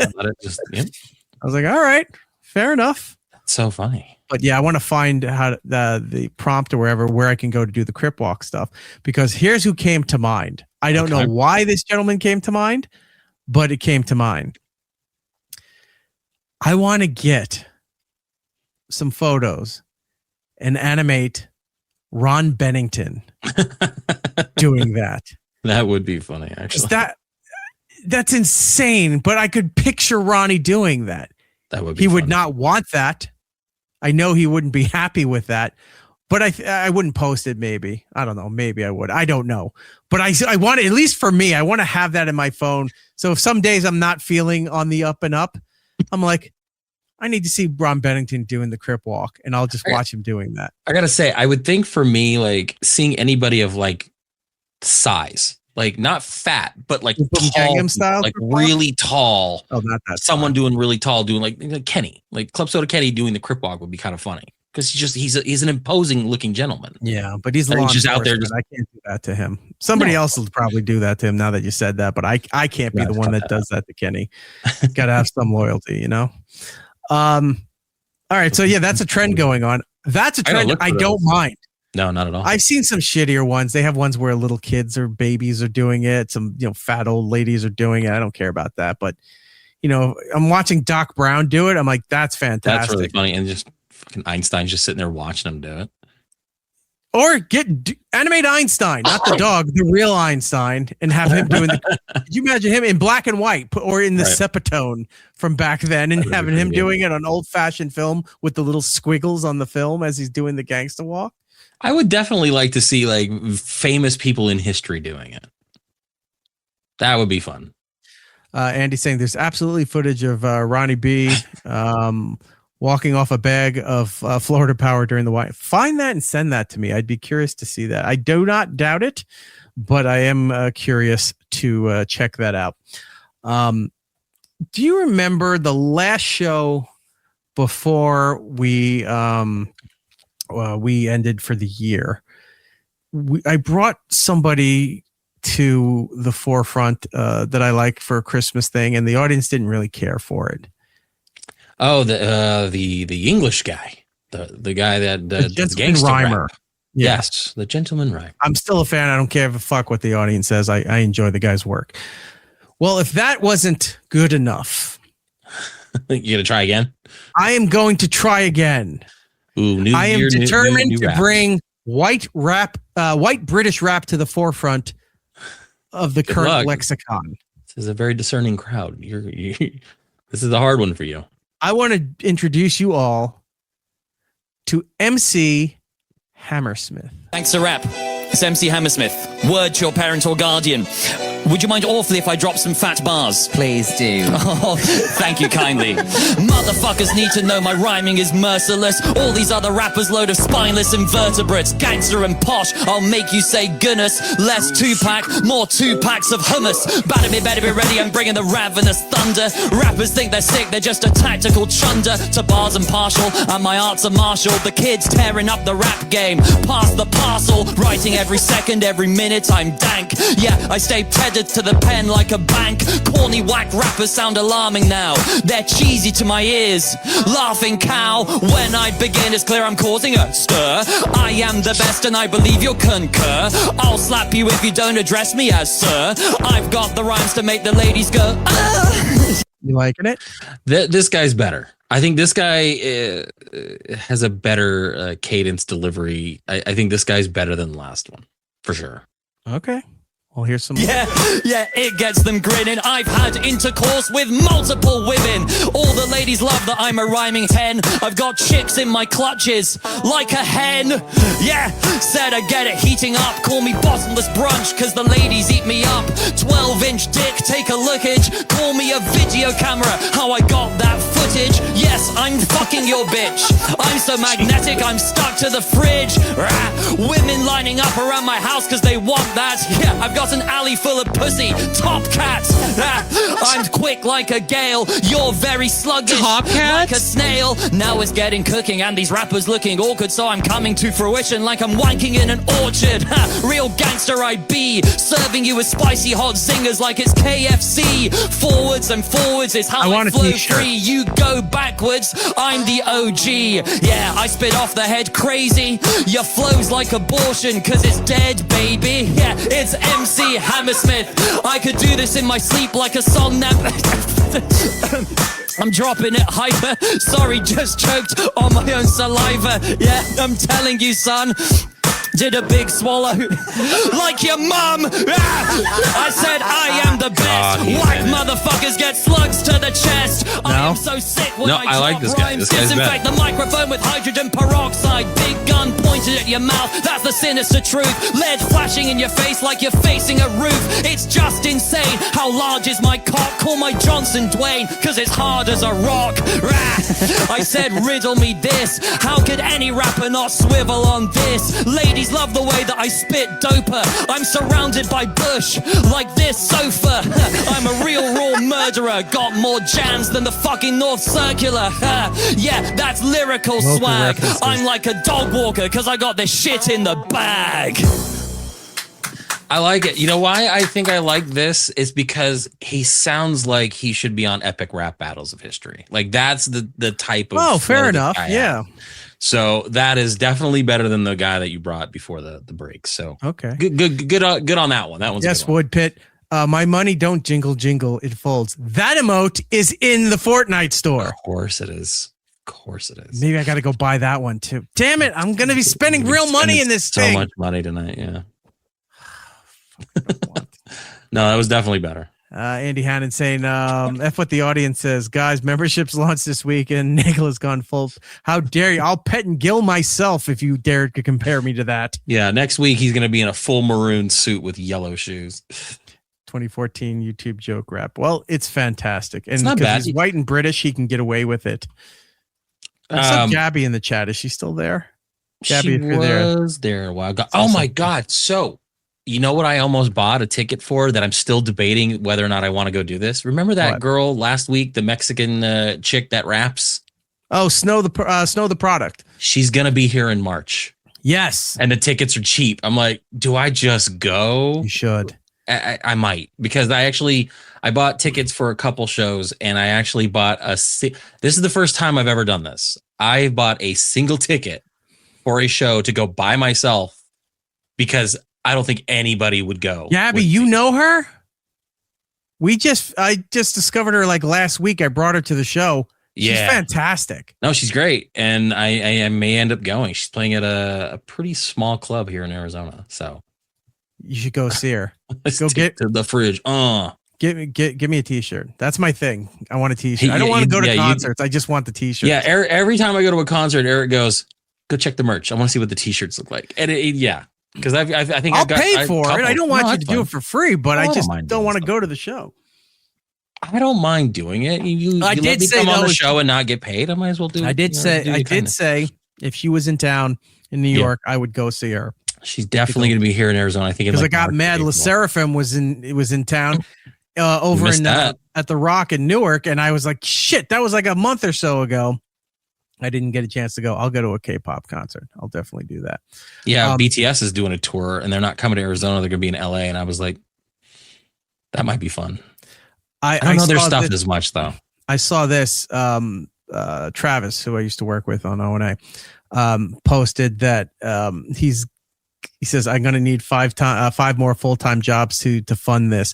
I was like, all right, fair enough. That's so funny. But yeah, I want to find how the prompt or where I can go to do the Cryp walk stuff, because here's who came to mind. I don't know why this gentleman came to mind, but it came to mind. I want to get some photos and animate Ron Bennington doing that. That would be funny, actually. That's insane, but I could picture Ronnie doing that. That would be He funny. would not want that. I know he wouldn't be happy with that, but I wouldn't post it. Maybe. I don't know. Maybe I would. I don't know. But I want to, at least for me, I want to have that in my phone. So if some days I'm not feeling on the up and up, I'm like, I need to see Ron Bennington doing the Cryp walk, and I'll just watch him doing that. I gotta say, I would think for me, like seeing anybody of like size, like not fat, but like tall, style, like really tall. Oh, not that. Someone doing really tall, doing like Kenny, like Club Soda Kenny doing the Cryp walk would be kind of funny, because he's an imposing looking gentleman. Yeah, but he's just out there. I can't do that to him. Somebody else will probably do that to him now that you said that, but I can't be the one that does that to Kenny. Got to have some loyalty, you know. All right, so yeah, that's a trend going on. That's a trend I don't mind. No, not at all. I've seen some shittier ones. They have ones where little kids or babies are doing it. Some fat old ladies are doing it. I don't care about that, but I'm watching Doc Brown do it. I'm like, that's fantastic. That's really funny, and just fucking Einstein's just sitting there watching him do it. Or animate Einstein, not the dog, the real Einstein, and have him doing the. Could you imagine him in black and white, or in the Sepatone from back then, and having him doing it on old-fashioned film with the little squiggles on the film as he's doing the gangster walk? I would definitely like to see like famous people in history doing it. That would be fun. Andy's saying there's absolutely footage of Ronnie B. Walking off a bag of Florida Power during the White. Find that and send that to me. I'd be curious to see that. I do not doubt it, but I am curious to check that out. Do you remember the last show before we ended for the year? I brought somebody to the forefront that I like for a Christmas thing, and the audience didn't really care for it. Oh, the English guy, the guy that the gangster rhymer. Rap. Yes, the gentleman rhymer. I'm still a fan. I don't care if the fuck what the audience says. I enjoy the guy's work. Well, if that wasn't good enough, you gonna try again? I am going to try again. Ooh, I am determined to bring white British rap to the forefront of the current lexicon. This is a very discerning crowd. This is a hard one for you. I want to introduce you all to MC Hammersmith. Thanks to rap. It's MC Hammersmith. Word to your parent or guardian. Would you mind awfully if I drop some fat bars? Please do. Oh, thank you kindly. Motherfuckers need to know my rhyming is merciless. All these other rappers load of spineless invertebrates. Gangster and posh, I'll make you say goodness. Less two-pack, more 2 packs of hummus. Better be ready, I'm bringing the ravenous thunder. Rappers think they're sick, they're just a tactical chunder. To bars and partial, and my arts are martial. The kids tearing up the rap game. Pass the parcel, writing every second, every minute, I'm dank. Yeah, I stay tethered to the pen like a bank. Corny whack rappers sound alarming now. They're cheesy to my ears. Laughing cow. When I begin, it's clear I'm causing a stir. I am the best and I believe you'll concur. I'll slap you if you don't address me as sir. I've got the rhymes to make the ladies go You liking it? This guy's better. I think this guy has a better cadence delivery. I think this guy's better than the last one, for sure. Okay. Well, here's some. Yeah, it gets them grinning. I've had intercourse with multiple women. All the ladies love that I'm a rhyming 10. I've got chicks in my clutches like a hen. Yeah, said I get it heating up. Call me bottomless brunch, cause the ladies eat me up. 12-inch dick, take a lookage. Call me a video camera, how I got that footage. Yes, I'm fucking your bitch. I'm so magnetic, I'm stuck to the fridge. Women lining up around my house cause they want that. Yeah, I've got an alley full of pussy, top cats. I'm quick like a gale, you're very sluggish. Top Hat? Like a snail. Now it's getting cooking and these rappers looking awkward, so I'm coming to fruition like I'm wanking in an orchard. Real gangster I be, serving you with spicy hot zingers like it's KFC. Forwards and forwards is how I flow free. You go backwards, I'm the OG. Yeah, I spit off the head crazy. Your flow's like abortion, cause it's dead, baby. Yeah, it's MC Hammersmith. I could do this in my sleep like a song that... I'm dropping it hyper. Sorry, just choked on my own saliva. Yeah, I'm telling you, son. Did a big swallow like your mum. I said I am the best. Whack motherfuckers get slugs to the chest. I am so sick when I like this guy. This guy's disinfect the microphone with hydrogen peroxide. Big gun pointed at your mouth. That's the sinister truth. Lead flashing in your face like you're facing a roof. It's just insane. How large is my cock? Call my Johnson Dwayne, cause it's hard as a rock. I said riddle me this. How could any rapper not swivel on this? Ladies love the way that I spit doper. I'm surrounded by bush like this sofa. I'm a real raw murderer. Got more jams than the fucking North Circular. Yeah, that's lyrical swag. I'm like a dog walker cause I got this shit in the bag. I like it. You know why I think I like this? Is because he sounds like he should be on epic rap battles of history. Like that's the type of... Oh, fair enough. Yeah. So that is definitely better than the guy that you brought before the break. So okay, good on that one. That one's yes, Woodpit. My money don't jingle jingle, it folds. That emote is in the Fortnite store. Of course it is. Of course it is. Maybe I got to go buy that one too. Damn it! I'm gonna be spending real money in this thing. So much money tonight. Yeah. No, that was definitely better. Andy Hannon saying, F what the audience says. Guys, memberships launched this week and Nagel has gone full. How dare you? I'll pet and gill myself if you dare to compare me to that. Yeah, next week he's going to be in a full maroon suit with yellow shoes. 2014 YouTube joke rap. Well, it's fantastic. And it's not bad. He's white and British, he can get away with it. What's up, Gabby in the chat? Is she still there? Gabby, if you're was there a while ago. Oh my God. So, you know what I almost bought a ticket for that I'm still debating whether or not I want to go do this? Remember that girl last week, the Mexican chick that raps? Oh, Snow the Product. She's going to be here in March. Yes. And the tickets are cheap. I'm like, do I just go? You should. I might, because I bought tickets for a couple shows and I actually bought this is the first time I've ever done this. I bought a single ticket for a show to go by myself because I don't think anybody would go. Gabby, you know her? I just discovered her like last week. I brought her to the show. She's fantastic. No, she's great. And I may end up going. She's playing at a pretty small club here in Arizona. So you should go see her. Go get to the fridge. Give me a t-shirt. That's my thing. I want a t-shirt. I don't want to go to concerts. I just want the t-shirt. Yeah. Every time I go to a concert, Eric goes, go check the merch. I want to see what the t-shirts look like. And because I think I'll pay for it. I don't want you to do it for free, but I just don't want to go to the show. I don't mind doing it. You let me come on the show and not get paid. I might as well do it. I did say if she was in town in New York, I would go see her. She's definitely going to be here in Arizona. I think because I got mad. La Seraphim was in town over at the Rock in Newark, and I was like, shit, that was like a month or so ago. I didn't get a chance to go. I'll go to a K-pop concert. I'll definitely do that. Yeah, BTS is doing a tour, and they're not coming to Arizona. They're going to be in LA, and I was like, that might be fun. I don't know their stuff as much, though. I saw this. Travis, who I used to work with on O&A, posted that he says, I'm going to need 5 more full-time jobs to fund this.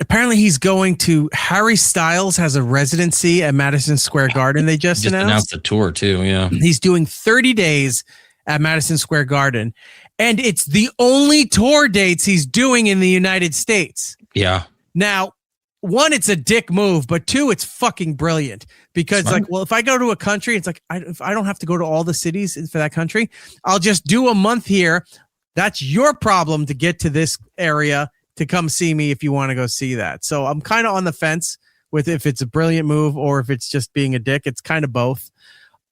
Apparently he's going to Harry Styles has a residency at Madison Square Garden. They just announced the tour too. Yeah. He's doing 30 days at Madison Square Garden, and it's the only tour dates he's doing in the United States. Yeah. Now, 1, it's a dick move, but 2, it's fucking brilliant because if I go to a country, it's like, if I don't have to go to all the cities for that country, I'll just do a month here. That's your problem to get to this area to come see me if you want to go see that. So I'm kind of on the fence with if it's a brilliant move or if it's just being a dick. It's kind of both.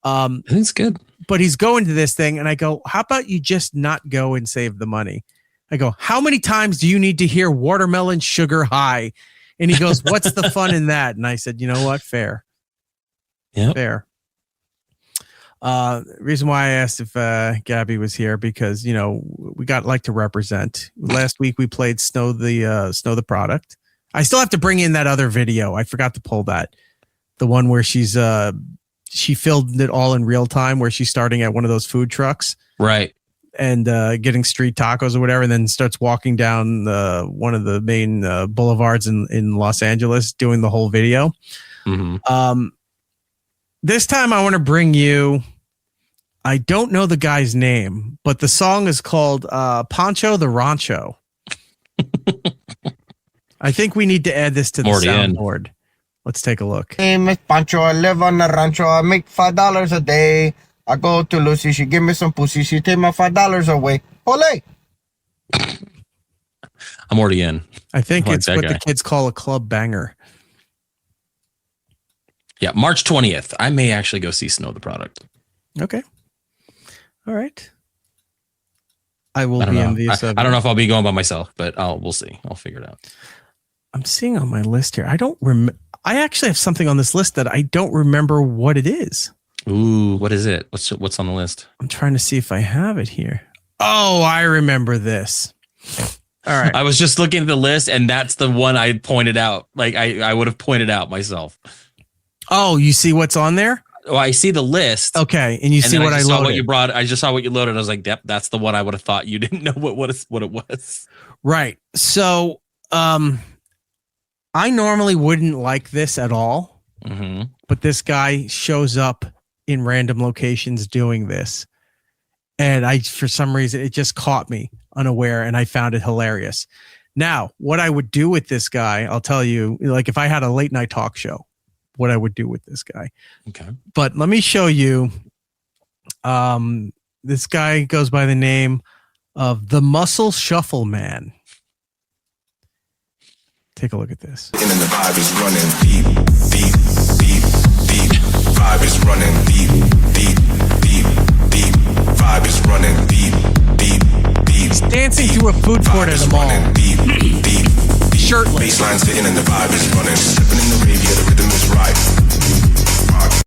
I think it's good. But he's going to this thing and I go, how about you just not go and save the money? I go, how many times do you need to hear Watermelon Sugar High? And he goes, what's the fun in that? And I said, you know what? Fair. Yeah. Fair. Reason why I asked if Gabby was here, because we like to represent. Last week we played Snow the Product. I still have to bring in that other video. I forgot to pull that. The one where she filmed it all in real time, where she's starting at one of those food trucks. Right. And getting street tacos or whatever, and then starts walking down one of the main boulevards in Los Angeles doing the whole video. Mm-hmm. This time I want to bring you, I don't know the guy's name, but the song is called Pancho the Rancho. I think we need to add this to the soundboard. Let's take a look. My name is Pancho. I live on the rancho. I make $5 a day. I go to Lucy. She give me some pussy. She take my $5 away. Ole! I'm already in. I think it's what the kids call a club banger. Yeah, March 20th. I may actually go see Snow the Product. Okay. All right. I will be in these. I don't know if I'll be going by myself, but we'll see. I'll figure it out. I'm seeing on my list here. I don't remember. I actually have something on this list that I don't remember what it is. Ooh, what is it? What's on the list? I'm trying to see if I have it here. Oh, I remember this. All right. I was just looking at the list, and that's the one I pointed out. Like I would have pointed out myself. Oh, you see what's on there? Oh, I see the list. Okay, and you see what I loaded. What you brought. I just saw what you loaded. I was like, "Yep, that's the one." I would have thought you didn't know what it was. Right. So, I normally wouldn't like this at all, but this guy shows up in random locations doing this, and for some reason, it just caught me unaware, and I found it hilarious. Now, what I would do with this guy, I'll tell you, like if I had a late night talk show, what I would do with this guy. Okay. But let me show you. This guy goes by the name of the Muscle Shuffle Man. Take a look at this. And then the vibe is running deep, deep, deep, deep. Vibe is running deep, deep, deep, deep. Vibe is running deep, deep, deep. He's dancing through a food court at the mall. Deep, deep, deep. Shirtless. Baseline's hitting and the vibe is running. Stepping in the rave, yeah, the rhythm is right.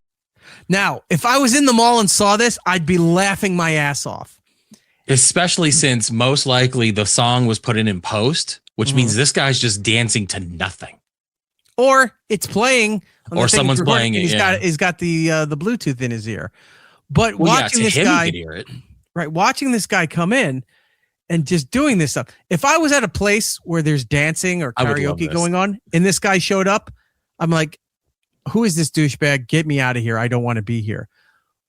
Now, if I was in the mall and saw this, I'd be laughing my ass off. Especially since most likely the song was put in post, which means this guy's just dancing to nothing. Or it's playing. Or someone's playing it. He's got the Bluetooth in his ear. But watching this guy, right? Watching this guy come in and just doing this stuff. If I was at a place where there's dancing or karaoke going on, and this guy showed up, I'm like, who is this douchebag? Get me out of here. I don't want to be here.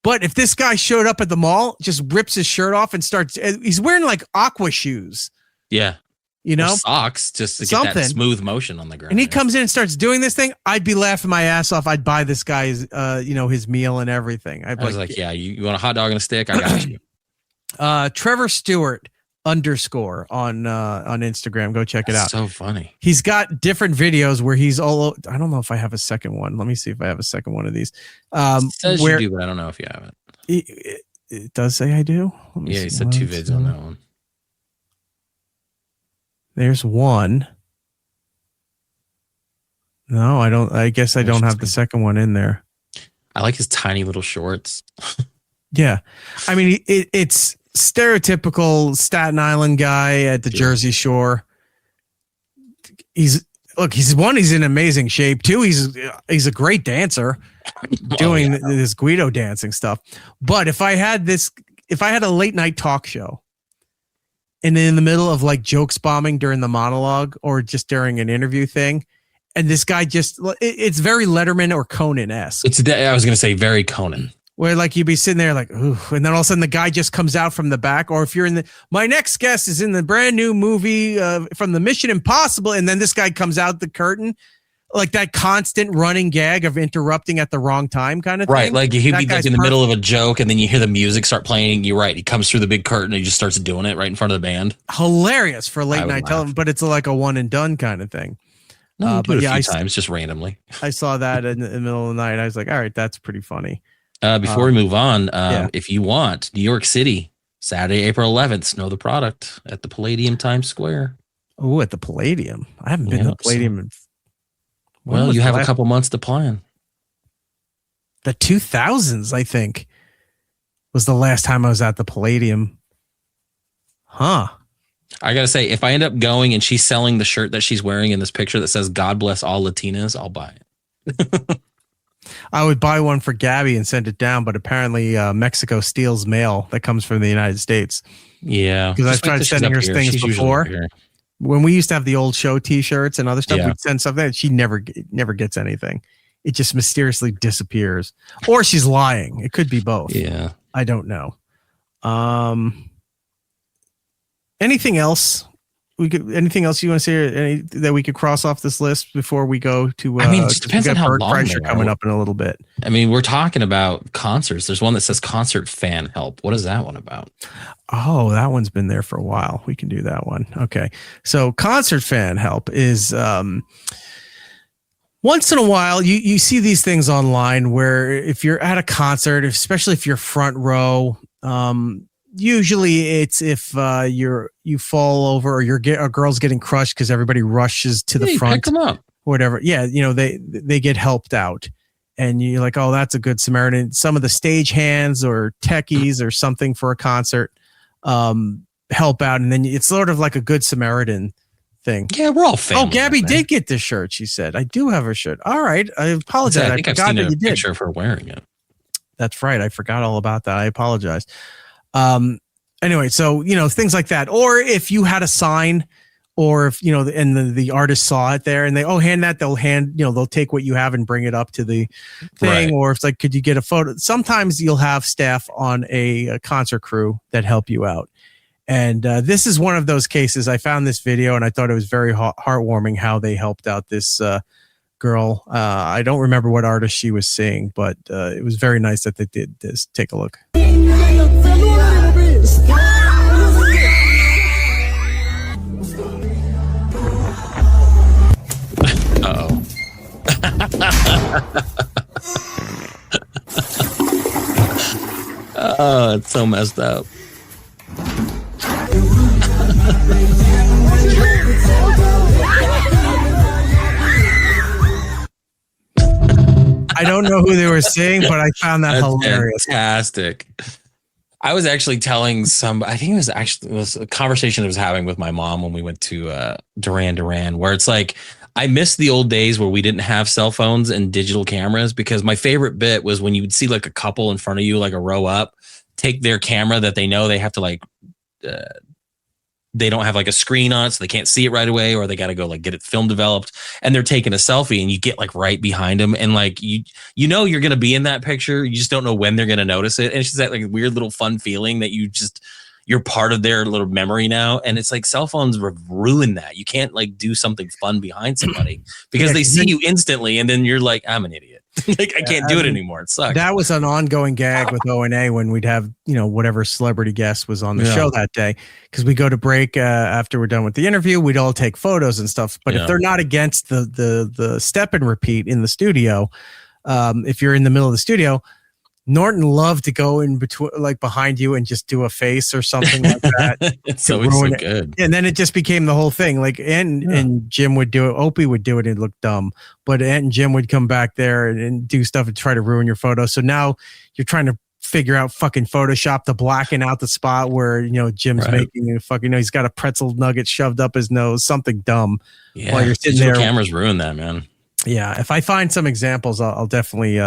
But if this guy showed up at the mall, just rips his shirt off and he's wearing like aqua shoes. Yeah. Or socks just to get that smooth motion on the ground. And he comes in and starts doing this thing. I'd be laughing my ass off. I'd buy this guy's, his meal and everything. I was like, yeah, you want a hot dog and a stick? I got you. Trevor Stewart _ on Instagram. Go check it out. So funny. He's got different videos where he's all. I don't know if I have a second one. Let me see if I have a second one of these. It says you do, but I don't know if you have it. It does say I do. Yeah, he said 2 vids on that one. There's one. No, I don't. I guess I don't have the second one in there. I like his tiny little shorts. Yeah, I mean it's stereotypical Staten Island guy at the Jersey Shore. He's in amazing shape. 2, he's a great dancer, doing this Guido dancing stuff. But if I had a late night talk show, and in the middle of like jokes bombing during the monologue or just during an interview thing, and this guy it's very Letterman or Conan-esque. I was going to say very Conan. Where like you'd be sitting there like, ooh, and then all of a sudden the guy just comes out from the back. Or if you're my next guest is in the brand new movie from the Mission Impossible, and then this guy comes out the curtain, like that constant running gag of interrupting at the wrong time kind of thing. Right, like he'd be like in the middle of a joke, and then you hear the music start playing. You're right. He comes through the big curtain and he just starts doing it right in front of the band. Hilarious for late night television, but it's like a one and done kind of thing. No, but a few times just randomly. I saw that in the middle of the night. I was like, all right, that's pretty funny. Before we move on, if you want, New York City, Saturday, April 11th, Snow the Product at the Palladium Times Square. Oh, at the Palladium. I haven't been to the Palladium. Well, you have a couple months to plan. the 2000s, I think, was the last time I was at the Palladium. Huh. I gotta say, if I end up going and she's selling the shirt that she's wearing in this picture that says "God bless all Latinas," I'll buy it. I would buy one for Gabby and send it down, but apparently Mexico steals mail that comes from the United States. Yeah, because I've tried sending her things before. When we used to have the old show T-shirts and other stuff, we'd send something. She never gets anything. It just mysteriously disappears, or she's lying. It could be both. Yeah, I don't know. Anything else? Anything else you want to say that we could cross off this list before we go to? I mean, it just depends on how Bert long Kreischer coming up in a little bit. I mean, we're talking about concerts. There's one that says concert fan help. What is that one about? Oh, that one's been there for a while. We can do that one. Okay. So concert fan help is once in a while you see these things online where if you're at a concert, especially if you're front row, usually it's if you fall over or a girl's getting crushed because everybody rushes to the front. Pick them up. Or whatever. Yeah, they get helped out. And you're like, oh, that's a good Samaritan. Some of the stage hands or techies or something for a concert help out. And then it's sort of like a good Samaritan thing. Yeah, we're all family. Oh, Gabby did get this shirt, she said. I do have her shirt. All right. I apologize. I think I've seen a picture of her wearing it. That's right. I forgot all about that. I apologize. Anyway, so, things like that. Or if you had a sign or if, and the artist saw it there and hand that, they'll take what you have and bring it up to the thing. Right. Or if it's like, could you get a photo? Sometimes you'll have staff on a concert crew that help you out. And this is one of those cases. I found this video and I thought it was very heartwarming how they helped out this girl. I don't remember what artist she was seeing, but it was very nice that they did this. Take a look. Uh-oh. Oh, it's so messed up. I don't know who they were saying, but I found that hilarious. Fantastic. I was actually telling I think it was a conversation I was having with my mom when we went to Duran, where it's like, I miss the old days where we didn't have cell phones and digital cameras, because my favorite bit was when you would see like a couple in front of you, like a row up, take their camera that they know they have to they don't have like a screen on it, so they can't see it right away, or they got to go like get it film developed, and they're taking a selfie and you get like right behind them. And like, you're going to be in that picture. You just don't know when they're going to notice it. And it's just that like weird little fun feeling that you're part of their little memory now. And it's like cell phones ruin that. You can't like do something fun behind somebody because they see you instantly. And then you're like, I'm an idiot. Like I can't do it anymore. It sucks. That was an ongoing gag with O&A when we'd have, whatever celebrity guest was on the show that day. Cause we go to break after we're done with the interview, we'd all take photos and stuff. But if they're not against the step and repeat in the studio, if you're in the middle of the studio, Norton loved to go in between, like behind you, and just do a face or something like that. It's always so good. And then it just became the whole thing. Like and Jim would do it. Opie would do it. And it looked dumb, but Ant and Jim would come back there and do stuff and try to ruin your photo. So now you're trying to figure out fucking Photoshop to blacken out the spot where, Jim's making a fucking, he's got a pretzel nugget shoved up his nose, something dumb. Yeah. While you're sitting Digital there. Cameras ruin that, man. Yeah. If I find some examples, I'll definitely,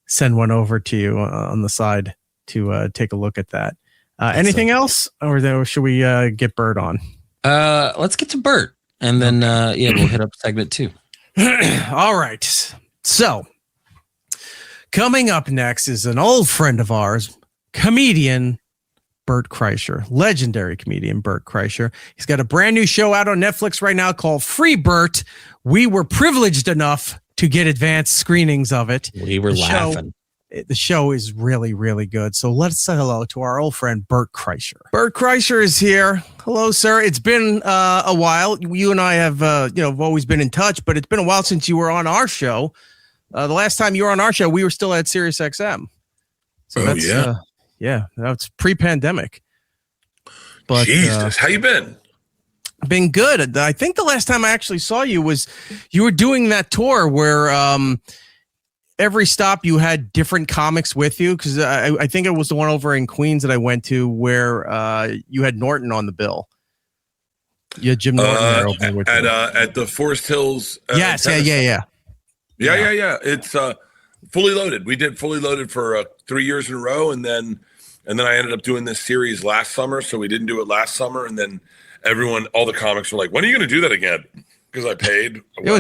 send one over to you on the side to take a look at that. Anything else, or should we get Bert on? Let's get to Bert, and then we'll hit up segment 2. All right. So coming up next is an old friend of ours, comedian Bert Kreischer, legendary comedian Bert Kreischer. He's got a brand new show out on Netflix right now called Free Bert. We were privileged enough to get advanced screenings of it. We were laughing. The show is really, really good. So let's say hello to our old friend, Bert Kreischer. Bert Kreischer is here. Hello, sir. It's been a while. You and I have, always been in touch, but it's been a while since you were on our show. The last time you were on our show, we were still at Sirius XM. So that's pre-pandemic. But Jesus, how you been? Been good. I think the last time I actually saw you was you were doing that tour where every stop you had different comics with you? Because I think it was the one over in Queens that I went to where you had Norton on the bill. You had Jim Norton there opening with you. At the Forest Hills. Yes, yeah. It's fully loaded. We did fully loaded for 3 years in a row, and then I ended up doing this series last summer. So we didn't do it last summer, and then all the comics were like, "When are you going to do that again?" Because I paid. It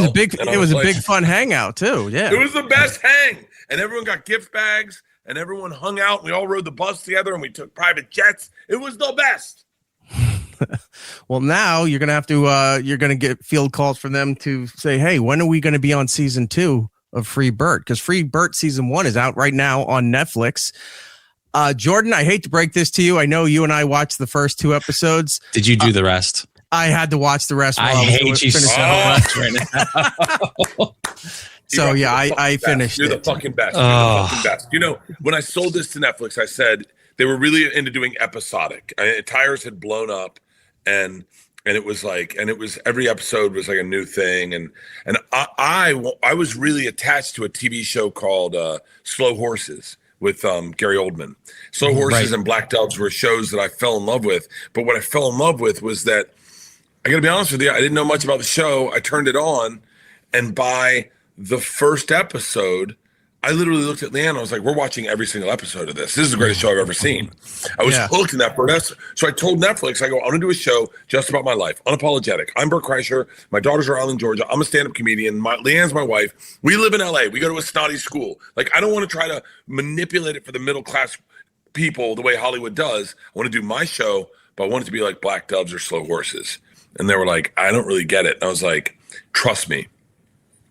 was a big fun hangout too. Yeah, it was the best hang, and everyone got gift bags, and everyone hung out. And we all rode the bus together, and we took private jets. It was the best. Well, now you're gonna have to you're gonna get field calls from them to say, "Hey, when are we going to be on season 2 of Free Bert?" Because Free Bert season 1 is out right now on Netflix. Jordan, I hate to break this to you. I know you and I watched the first 2 episodes. Did you do the rest? I had to watch the rest. I hate you so much right now. So yeah, I finished. You're the fucking best. You're the fucking best. You know, when I sold this to Netflix, I said they were really into doing episodic. Tires had blown up, and it was like, and it was every episode was like a new thing, and I was really attached to a TV show called Slow Horses with Gary Oldman. Slow Horses and Black Doves were shows that I fell in love with. But what I fell in love with was that, I got to be honest with you, I didn't know much about the show. I turned it on, and by the first episode, I literally looked at Leanne. I was like, "We're watching every single episode of this. This is the greatest show I've ever seen." I was hooked in that first. So I told Netflix, I go, "I'm going to do a show just about my life, unapologetic. I'm Bert Kreischer. My daughters are all in Georgia. I'm a stand-up comedian. Leanne's my wife. We live in LA. We go to a snotty school. Like, I don't want to try to manipulate it for the middle-class people the way Hollywood does. I want to do my show, but I want it to be like Black Doves or Slow Horses." And they were like, "I don't really get it." And I was like, "Trust me."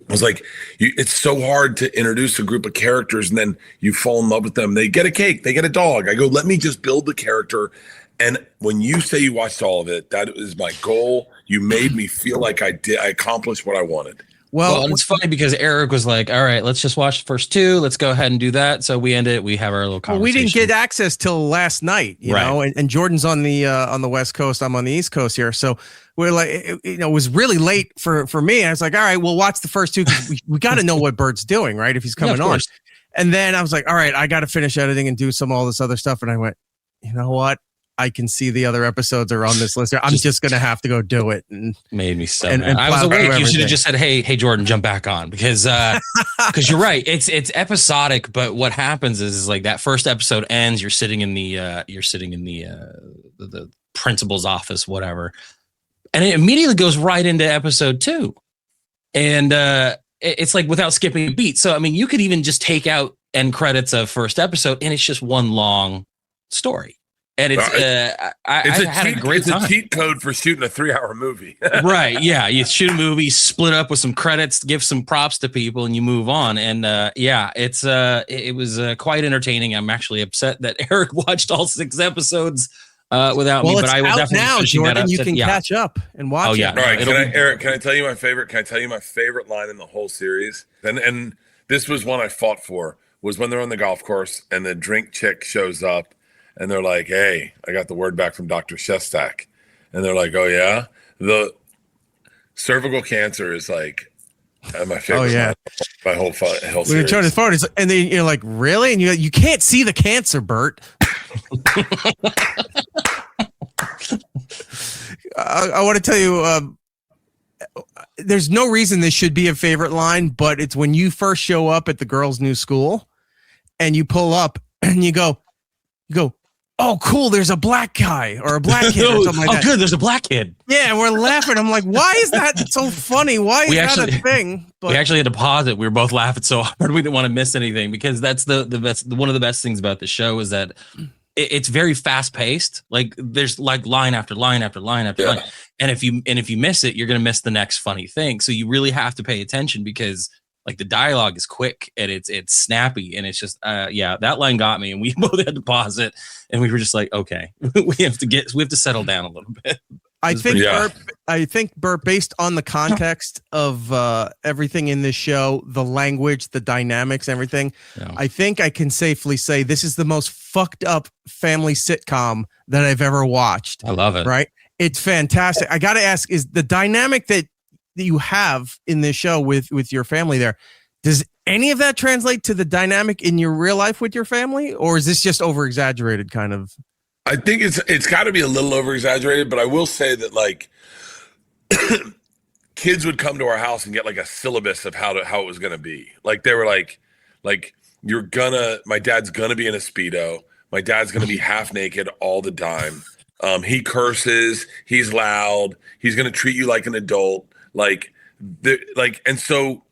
I was like, it's so hard to introduce a group of characters and then you fall in love with them. They get a cake, they get a dog. I go, let me just build the character. And when you say you watched all of it, that is my goal. You made me feel like I accomplished what I wanted. Well, it's funny because Eric was like, "All right, let's just watch the first 2. Let's go ahead and do that." So we ended it. We have our little conversation. Well, we didn't get access till last night, you know, and Jordan's on the West Coast. I'm on the East Coast here. So we're like, it was really late for me. I was like, all right, we'll watch the first 2 because we got to know what Bert's doing, right? If he's coming on. And then I was like, all right, I got to finish editing and do all this other stuff. And I went, you know what? I can see the other episodes are on this list. I'm just going to have to go do it. And made me so mad. I was awake. You should have just said, hey, Jordan, jump back on, because you're right. It's episodic, but what happens is like that first episode ends. You're sitting in the principal's office, whatever. And it immediately goes right into episode 2. And it's like without skipping a beat. So, I mean, you could even just take out end credits of first episode and it's just one long story. And it's It's a cheat code for shooting a 3-hour movie. Right. Yeah. You shoot a movie, split up with some credits, give some props to people, and you move on. And it was quite entertaining. I'm actually upset that Eric watched all 6 episodes without me, but I will definitely now, Jordan, you can catch up and watch. Oh yeah. All right. Eric, can I tell you my favorite? Can I tell you my favorite line in the whole series? And this was one I fought for, was when they're on the golf course and the drink chick shows up. And they're like, "Hey, I got the word back from Dr. Shestak." And they're like, "Oh, yeah?" The cervical cancer is like my favorite. Oh, yeah. My whole series. When you turn his phone, and then you're like, "Really?" And you can't see the cancer, Bert. I want to tell you, there's no reason this should be a favorite line, but it's when you first show up at the girls' new school and you pull up and you go, "Oh, cool, there's a black guy or a black kid or something like that." Oh, good, there's a black kid. Yeah, and we're laughing. I'm like, why is that so funny? Why is that a thing? But we actually had to pause it. We were both laughing so hard we didn't want to miss anything, because that's the best. One of the best things about the show is that it's very fast paced. Like there's like line after line after line after line. And if you miss it, you're going to miss the next funny thing. So you really have to pay attention, because like the dialogue is quick and it's snappy, and it's just that line got me, and we both had to pause it, and we were just like, okay, we have to settle down a little bit. I think Bert, based on the context of everything in this show, the language, the dynamics, everything, I think I can safely say this is the most fucked up family sitcom that I've ever watched. I love it. Right? It's fantastic. I got to ask, is the dynamic that you have in this show with your family there, Does any of that translate to the dynamic in your real life with your family, or is this just over exaggerated kind of? I think it's got to be a little over exaggerated, but I will say that like kids would come to our house and get like a syllabus of how it was gonna be. Like they were like my dad's gonna be in a Speedo. My dad's gonna be half naked all the time. He curses. He's loud. He's gonna treat you like an adult. And so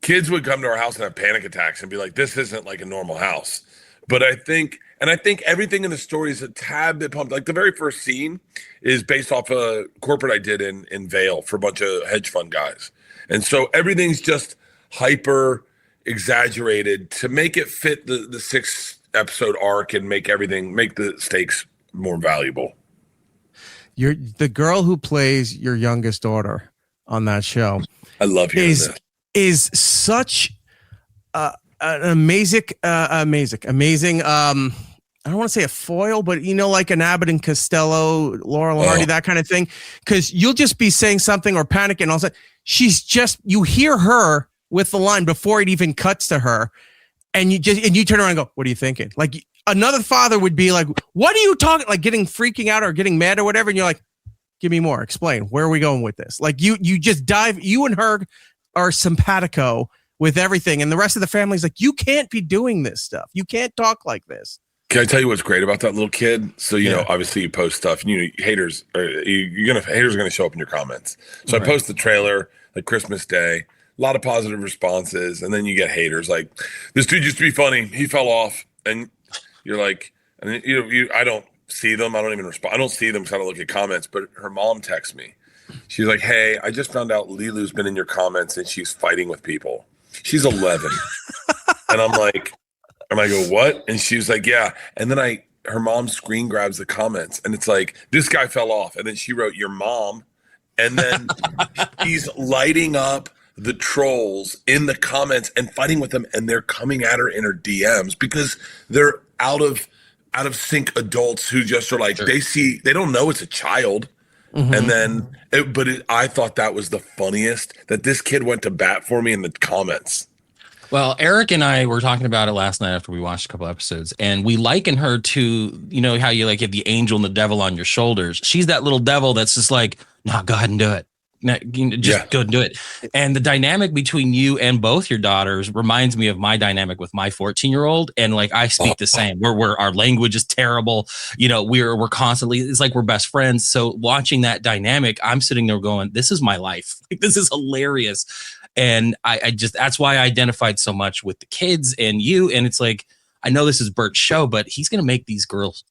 kids would come to our house and have panic attacks and be like, "This isn't like a normal house." But I think everything in the story is a tad bit pumped. Like the very first scene is based off a corporate I did in Vail for a bunch of hedge fund guys, and so everything's just hyper exaggerated to make it fit the 6-episode arc and make the stakes more valuable. The girl who plays your youngest daughter on that show, I love hearing this. Is such an amazing. I don't want to say a foil, but like an Abbott and Costello, Laurel and Hardy, that kind of thing. Because you'll just be saying something or panicking, and all of a sudden you hear her with the line before it even cuts to her, and you turn around and go, "What are you thinking?" Like another father would be like, "What are you talking?" Like freaking out or getting mad or whatever, and you're like, "Give me more. Explain. Where are we going with this?" Like you just dive. You and her are simpatico with everything, and the rest of the family's like, "You can't be doing this stuff. You can't talk like this." Can I tell you what's great about that little kid? So know, obviously you post stuff, and haters are gonna show up in your comments. So right. I post the trailer like Christmas Day, a lot of positive responses, and then you get haters like, "This dude used to be funny. He fell off," and you're like, and I don't see them. I don't even respond. I don't see them trying to look at comments. But her mom texts me. She's like, "Hey, I just found out Lilu's been in your comments and she's fighting with people. She's 11." And I go, "What?" And she was like, "Yeah." And then her mom screen grabs the comments and it's like, "This guy fell off." And then she wrote, "Your mom." And then he's lighting up the trolls in the comments and fighting with them. And they're coming at her in her DMs because they're out of sync adults who just are like, they don't know it's a child. Mm-hmm. And then, I thought that was the funniest, that this kid went to bat for me in the comments. Well, Eric and I were talking about it last night after we watched a couple episodes, and we liken her to, how you like have the angel and the devil on your shoulders. She's that little devil that's just like, "No, go ahead and do it. No, just go and do it." And the dynamic between you and both your daughters reminds me of my dynamic with my 14-year-old. And like, I speak the same. We're our language is terrible. We're constantly, it's like we're best friends. So watching that dynamic, I'm sitting there going, "This is my life. Like, this is hilarious." And I just, that's why I identified so much with the kids and you. And it's like, I know this is Bert's show, but he's going to make these girls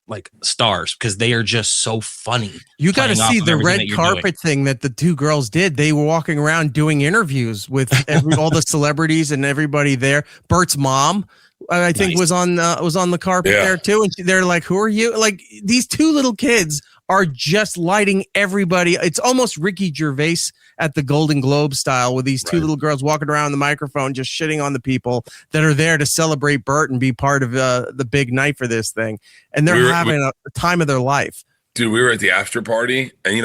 like stars because they are just so funny. You got to see the red carpet thing that the two girls did. They were walking around doing interviews with all the celebrities and everybody there. Bert's mom, I think, was on the carpet there too. And they're like, "Who are you?" Like, these two little kids are just lighting everybody. It's almost Ricky Gervais at the Golden Globe style, with these two little girls walking around the microphone, just shitting on the people that are there to celebrate Bert and be part of the big night for this thing. And they're having a time of their life. Dude, we were at the after party, and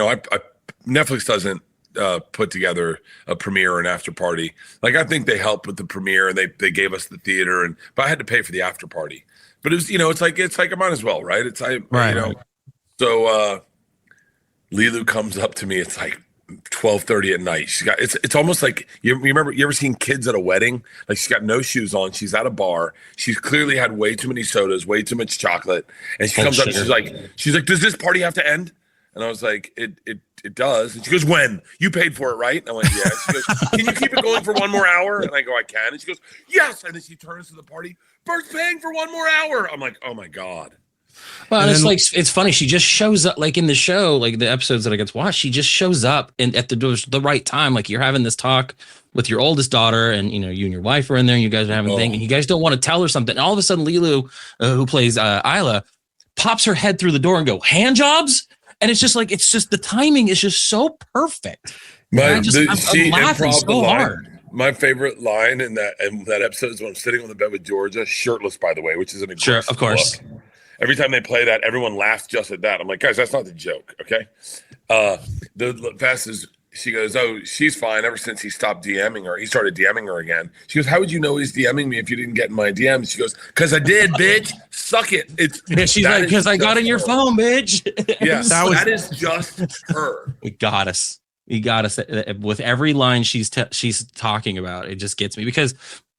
Netflix doesn't put together a premiere or an after party. Like, I think they helped with the premiere, and they gave us the theater, but I had to pay for the after party. But it was, it's like I might as well, right? So Lilu comes up to me. It's like 12:30 at night. She's got it's almost like you ever seen kids at a wedding? Like, she's got no shoes on. She's at a bar. She's clearly had way too many sodas, way too much chocolate. And she comes up and she's like, "Does this party have to end?" And I was like, It does. And she goes, "When? You paid for it, right?" And I went, "Yeah." She goes, "Can you keep it going for one more hour?" And I go, "I can." And she goes, "Yes." And then she turns to the party. "Bert's paying for one more hour." I'm like, "Oh my God." Well, and it's like, it's funny. She just shows up, like in the show, like the episodes that I get to watch, she just shows up at the right time. Like, you're having this talk with your oldest daughter, and you and your wife are in there, and you guys are having a thing, and you guys don't want to tell her something. And all of a sudden, Lilu, who plays Isla, pops her head through the door and go, "Hand jobs?" And it's just like, it's just, the timing is just so perfect. I'm laughing so hard. My favorite line in that episode is when I'm sitting on the bed with Georgia, shirtless, by the way, which is an aggressive of course. look. Every time they play that, everyone laughs just at that. I'm like, guys, that's not the joke, okay? The fast is, she goes, oh, she's fine ever since he stopped DMing her. He started DMing her again. She goes, how would you know he's DMing me if you didn't get in my DMs? She goes, because I did, bitch. Suck it. She's like, because I got in your phone, bitch. Yes, that is just her. We got us. With every line she's talking about. It just gets me because,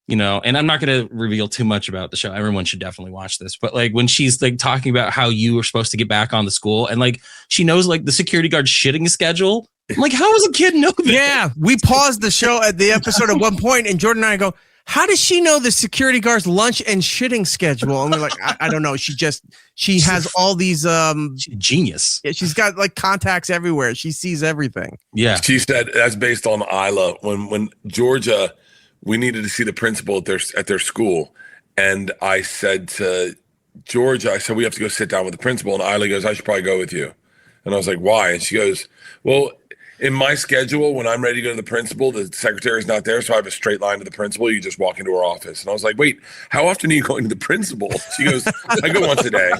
you know, and I'm not going to reveal too much about the show. Everyone should definitely watch this. But like when she's like talking about how you were supposed to get back on the school and like she knows like the security guard shitting schedule. I'm like, how does a kid know that? Yeah, we paused the show at the episode at one point, and Jordan and I go, how does she know the security guard's lunch and shitting schedule? And we're like, I don't know. She has all these genius. Yeah, she's got like contacts everywhere. She sees everything. Yeah. She said that's based on Isla. When Georgia, we needed to see the principal at their school. And I said to Georgia, I said, we have to go sit down with the principal. And Isla goes, I should probably go with you. And I was like, why? And she goes, well, in my schedule, when I'm ready to go to the principal, the secretary's not there, so I have a straight line to the principal. You just walk into her office. And I was like, wait, how often are you going to the principal? She goes, I go once a day.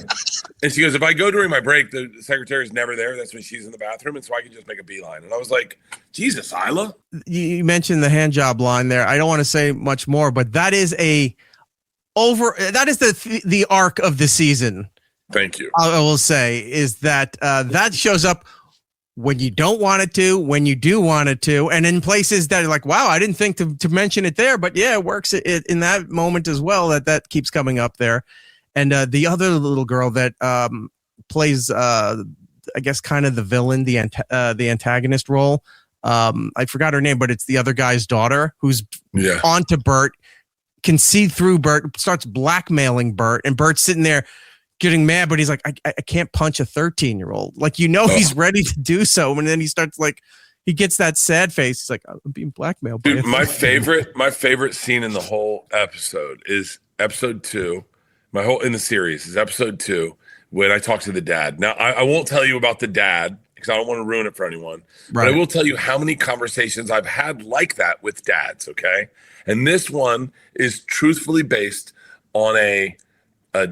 And she goes, if I go during my break, the secretary's never there. That's when she's in the bathroom, and so I can just make a beeline. And I was like, Jesus, Isla. You mentioned the hand job line there. I don't want to say much more, but that is the arc of the season. Thank you. I will say is that that shows up when you don't want it to, when you do want it to, and in places that are like, wow, I didn't think to mention it there, but yeah, it works in that moment as well. That keeps coming up there. And the other little girl that plays, I guess, kind of the villain, the antagonist role. I forgot her name, but it's the other guy's daughter who's onto Bert, can see through Bert, starts blackmailing Bert, and Bert's sitting there getting mad, but he's like, I can't punch a 13-year-old. Like, you know, he's ready to do so. And then he starts like, he gets that sad face. He's like, I'm being blackmailed. Dude, my favorite scene in the whole episode is episode 2. In the series is episode 2 when I talk to the dad. Now, I won't tell you about the dad because I don't want to ruin it for anyone. Right. But I will tell you how many conversations I've had like that with dads. Okay. And this one is truthfully based on a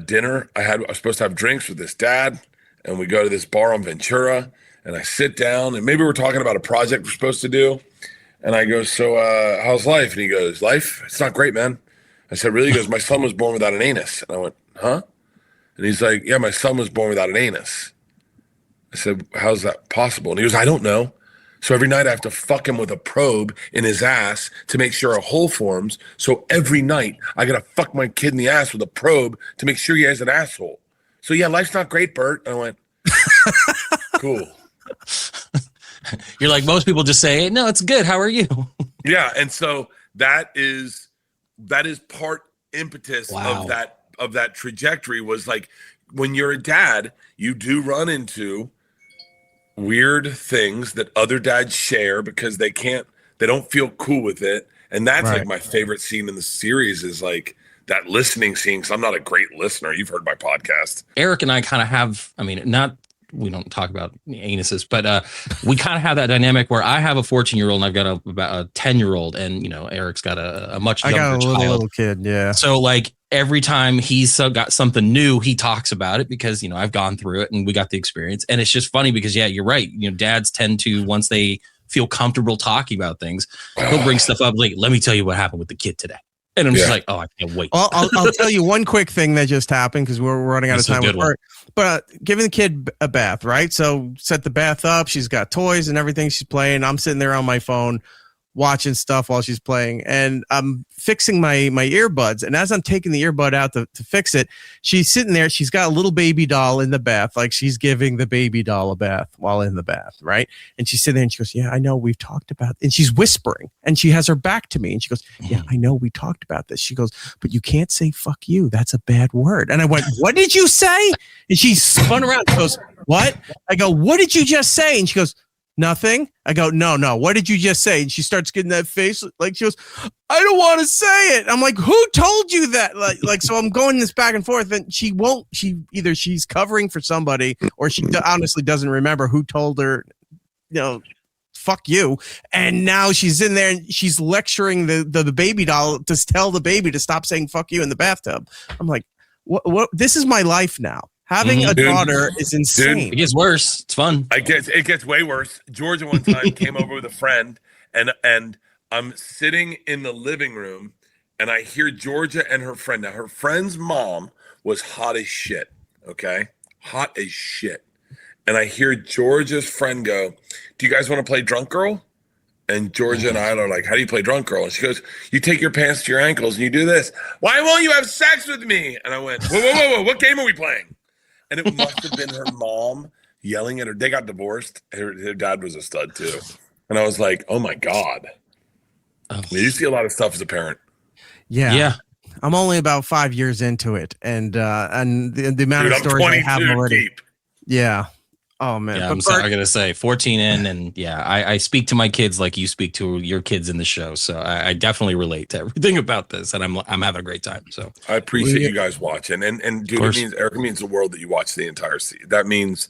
dinner I was supposed to have drinks with this dad, and we go to this bar on Ventura, and I sit down, and maybe we're talking about a project we're supposed to do, and I go, so how's life? And he goes, life? It's not great, man. I said, really? He goes, my son was born without an anus. And I went, huh? And he's like, yeah, my son was born without an anus. I said, how's that possible? And he goes, I don't know. So every night I have to fuck him with a probe in his ass to make sure a hole forms. So every night I got to fuck my kid in the ass with a probe to make sure he has an asshole. So yeah, life's not great, Bert. And I went, cool. You're like, most people just say, no, it's good. How are you? Yeah. And so that is part impetus of that trajectory was like, when you're a dad, you do run into weird things that other dads share because they don't feel cool with it. And that's like my favorite scene in the series is like that listening scene. Cause I'm not a great listener. You've heard my podcast. Eric and I kind of have, we don't talk about anuses, but we kind of have that dynamic where I have a 14-year-old and I've got about a 10-year-old, and, you know, Eric's got a much younger child. I got a little kid. Yeah. So like every time he's got something new, he talks about it because, you know, I've gone through it and we got the experience. And it's just funny because, yeah, you're right. You know, dads tend to, once they feel comfortable talking about things, he'll bring stuff up like, let me tell you what happened with the kid today. And I'm just like, oh, I can't wait. Well, I'll tell you one quick thing that just happened because we're running out of time with her. But giving the kid a bath, right? So set the bath up. She's got toys and everything she's playing. I'm sitting there on my phone watching stuff while she's playing, and I'm fixing my earbuds. And as I'm taking the earbud out to fix it, she's sitting there. She's got a little baby doll in the bath, like she's giving the baby doll a bath while in the bath, right? And she's sitting there and she goes, yeah, I know we've talked about it. And she's whispering and she has her back to me and she goes, yeah, I know we talked about this. She goes, but you can't say fuck you. That's a bad word. And I went, what did you say? And she spun around and goes, what? I go, what did you just say? And she goes, nothing. I go, no. What did you just say? And she starts getting that face like she goes, I don't want to say it. I'm like, who told you that? Like, so I'm going this back and forth, and she won't. Either she's covering for somebody, or she honestly doesn't remember who told her, you know, fuck you. And now she's in there and she's lecturing the baby doll to tell the baby to stop saying fuck you in the bathtub. I'm like, what? This is my life now. Having a daughter is insane. It gets worse. It's fun. It gets way worse. Georgia one time came over with a friend, and I'm sitting in the living room, and I hear Georgia and her friend. Now, her friend's mom was hot as shit. Okay, hot as shit. And I hear Georgia's friend go, "Do you guys want to play drunk girl?" And Georgia and I are like, "How do you play drunk girl?" And she goes, "You take your pants to your ankles and you do this. Why won't you have sex with me?" And I went, whoa, what game are we playing? And it must have been her mom yelling at her. They got divorced. Her dad was a stud too. And I was like, oh my God. You see a lot of stuff as a parent. Yeah. I'm only about 5 years into it. And the amount of stories I have already. Deep. Yeah. Oh man. Yeah, I gotta say 14 in, and I speak to my kids like you speak to your kids in the show. So I definitely relate to everything about this, and I'm having a great time. So I appreciate you guys watching, and dude, it means the world that you watch the entire season. That means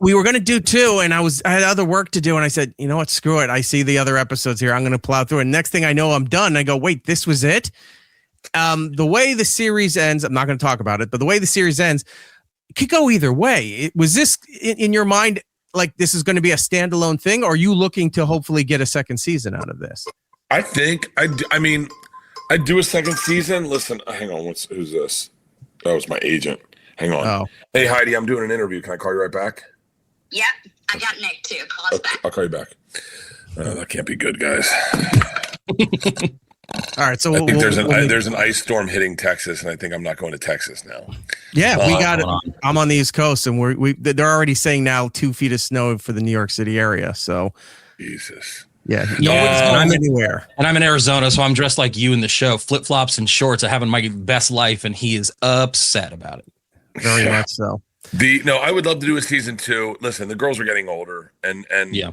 we were gonna do 2, and I had other work to do, and I said, you know what, screw it. I see the other episodes here. I'm gonna plow through, and next thing I know, I'm done. I go, wait, this was it. The way the series ends, I'm not gonna talk about it, but the way the series ends. It could go either way. Was this in your mind like this is going to be a standalone thing, or are you looking to hopefully get a second season out of this? I think I mean I'd do a second season. Listen, hang on. Who's this? That was my agent. Hang on. Oh. Hey Heidi, I'm doing an interview. Can I call you right back? Yep, I got Nick too. Call us back. I'll call you back. That can't be good, guys. All right, so I think there's an ice storm hitting Texas, and I think I'm not going to Texas now. Yeah, we got it. I'm on the East Coast, and they're already saying now 2 feet of snow for the New York City area. So, Jesus. Yeah, nobody's going anywhere. And I'm in Arizona, so I'm dressed like you in the show, flip flops and shorts. I'm having my best life, and he is upset about it. Very much so. I would love to do a season 2. Listen, the girls are getting older, and yeah.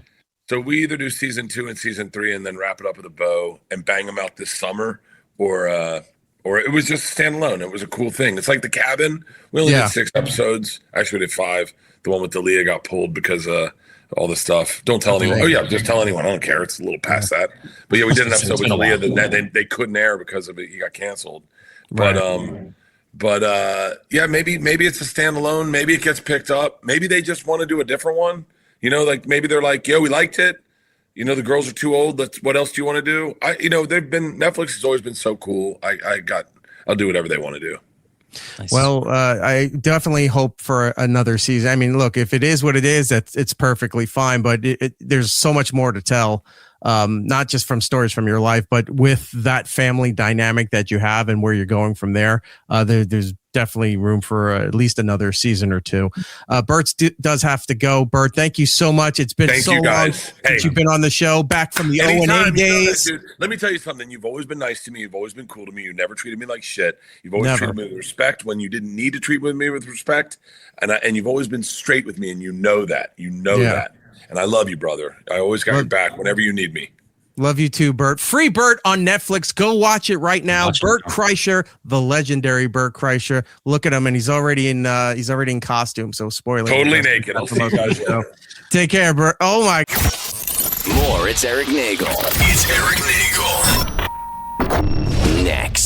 So we either do season 2 and season 3 and then wrap it up with a bow and bang them out this summer, or it was just standalone. It was a cool thing. It's like The Cabin. We only did 6 episodes. Actually, we did 5. The one with Dalia got pulled because all this stuff. Don't tell anyone. Oh yeah, just tell anyone. I don't care. It's a little past that. But yeah, we did an episode with Dalia that they couldn't air because of it. He got canceled. But yeah, maybe it's a standalone. Maybe it gets picked up. Maybe they just want to do a different one. Like maybe they're like, yo, we liked it. The girls are too old. What else do you want to do? Netflix has always been so cool. I'll do whatever they want to do. Nice. Well, I definitely hope for another season. I mean, look, if it is what it is, it's perfectly fine. But there's so much more to tell, not just from stories from your life, but with that family dynamic that you have and where you're going from there. There's definitely room for at least another season or 2. Bert does have to go. Bert, thank you so much. It's been so long since you've been on the show, back from the O&A days. Dude, let me tell you something. You've always been nice to me. You've always been cool to me. You never treated me like shit. You've always treated me with respect when you didn't need to treat me with respect. And you've always been straight with me, and you know that. That. And I love you, brother. I always got your back whenever you need me. Love you too, Bert. Free Bert on Netflix. Go watch it right now. Bert Kreischer, the legendary Bert Kreischer. Look at him, and he's already in costume. So spoiler. Totally naked. I'll see you guys. Take care, Bert. Oh my. More. It's Eric Nagel. Next.